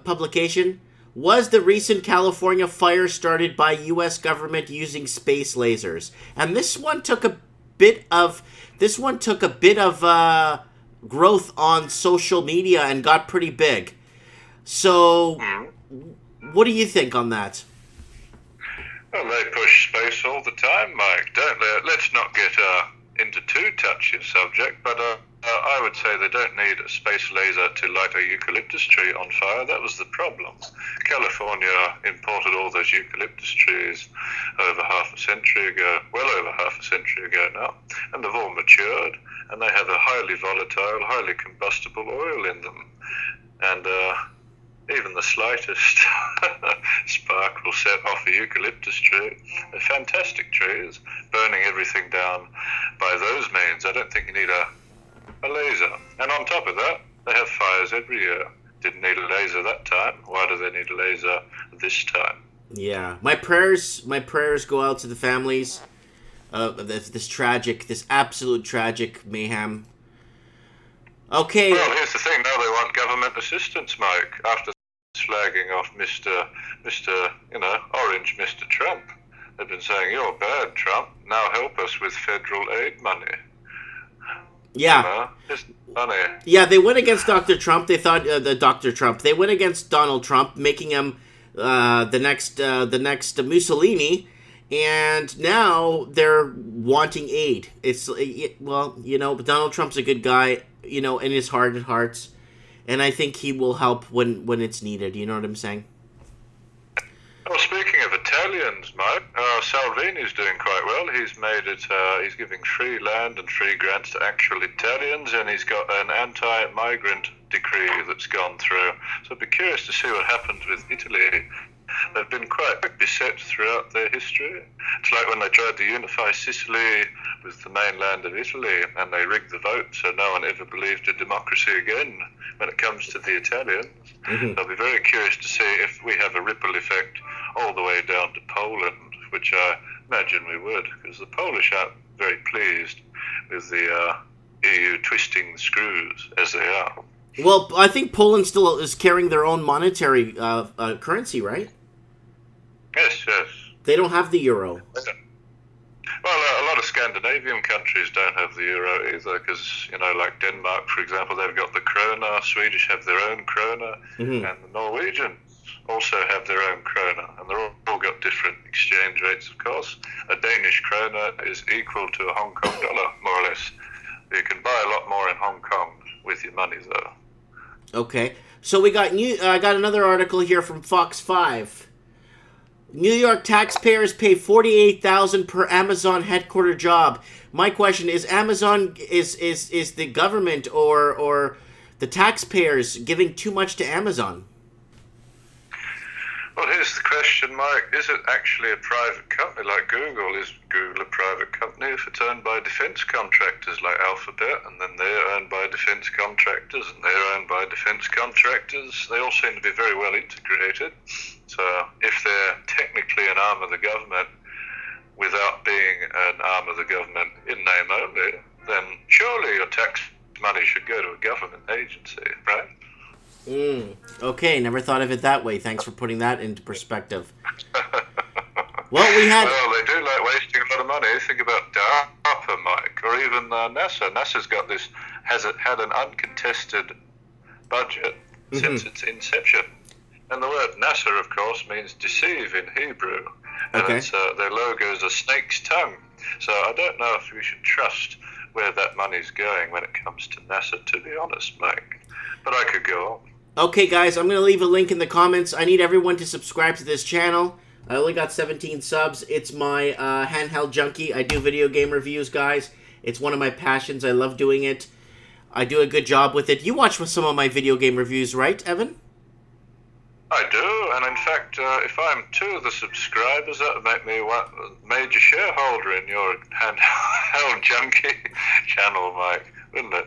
publication. Was the recent California fire started by U.S. government using space lasers? And this one took a bit of growth on social media and got pretty big. So, what do you think on that? Well, they push space all the time, Mike. Don't they? Let's not get into too touchy a subject, but I would say they don't need a space laser to light a eucalyptus tree on fire. That was the problem. California imported all those eucalyptus trees over half a century ago, well over half a century ago now, and they've all matured, and they have a highly volatile, highly combustible oil in them. And even the slightest spark will set off a eucalyptus tree. They're fantastic trees, burning everything down by those means. I don't think you need a laser. And on top of that, they have fires every year. Didn't need a laser that time. Why do they need a laser this time? Yeah, my prayers go out to the families of this absolute tragic mayhem. Okay. Well, here's the thing. Now they want government assistance, Mike. After slagging off Mr. Orange Mr. Trump, they've been saying, "You're bad, Trump. Now help us with federal aid money." Yeah. Money. Yeah, they went against Dr. Trump. They thought They went against Donald Trump, making him the next Mussolini, and now they're wanting aid. It's Donald Trump's a good guy, in his heart of hearts, and I think he will help when it's needed. You know what I'm saying? Well, speaking of Italians, Mike, Salvini's doing quite well. He's made it. He's giving free land and free grants to actual Italians, and he's got an anti-migrant decree that's gone through. So I'd be curious to see what happens with Italy. They've been quite beset throughout their history. It's like when they tried to unify Sicily with the mainland of Italy, and they rigged the vote, so no one ever believed in democracy again when it comes to the Italians. Mm-hmm. I'll be very curious to see if we have a ripple effect all the way down to Poland, which I imagine we would, because the Polish aren't very pleased with the EU twisting the screws as they are. Well, I think Poland still is carrying their own monetary currency, right? Yes. They don't have the euro. Well, a lot of Scandinavian countries don't have the euro either, because, like Denmark, for example, they've got the krona. Swedish have their own krona, Mm-hmm. and the Norwegians also have their own krona, and they're all got different exchange rates, of course. A Danish krona is equal to a Hong Kong dollar, more or less. You can buy a lot more in Hong Kong with your money, though. Okay, so I got another article here from Fox 5. New York taxpayers pay $48,000 per Amazon headquarter job. My question is: Amazon is the government or the taxpayers giving too much to Amazon? Well, here's the question, Mike. Is it actually a private company like Google? Is Google a private company if it's owned by defense contractors like Alphabet, and then they're owned by defense contractors, and they're owned by defense contractors? They all seem to be very well integrated. So if they're technically an arm of the government without being an arm of the government in name only, then surely your tax money should go to a government agency, right? Okay, never thought of it that way. Thanks for putting that into perspective. Well, they do like wasting a lot of money. Think about DARPA, Mike, or even NASA. NASA's got had an uncontested budget since its inception. And the word NASA, of course, means deceive in Hebrew. And Okay. Their logo is a snake's tongue. So I don't know if we should trust where that money's going when it comes to NASA, to be honest, Mike. But I could go on. Okay, guys, I'm going to leave a link in the comments. I need everyone to subscribe to this channel. I only got 17 subs. It's my handheld junkie. I do video game reviews, guys. It's one of my passions. I love doing it. I do a good job with it. You watch some of my video game reviews, right, Evan? I do, and in fact, if I'm 2 of the subscribers, that would make me a major shareholder in your handheld junkie channel, Mike, wouldn't it?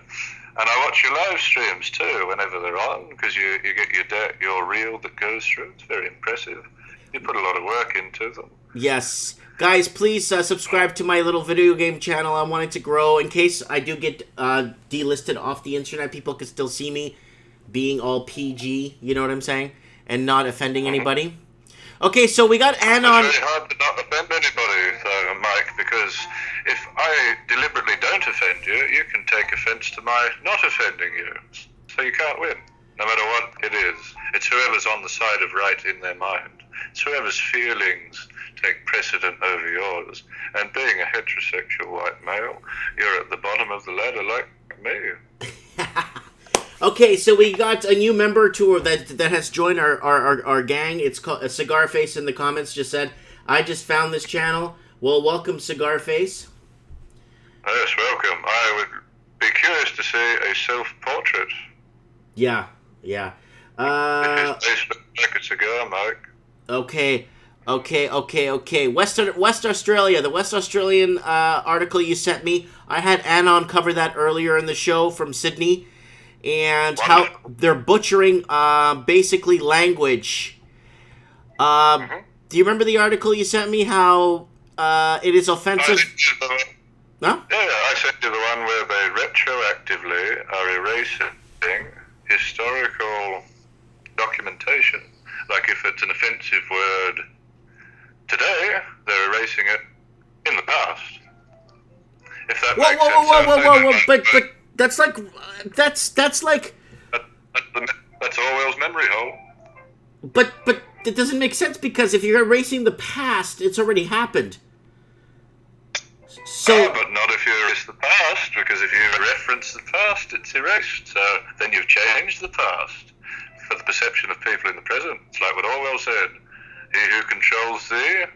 And I watch your live streams too, whenever they're on, because you get your reel that goes through. It's very impressive. You put a lot of work into them. Yes. Guys, please subscribe to my little video game channel. I want it to grow. In case I do get delisted off the internet, people can still see me being all PG, you know what I'm saying? And not offending anybody. Okay, so we got Anon. It's very hard to not offend anybody, though, Mike, because if I deliberately don't offend you, you can take offense to my not offending you. So you can't win, no matter what it is. It's whoever's on the side of right in their mind. It's whoever's feelings take precedent over yours. And being a heterosexual white male, you're at the bottom of the ladder like me. Okay, so we got a new member that has joined our gang. It's called Cigar Face in the comments just said, I just found this channel. Well, welcome, Cigar Face. Yes, welcome. I would be curious to see a self-portrait. Yeah. It is like a cigar, Mike. Okay. West Australia, the West Australian article you sent me, I had Anon cover that earlier in the show from Sydney. And how they're butchering basically language. Do you remember the article you sent me? How it is offensive? No? Yeah, I sent you the one where they retroactively are erasing historical documentation. Like if it's an offensive word today, they're erasing it in the past. If that makes sense. But that's like that's Orwell's memory hole. But it doesn't make sense because if you're erasing the past, it's already happened. So, but not if you erase the past, because if you reference the past, it's erased. So then you've changed the past for the perception of people in the present. It's like what Orwell said: "He who controls the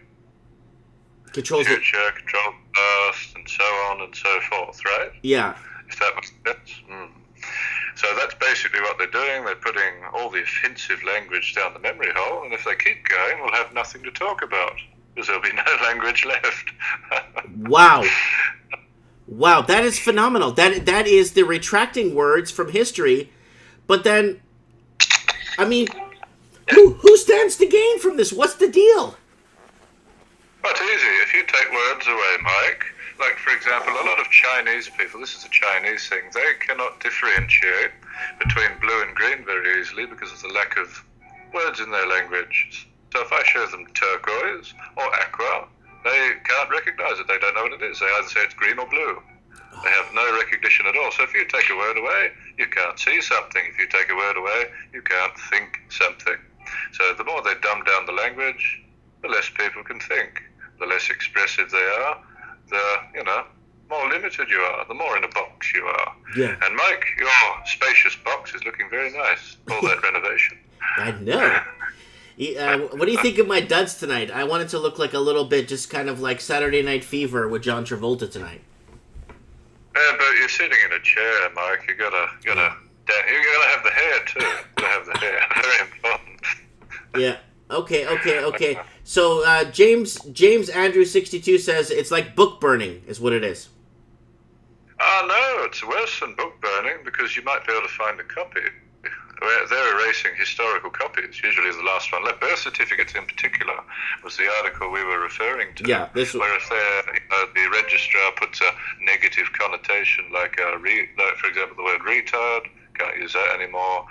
future controls the past, and so on and so forth." Right? Yeah. If that makes sense. So that's basically what they're doing. They're putting all the offensive language down the memory hole, and if they keep going, we'll have nothing to talk about, because there'll be no language left. Wow, that is phenomenal. That is the retracting words from history, but then, I mean, who stands to gain from this? What's the deal? Well, it's easy. If you take words away, Mike, like, for example, a lot of Chinese people, this is a Chinese thing, they cannot differentiate between blue and green very easily because of the lack of words in their language. So if I show them turquoise or aqua, they can't recognize it. They don't know what it is. They either say it's green or blue. They have no recognition at all. So if you take a word away, you can't see something. If you take a word away, you can't think something. So the more they dumb down the language, the less people can think. The less expressive they are, the, more limited you are, the more in a box you are. Yeah. And Mike, your spacious box is looking very nice. All that renovation. I know. What do you think of my duds tonight? I wanted to look like a little bit just kind of like Saturday Night Fever with John Travolta tonight. Yeah, but you're sitting in a chair, Mike. You gotta have the hair too. You gotta have the hair. Very important. Yeah. Okay. So James Andrew 62 says it's like book burning is what it is. No, it's worse than book burning because you might be able to find a copy. They're erasing historical copies, usually the last one. Like birth certificates in particular was the article we were referring to. Yeah, this where if the registrar puts a negative connotation, like for example, the word retard, can't use that anymore.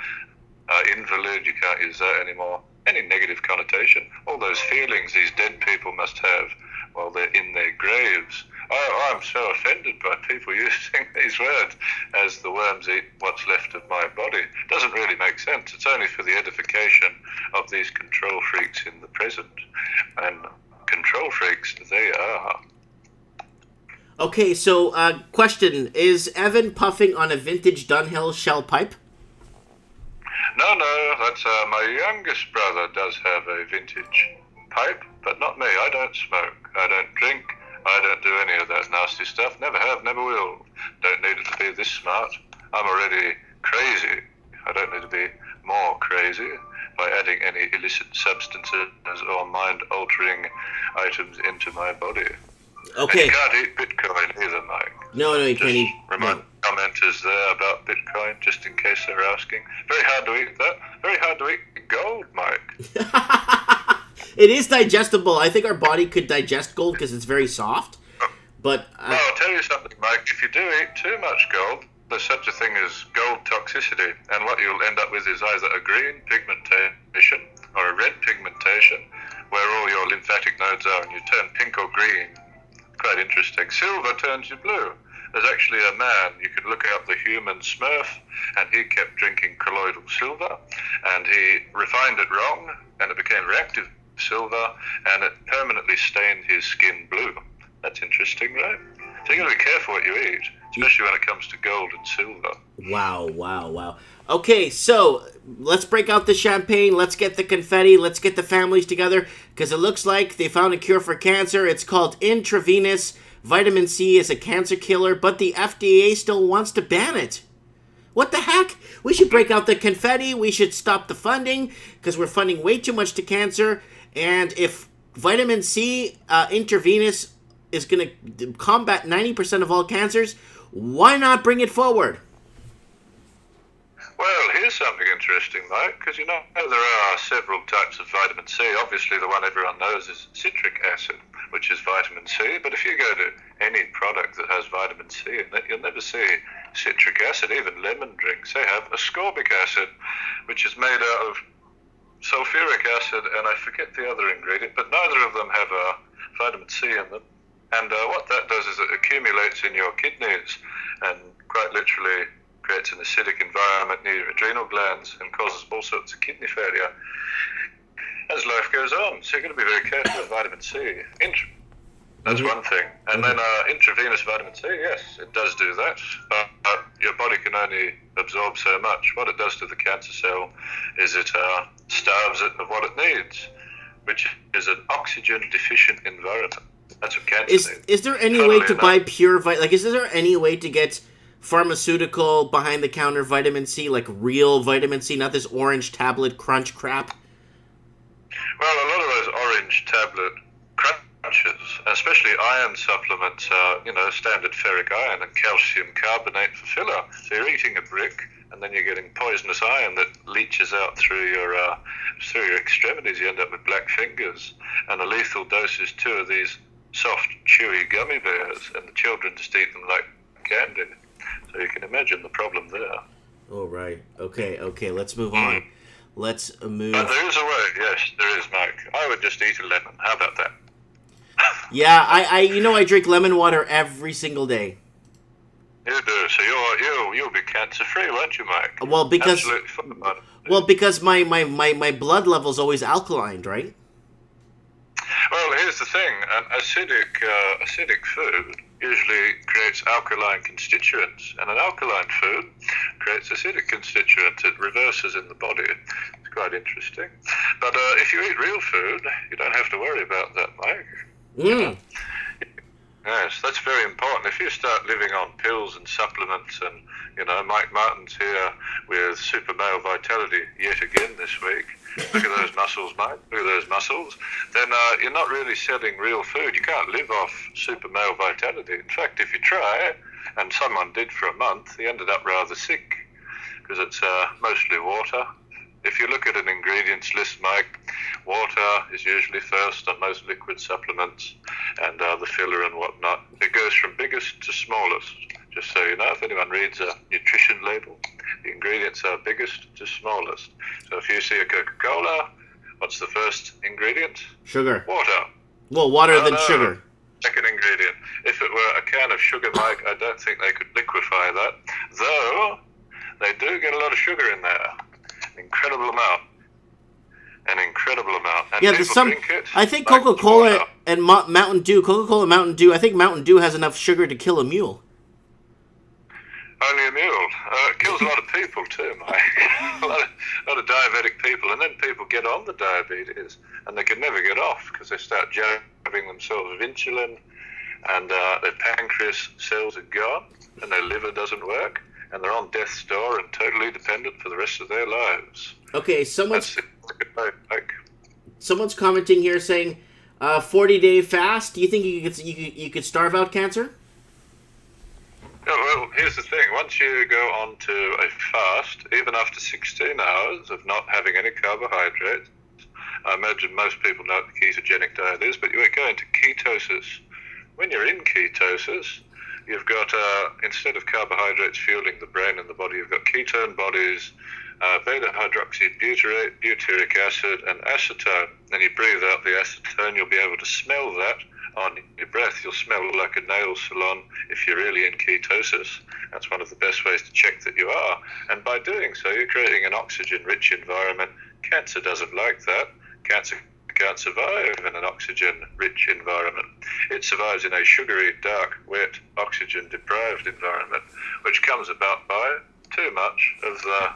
Invalid, you can't use that anymore. Any negative connotation, all those feelings these dead people must have while they're in their graves. I'm so offended by people using these words as the worms eat what's left of my body. Doesn't really make sense. It's only for the edification of these control freaks in the present. And control freaks, they are. Okay, so question, is Evan puffing on a vintage Dunhill shell pipe? No, that's my youngest brother does have a vintage pipe, but not me. I don't smoke. I don't drink. I don't do any of that nasty stuff. Never have, never will. Don't need it to be this smart. I'm already crazy. I don't need to be more crazy by adding any illicit substances or mind-altering items into my body. Okay. And you can't eat Bitcoin either, Mike. No, you can't eat. Remind commenters there about Bitcoin, just in case they're asking. Very hard to eat that. Very hard to eat gold, Mike. It is digestible. I think our body could digest gold because it's very soft. But well, I'll tell you something, Mike. If you do eat too much gold, there's such a thing as gold toxicity, and what you'll end up with is either a green pigmentation or a red pigmentation, where all your lymphatic nodes are, and you turn pink or green. Quite interesting. Silver turns you blue. There's actually a man, you could look up the human Smurf, and he kept drinking colloidal silver, and he refined it wrong, and it became reactive silver, and it permanently stained his skin blue. That's interesting, right? So you got to be careful what you eat, especially when it comes to gold and silver. Wow. Okay, so let's break out the champagne. Let's get the confetti. Let's get the families together, because it looks like they found a cure for cancer. It's called intravenous vitamin C. Is a cancer killer, but the FDA still wants to ban it. What the heck? We should break out the confetti. We should stop the funding, because we're funding way too much to cancer. And if vitamin C intravenous is going to combat 90% of all cancers, why not bring it forward? Well, here's something interesting, Mike, because you know there are several types of vitamin C. Obviously, the one everyone knows is citric acid, which is vitamin C. But if you go to any product that has vitamin C in it, you'll never see citric acid. Even lemon drinks, they have ascorbic acid, which is made out of sulfuric acid, and I forget the other ingredient, but neither of them have vitamin C in them. And what that does is it accumulates in your kidneys and quite literally creates an acidic environment near your adrenal glands and causes all sorts of kidney failure as life goes on. So you've got to be very careful with vitamin C. That's one thing. And then intravenous vitamin C, yes, it does do that. But your body can only absorb so much. What it does to the cancer cell is it starves it of what it needs, which is an oxygen-deficient environment. That's what cancer needs. Is there any way to buy pure is there any way to get pharmaceutical behind-the-counter vitamin C, like real vitamin C, not this orange tablet crunch crap? Well, a lot of those orange tablet crunches, especially iron supplements, standard ferric iron and calcium carbonate for filler. So you're eating a brick, and then you're getting poisonous iron that leaches out through your extremities. You end up with black fingers, and a lethal dose is 2 of these soft, chewy gummy bears, and the children just eat them like candy. So you can imagine the problem there. Oh, right. Okay, let's move on. Let's move... But there is a way, yes, there is, Mike. I would just eat a lemon. How about that? Yeah, I drink lemon water every single day. You do, so you'll be cancer-free, won't you, Mike? Well, because... Absolutely fun about it. Well, because my blood level's always alkaline, right? Well, here's the thing. An acidic food usually creates alkaline constituents, and an alkaline food creates acidic constituents. It reverses in the body. It's quite interesting. But if you eat real food, you don't have to worry about that, Mike. Yes, that's very important. If you start living on pills and supplements, and Mike Martin's here with super male vitality yet again this week. Look at those muscles, mate. Look at those muscles. Then you're not really selling real food. You can't live off super male vitality. In fact, if you try, and someone did for a month, he ended up rather sick because it's mostly water. If you look at an ingredients list, Mike, water is usually first on most liquid supplements, and the filler and whatnot. It goes from biggest to smallest. Just so you know, if anyone reads a nutrition label, the ingredients are biggest to smallest. So if you see a Coca-Cola, what's the first ingredient? Sugar. Water. Well, water than sugar. Second ingredient. If it were a can of sugar, Mike, I don't think they could liquefy that. Though, they do get a lot of sugar in there. An incredible amount. And yeah, there's some. I think Coca-Cola and Mountain Dew. Coca-Cola, Mountain Dew. I think Mountain Dew has enough sugar to kill a mule. Only a mule. It kills a lot of people too, Mike. a lot of diabetic people, and then people get on the diabetes, and they can never get off because they start jabbing themselves with insulin, and their pancreas cells are gone, and their liver doesn't work, and they're on death's door and totally dependent for the rest of their lives. Okay, someone's commenting here saying, 40-day fast. Do you think you could starve out cancer? Yeah, well, here's the thing. Once you go on to a fast, even after 16 hours of not having any carbohydrates I imagine most people know what the ketogenic diet is, but you go into ketosis. When you're in ketosis, you've got, instead of carbohydrates fueling the brain and the body, you've got ketone bodies, beta-hydroxybutyrate, butyric acid, and acetone. And you breathe out the acetone, you'll be able to smell that on your breath. You'll smell like a nail salon if you're really in ketosis. That's one of the best ways to check that you are. And by doing so, you're creating an oxygen-rich environment. Cancer doesn't like that. Cancer can't survive in an oxygen-rich environment. It survives in a sugary, dark, wet, oxygen-deprived environment, which comes about by too much of the,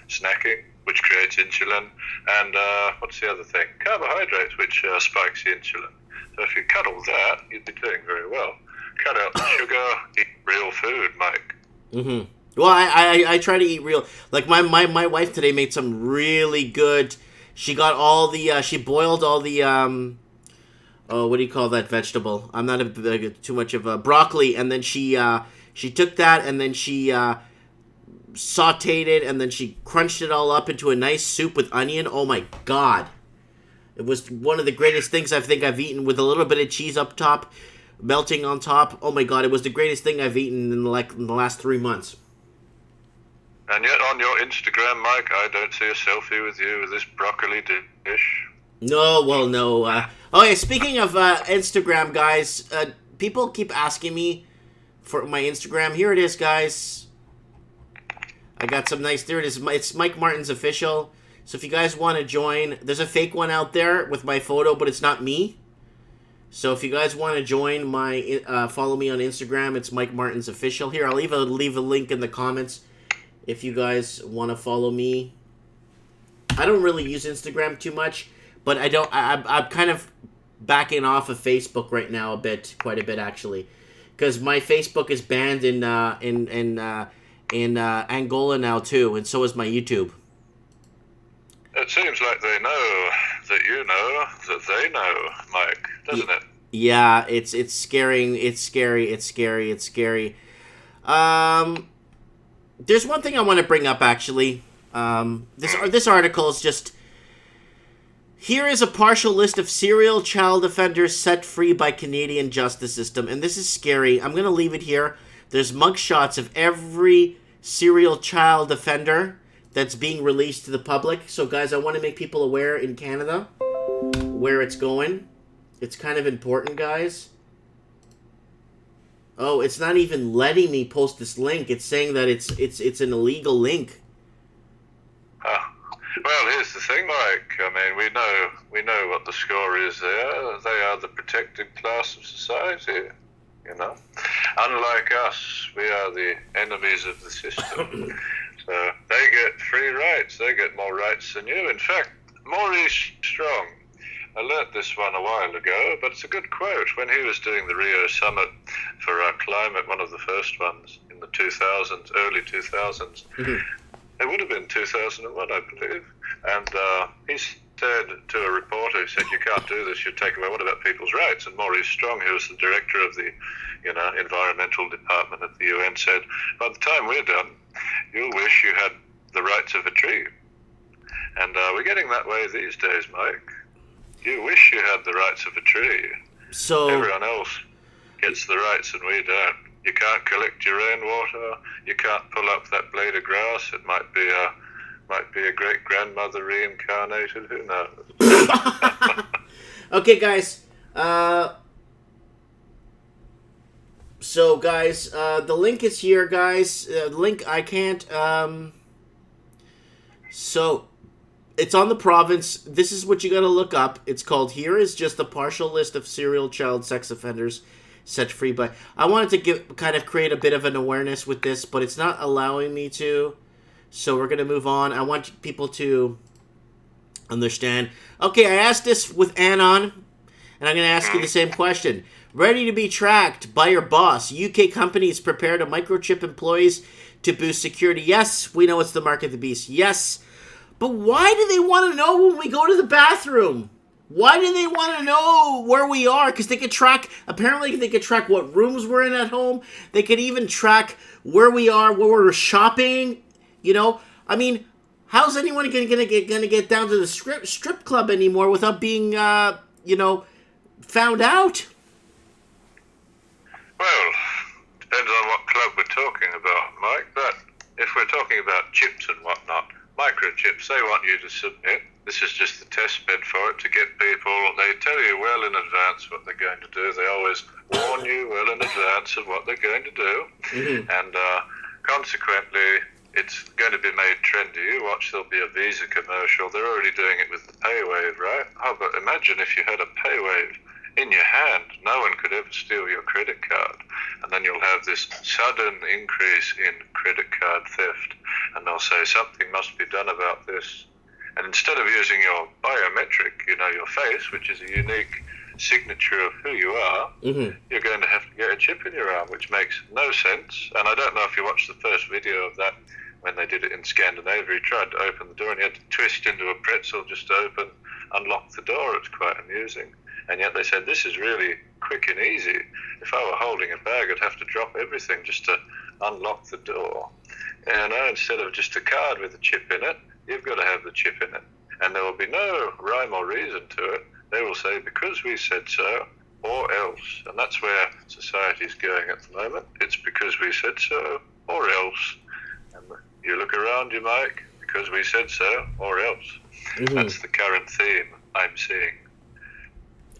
snacking, which creates insulin, and what's the other thing? Carbohydrates, which spikes the insulin. So if you cut all that, you'd be doing very well. Cut out the sugar, eat real food, Mike. Mm-hmm. Well, I try to eat real. Like my wife today made some really good. She got all the. She boiled all the. What do you call that vegetable? I'm not too much of a broccoli, and then she took that and then she sautéed it and then she crunched it all up into a nice soup with onion. Oh my God! It was one of the greatest things I think I've eaten, with a little bit of cheese up top, melting on top. Oh my God! It was the greatest thing I've eaten in the last 3 months. And yet on your Instagram, Mike, I don't see a selfie with you with this broccoli dish. No, well, no. Okay, speaking of Instagram, guys, people keep asking me for my Instagram. Here it is, guys. I got some nice... There it is. It's Mike Martin's Official. So if you guys want to join, there's a fake one out there with my photo, but it's not me. So if you guys want to join my... follow me on Instagram, it's Mike Martin's Official. Here, I'll leave a link in the comments if you guys want to follow me. I don't really use Instagram too much, but I'm kind of backing off of Facebook right now quite a bit actually, because my Facebook is banned in Angola now too, and so is my YouTube. It seems like they know that you know that they know, Mike, doesn't it? Yeah, it's scaring. It's scary. It's scary. It's scary. There's one thing I want to bring up, actually. This article is just... Here is a partial list of serial child offenders set free by Canadian justice system. And this is scary. I'm going to leave it here. There's mugshots of every serial child offender that's being released to the public. So, guys, I want to make people aware in Canada where it's going. It's kind of important, guys. Oh, it's not even letting me post this link. It's saying that it's an illegal link. Well, here's the thing, Mike. I mean, we know what the score is there. They are the protected class of society, Unlike us, we are the enemies of the system. So they get free rights. They get more rights than you. In fact, Maurice Strong, I learnt this one a while ago, but it's a good quote. When he was doing the Rio Summit for our climate, one of the first ones in the 2000s, early 2000s, it would have been 2001, I believe. And he said to a reporter, he said, "You can't do this, you take away, what about people's rights?" And Maurice Strong, who was the director of the environmental department at the UN, said, "By the time we're done, you'll wish you had the rights of a tree." And we're getting that way these days, Mike. You wish you had the rights of a tree. So everyone else gets the rights and we don't. You can't collect your rainwater. You can't pull up that blade of grass. It might be a great grandmother reincarnated. Who knows? Okay, guys. So, guys, the link is here, guys. The link I can't. So. It's on the province. This is what you got to look up. It's called "Here is just a partial list of serial child sex offenders set free by..." I wanted to create a bit of an awareness with this, but it's not allowing me to. So we're going to move on. I want people to understand. Okay, I asked this with Anon, and I'm going to ask you the same question. Ready to be tracked by your boss. UK companies prepare to microchip employees to boost security. Yes, we know it's the mark of the beast. Yes. But why do they want to know when we go to the bathroom? Why do they want to know where we are? Because they could track, apparently they could track what rooms we're in at home. They could even track where we are, where we're shopping. I mean, how's anyone gonna get down to the strip club anymore without being found out? Well, depends on what club we're talking about, Mike. But if we're talking about chips and whatnot, microchips, they want you to submit. This is just the test bed for it to get people. They tell you well in advance what they're going to do. They always warn you well in advance of what they're going to do. Mm-hmm. And consequently, it's going to be made trendy. Watch, there'll be a Visa commercial. They're already doing it with the PayWave, right? Oh, but imagine if you had a PayWave in your hand. No one could ever steal your credit card. And then you'll have this sudden increase in credit card theft. And they'll say something must be done about this. And instead of using your biometric, your face, which is a unique signature of who you are, Mm-hmm. you're going to have to get a chip in your arm, which makes no sense. And I don't know if you watched the first video of that when they did it in Scandinavia. He tried to open the door and he had to twist into a pretzel just to unlock the door. It's quite amusing. And yet they said, this is really quick and easy. If I were holding a bag, I'd have to drop everything just to unlock the door. And instead of just a card with a chip in it, you've got to have the chip in it. And there will be no rhyme or reason to it. They will say, because we said so, or else. And that's where society is going at the moment. It's because we said so, or else. And you look around you, Mike, because we said so, or else. Mm-hmm. That's the current theme I'm seeing.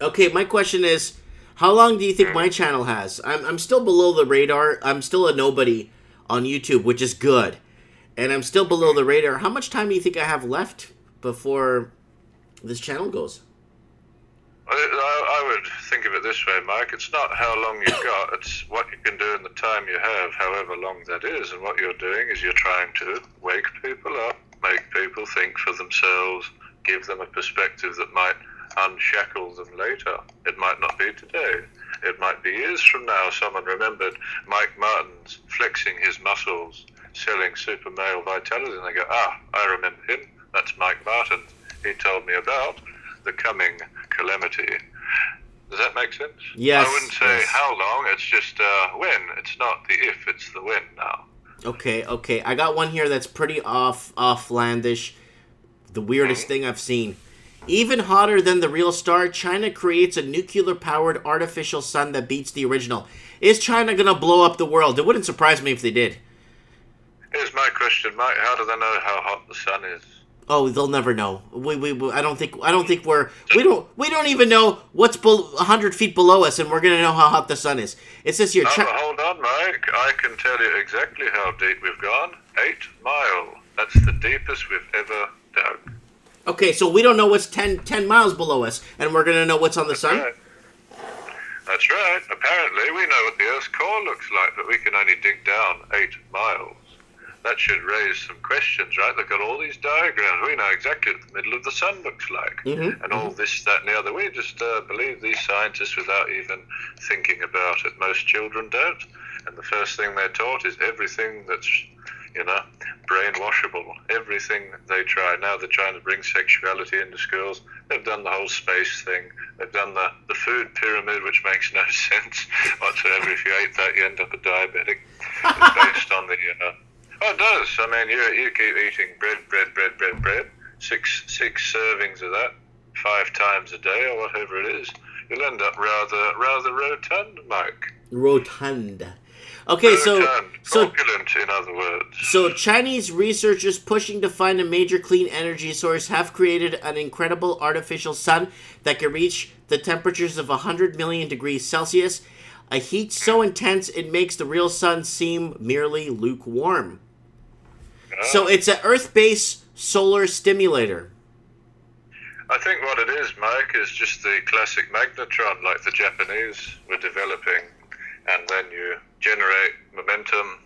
Okay, my question is, how long do you think my channel has? I'm still below the radar. I'm still a nobody on YouTube, which is good. And I'm still below the radar. How much time do you think I have left before this channel goes? I would think of it this way, Mike. It's not how long you've got. It's what you can do in the time you have, however long that is. And what you're doing is you're trying to wake people up, make people think for themselves, give them a perspective that might unshackle them later. It might not be today. It might be years from now. Someone remembered Mike Martin's flexing his muscles, selling super male vitality, and they go, I remember him. That's Mike Martin. He told me about the coming calamity. Does that make sense? Yes. I wouldn't say yes. how long, it's just when. It's not the if, it's the when now. Okay. I got one here that's pretty offlandish. The weirdest thing I've seen. Even hotter than the real star, China creates a nuclear-powered artificial sun that beats the original. Is China going to blow up the world? It wouldn't surprise me if they did. Here's my question, Mike. How do they know how hot the sun is? Oh, they'll never know. I don't think we don't even know what's 100 feet below us, and we're gonna know how hot the sun is. It says here. Hold on, Mike. I can tell you exactly how deep we've gone. 8 miles. That's the deepest we've ever dug. Okay, so we don't know what's 10 miles below us, and we're gonna know what's on the sun. Right. That's right. Apparently, we know what the Earth's core looks like, but we can only dig down 8 miles. That should raise some questions, right? They've got all these diagrams. We know exactly what the middle of the sun looks like. Mm-hmm. And all this, that, and the other. We just believe these scientists without even thinking about it. Most children don't. And the first thing they're taught is everything that's, brainwashable. Everything they try. Now they're trying to bring sexuality into schools. They've done the whole space thing. They've done the food pyramid, which makes no sense whatsoever. If you ate that, you end up a diabetic. It's based on the... Oh, it does. I mean, you keep eating bread. Six servings of that, 5 times a day or whatever it is. You'll end up rather rotund, Mike. Rotund. Okay, corpulent, in other words. So Chinese researchers pushing to find a major clean energy source have created an incredible artificial sun that can reach the temperatures of 100 million degrees Celsius, a heat so intense it makes the real sun seem merely lukewarm. So it's an Earth-based solar stimulator. I think what it is, Mike, is just the classic magnetron like the Japanese were developing. And then you generate momentum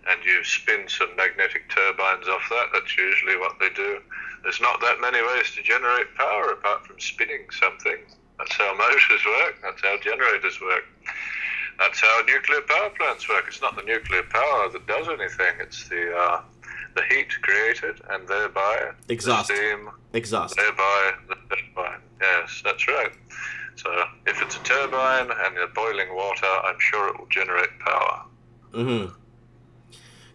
and you spin some magnetic turbines off that. That's usually what they do. There's not that many ways to generate power apart from spinning something. That's how motors work. That's how generators work. That's how nuclear power plants work. It's not the nuclear power that does anything. It's the heat created and thereby exhaust. The steam. Exhaust. Thereby the turbine. Yes, that's right. So if it's a turbine and you're boiling water, I'm sure it will generate power. Mm-hmm.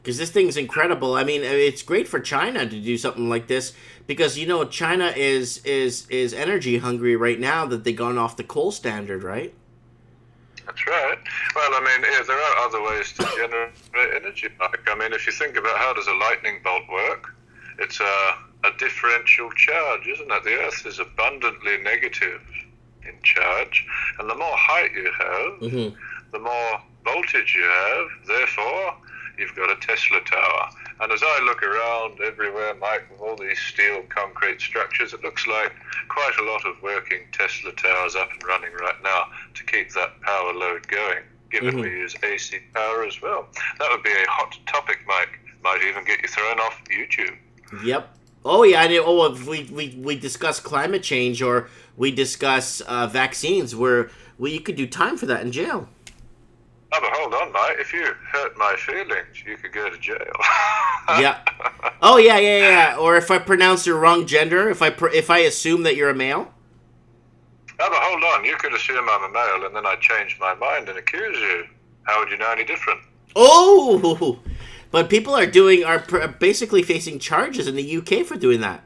because this thing's incredible. I mean, it's great for China to do something like this because, you know, China is energy hungry right now that they've gone off the coal standard, right? That's right. Well, I mean, yeah, there are other ways to generate energy. Like, I mean, if you think about how does a lightning bolt work, it's a differential charge, isn't it? The Earth is abundantly negative in charge, and the more height you have, the more voltage you have. Therefore, you've got a Tesla tower. And as I look around everywhere, Mike, with all these steel concrete structures, it looks like quite a lot of working Tesla towers up and running right now to keep that power load going, given we use AC power as well. That would be a hot topic, Mike. Might even get you thrown off YouTube. Yep. Oh, yeah. If we discuss climate change or we discuss vaccines, where you could do time for that in jail. Oh, but hold on, mate. If you hurt my feelings, you could go to jail. Yeah. Oh, yeah. Or if I pronounce your wrong gender, if I assume that you're a male. Oh, but hold on. You could assume I'm a male, and then I change my mind and accuse you. How would you know any different? Oh, but people are basically facing charges in the UK for doing that.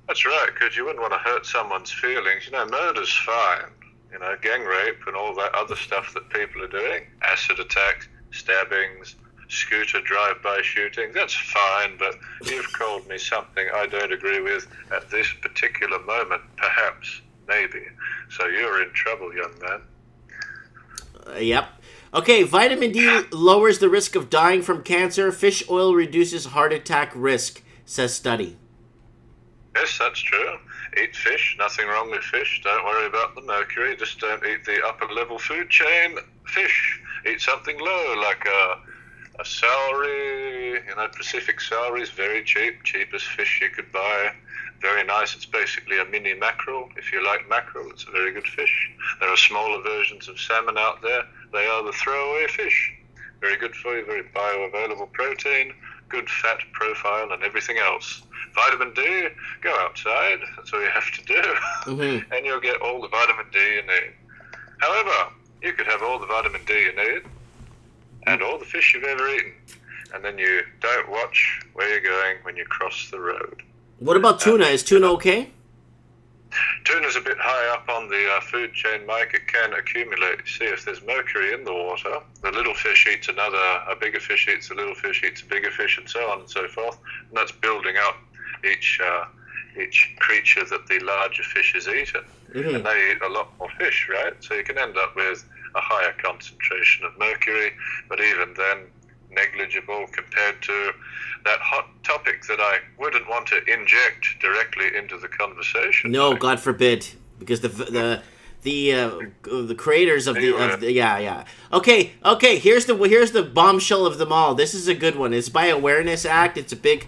That's right, because you wouldn't want to hurt someone's feelings. You know, murder's fine. You know, gang rape and all that other stuff that people are doing, acid attacks, stabbings, scooter drive-by shootings, that's fine, but you've called me something I don't agree with at this particular moment, perhaps, maybe. So you're in trouble, young man. Yep. Okay, vitamin D lowers the risk of dying from cancer. Fish oil reduces heart attack risk, says study. Yes, that's true. Eat fish, nothing wrong with fish. Don't worry about the mercury. Just don't eat the upper level food chain fish. Eat something low, like a celery. You know, Pacific celery is very cheap. Cheapest fish you could buy. Very nice. It's basically a mini mackerel. If you like mackerel, it's a very good fish. There are smaller versions of salmon out there. They are the throwaway fish. Very good for you, very bioavailable protein, good fat profile and everything else. Vitamin D, go outside. That's all you have to do. And you'll get all the vitamin D you need. However, you could have all the vitamin D you need and all the fish you've ever eaten. And then you don't watch where you're going when you cross the road. What about tuna? Is tuna okay? Tuna's a bit high up on the food chain, Mike. It can accumulate. See, if there's mercury in the water, the little fish eats a bigger fish eats a little fish eats a bigger fish, and so on and so forth. And that's building up each creature that the larger fish is eaten. And they eat a lot more fish, right? So you can end up with a higher concentration of mercury, but even then, negligible compared to that hot topic that I wouldn't want to inject directly into the conversation. No, God forbid, because the creators of the Okay. Here's the bombshell of them all. This is a good one. It's by Awareness Act. It's a big,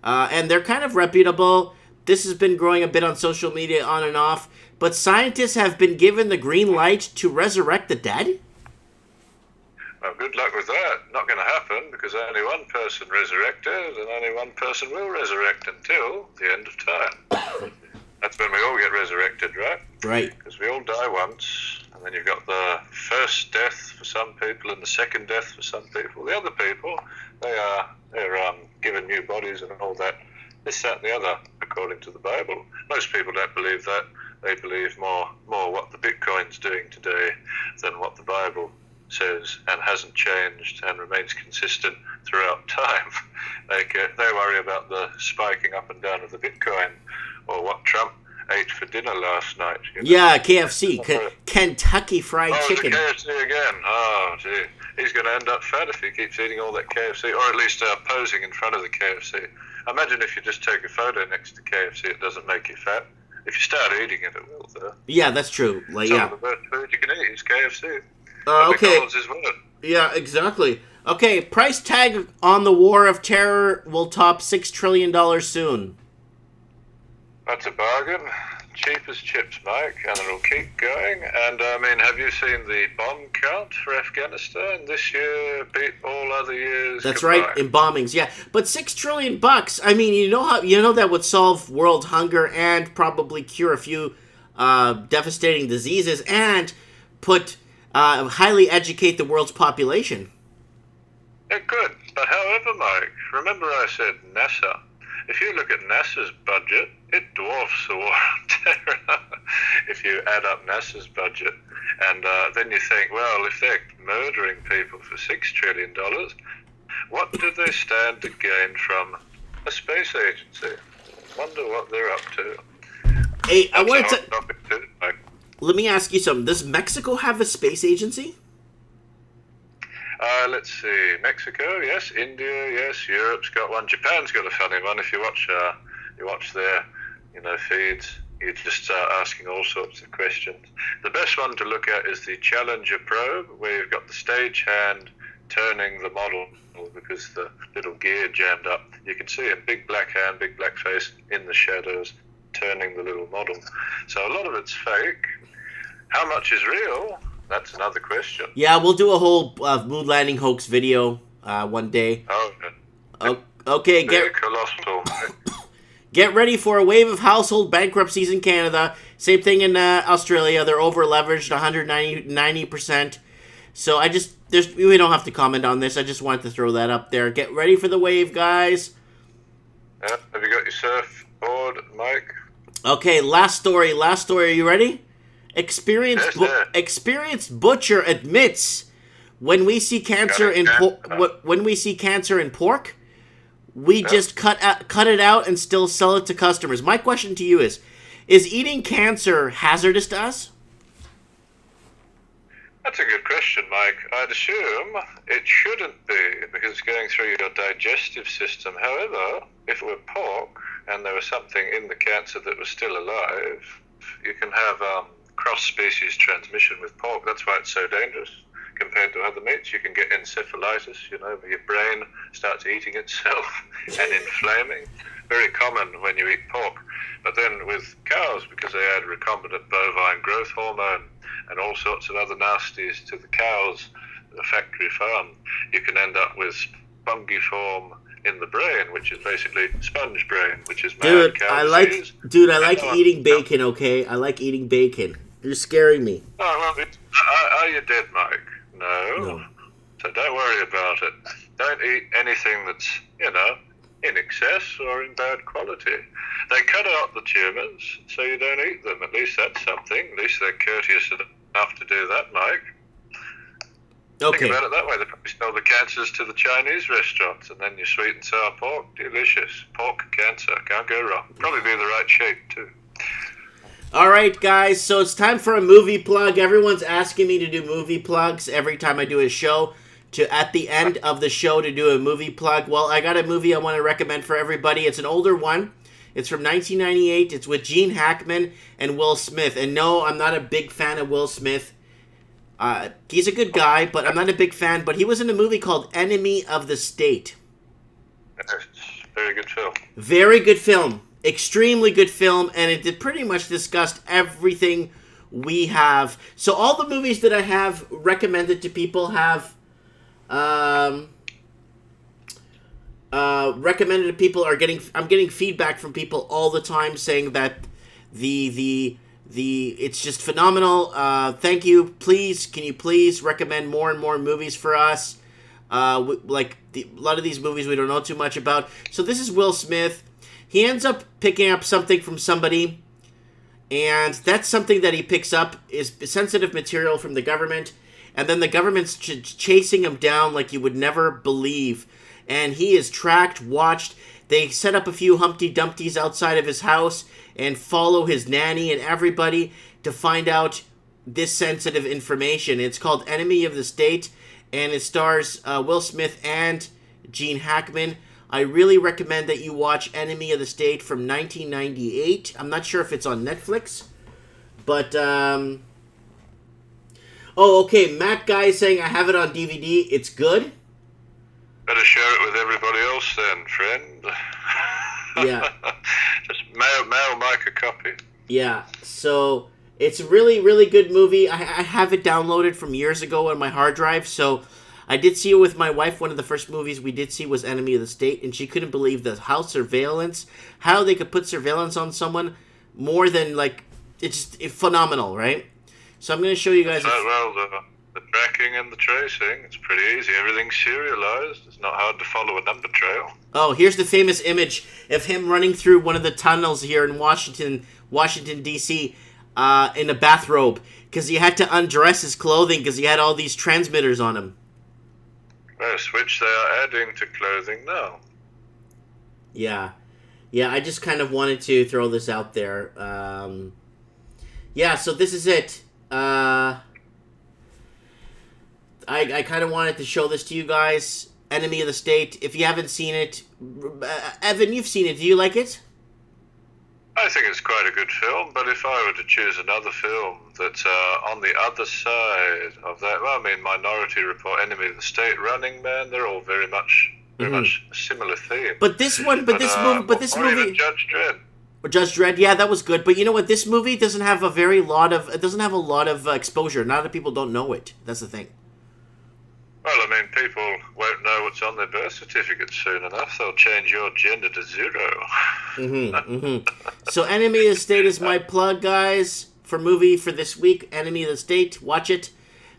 and they're kind of reputable. This has been growing a bit on social media on and off. But scientists have been given the green light to resurrect the dead. Well, good luck with that. Not going to happen, because only one person resurrected, and only one person will resurrect until the end of time. That's when we all get resurrected, right? Right. Because we all die once, and then you've got the first death for some people and the second death for some people. The other people, they're given new bodies and all that, this, that, and the other, according to the Bible. Most people don't believe that. They believe more what the Bitcoin's doing today than what the Bible says, and hasn't changed and remains consistent throughout time. They worry about the spiking up and down of the Bitcoin, or what Trump ate for dinner last night. You know? Yeah, KFC, Kentucky Fried Chicken. KFC again. Oh, gee. He's going to end up fat if he keeps eating all that KFC, or at least posing in front of the KFC. Imagine if you just take a photo next to KFC, it doesn't make you fat. If you start eating it, it will, though. Yeah, that's true. Like, Some of the best food you can eat is KFC. Okay. Yeah, exactly. Okay, price tag on the war of terror will top $6 trillion soon. That's a bargain. Cheap as chips, Mike, and it'll keep going. And, I mean, have you seen the bomb count for Afghanistan this year? Beat all other years. That's combined. right, in bombings, yeah. But $6 trillion, I mean, you know that would solve world hunger and probably cure a few devastating diseases and highly educate the world's population. They're good, but however, Mike, remember I said NASA. If you look at NASA's budget, it dwarfs the war on terror. If you add up NASA's budget, and then you think, well, if they're murdering people for $6 trillion, what do they stand to gain from a space agency? Wonder what they're up to. Hey, I wanted to. Topic too, Mike. Let me ask you something. Does Mexico have a space agency? Let's see. Mexico, yes. India, yes. Europe's got one. Japan's got a funny one. If you watch their, feeds, you just start asking all sorts of questions. The best one to look at is the Challenger probe, where you've got the stagehand turning the model because the little gear jammed up. You can see a big black hand, big black face in the shadows, turning the little model. So a lot of it's fake. How much is real? That's another question. Yeah, we'll do a whole moon landing hoax video one day. Oh, okay, colossal. Get ready for a wave of household bankruptcies in Canada. Same thing in Australia. They're over leveraged 190%. So we don't have to comment on this. I just wanted to throw that up there. Get ready for the wave, guys. Yeah, have you got your surfboard, Mike? Okay, last story. Are you ready? Experienced butcher admits when we see cancer in pork, we just cut it out and still sell it to customers. My question to you is eating cancer hazardous to us? That's a good question, Mike. I'd assume it shouldn't be because it's going through your digestive system. However, if it were pork and there was something in the cancer that was still alive, you can have cross-species transmission with pork. That's why it's so dangerous compared to other meats. You can get encephalitis, where your brain starts eating itself and inflaming. Very common when you eat pork. But then with cows, because they add recombinant bovine growth hormone and all sorts of other nasties to the cows, the factory farm, you can end up with spongiform in the brain, which is basically sponge brain, which is mad cow disease. I like eating bacon, okay? I like eating bacon. You're scaring me. Oh, well, are you dead, Mike? No. So don't worry about it. Don't eat anything that's, in excess or in bad quality. They cut out the tumours, so you don't eat them. At least that's something. At least they're courteous enough to do that, Mike. Okay. Think about it that way. They probably sell the cancers to the Chinese restaurants, and then your sweet and sour pork, delicious. Pork cancer, can't go wrong. Probably be the right shape, too. All right, guys, so it's time for a movie plug. Everyone's asking me to do movie plugs every time I do a show, at the end of the show to do a movie plug. Well, I got a movie I want to recommend for everybody. It's an older one. It's from 1998. It's with Gene Hackman and Will Smith. And no, I'm not a big fan of Will Smith. He's a good guy, but I'm not a big fan. But he was in a movie called Enemy of the State. Very good film. Very good film. Extremely good film, and it pretty much discussed everything we have. So all the movies that I have recommended to people have recommended to people I'm getting feedback from people all the time saying that the it's just phenomenal. Thank you. Can you please recommend more and more movies for us? A lot of these movies we don't know too much about. So this is Will Smith. He ends up picking up something from somebody, and that's something that he picks up is sensitive material from the government, and then the government's chasing him down like you would never believe, and he is tracked, watched. They set up a few Humpty Dumptys outside of his house and follow his nanny and everybody to find out this sensitive information. It's called Enemy of the State, and it stars Will Smith and Gene Hackman. I really recommend that you watch Enemy of the State from 1998. I'm not sure if it's on Netflix, but oh, okay. Matt Guy is saying I have it on DVD. It's good. Better share it with everybody else then, friend. Yeah. Just mail Mike a copy. Yeah. So it's a really, really good movie. I have it downloaded from years ago on my hard drive. So I did see it with my wife. One of the first movies we did see was Enemy of the State, and she couldn't believe how they could put surveillance on someone more than it's phenomenal, right? So I'm going to show you guys. the tracking and the tracing. It's pretty easy. Everything's serialized. It's not hard to follow a number trail. Oh, here's the famous image of him running through one of the tunnels here in Washington, D.C., in a bathrobe, because he had to undress his clothing because he had all these transmitters on him. Yes, which they are adding to clothing now. Yeah. Yeah, I just kind of wanted to throw this out there. Yeah, so this is it. I kind of wanted to show this to you guys. Enemy of the State. If you haven't seen it, Evan, you've seen it. Do you like it? I think it's quite a good film, but if I were to choose another film that's on the other side of that, well, I mean, Minority Report, Enemy of the State, Running Man, they're all very much similar theme. But this movie, even Judge Dredd. Judge Dredd, yeah, that was good. But you know what? This movie doesn't have a lot of exposure. Not that people don't know it. That's the thing. Well, I mean, people won't know what's on their birth certificate soon enough. They'll change your gender to 0. So Enemy of the State is my plug, guys, for movie for this week. Enemy of the State. Watch it.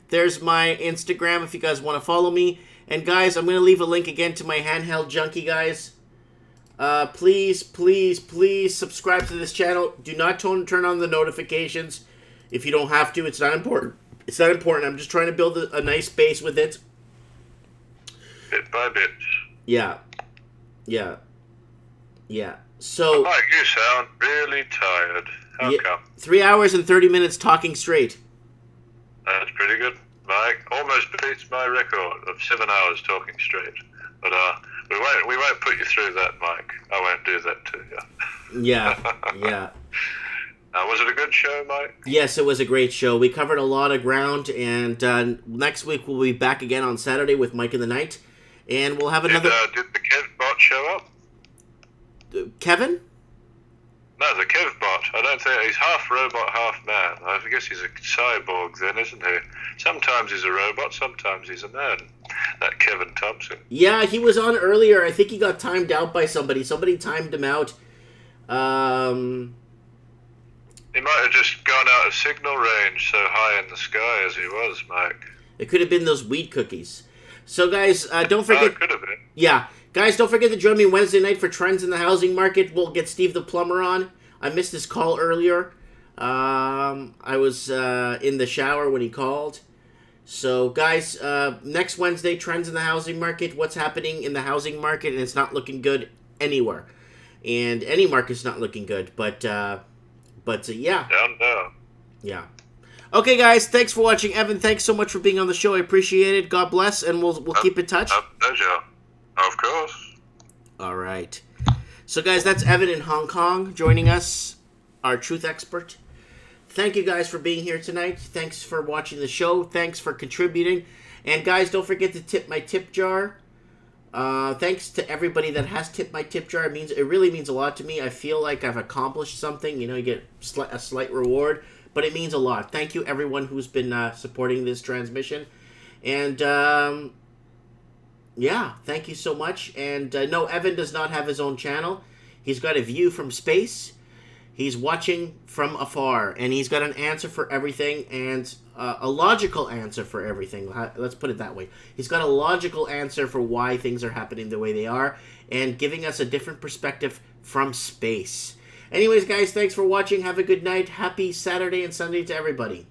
There's my Instagram if you guys want to follow me. And, guys, I'm going to leave a link again to my handheld junkie, guys. Please, please, please subscribe to this channel. Do not turn on the notifications if you don't have to. It's not important. It's not important. I'm just trying to build a nice base with it. Bit by bit. Yeah. Yeah. Yeah. So... Mike, you sound really tired. How come? 3 hours and 30 minutes talking straight. That's pretty good, Mike. Almost beats my record of 7 hours talking straight. But we won't put you through that, Mike. I won't do that to you. Yeah. Yeah. Was it a good show, Mike? Yes, it was a great show. We covered a lot of ground, and next week we'll be back again on Saturday with Mike in the Night, and we'll have another... Did the Kevbot show up? Kevin? No, the Kevbot. I don't think... He's half robot, half man. I guess he's a cyborg then, isn't he? Sometimes he's a robot, sometimes he's a man. That Kevin Thompson. Yeah, he was on earlier. I think he got timed out by somebody. Somebody timed him out. He might have just gone out of signal range so high in the sky as he was, Mike. It could have been those weed cookies. So, guys, don't forget... it could have been. Yeah. Guys, don't forget to join me Wednesday night for Trends in the Housing Market. We'll get Steve the Plumber on. I missed his call earlier. I was in the shower when he called. So, guys, next Wednesday, Trends in the Housing Market. What's happening in the housing market, and it's not looking good anywhere. And any market's not looking good, but yeah. Down. Yeah. Okay, guys, thanks for watching. Evan, thanks so much for being on the show. I appreciate it. God bless, and we'll keep in touch. Pleasure. Of course. All right. So, guys, that's Evan in Hong Kong joining us, our truth expert. Thank you, guys, for being here tonight. Thanks for watching the show. Thanks for contributing. And, guys, don't forget to tip my tip jar. Thanks to everybody that has tipped my tip jar. It really means a lot to me. I feel like I've accomplished something. You know, you get a slight reward, but it means a lot. Thank you, everyone who's been supporting this transmission. And, yeah, thank you so much. And, no, Evan does not have his own channel. He's got a view from space. He's watching from afar, and he's got an answer for everything, and a logical answer for everything. Let's put it that way. He's got a logical answer for why things are happening the way they are, and giving us a different perspective from space. Anyways, guys, thanks for watching. Have a good night. Happy Saturday and Sunday to everybody.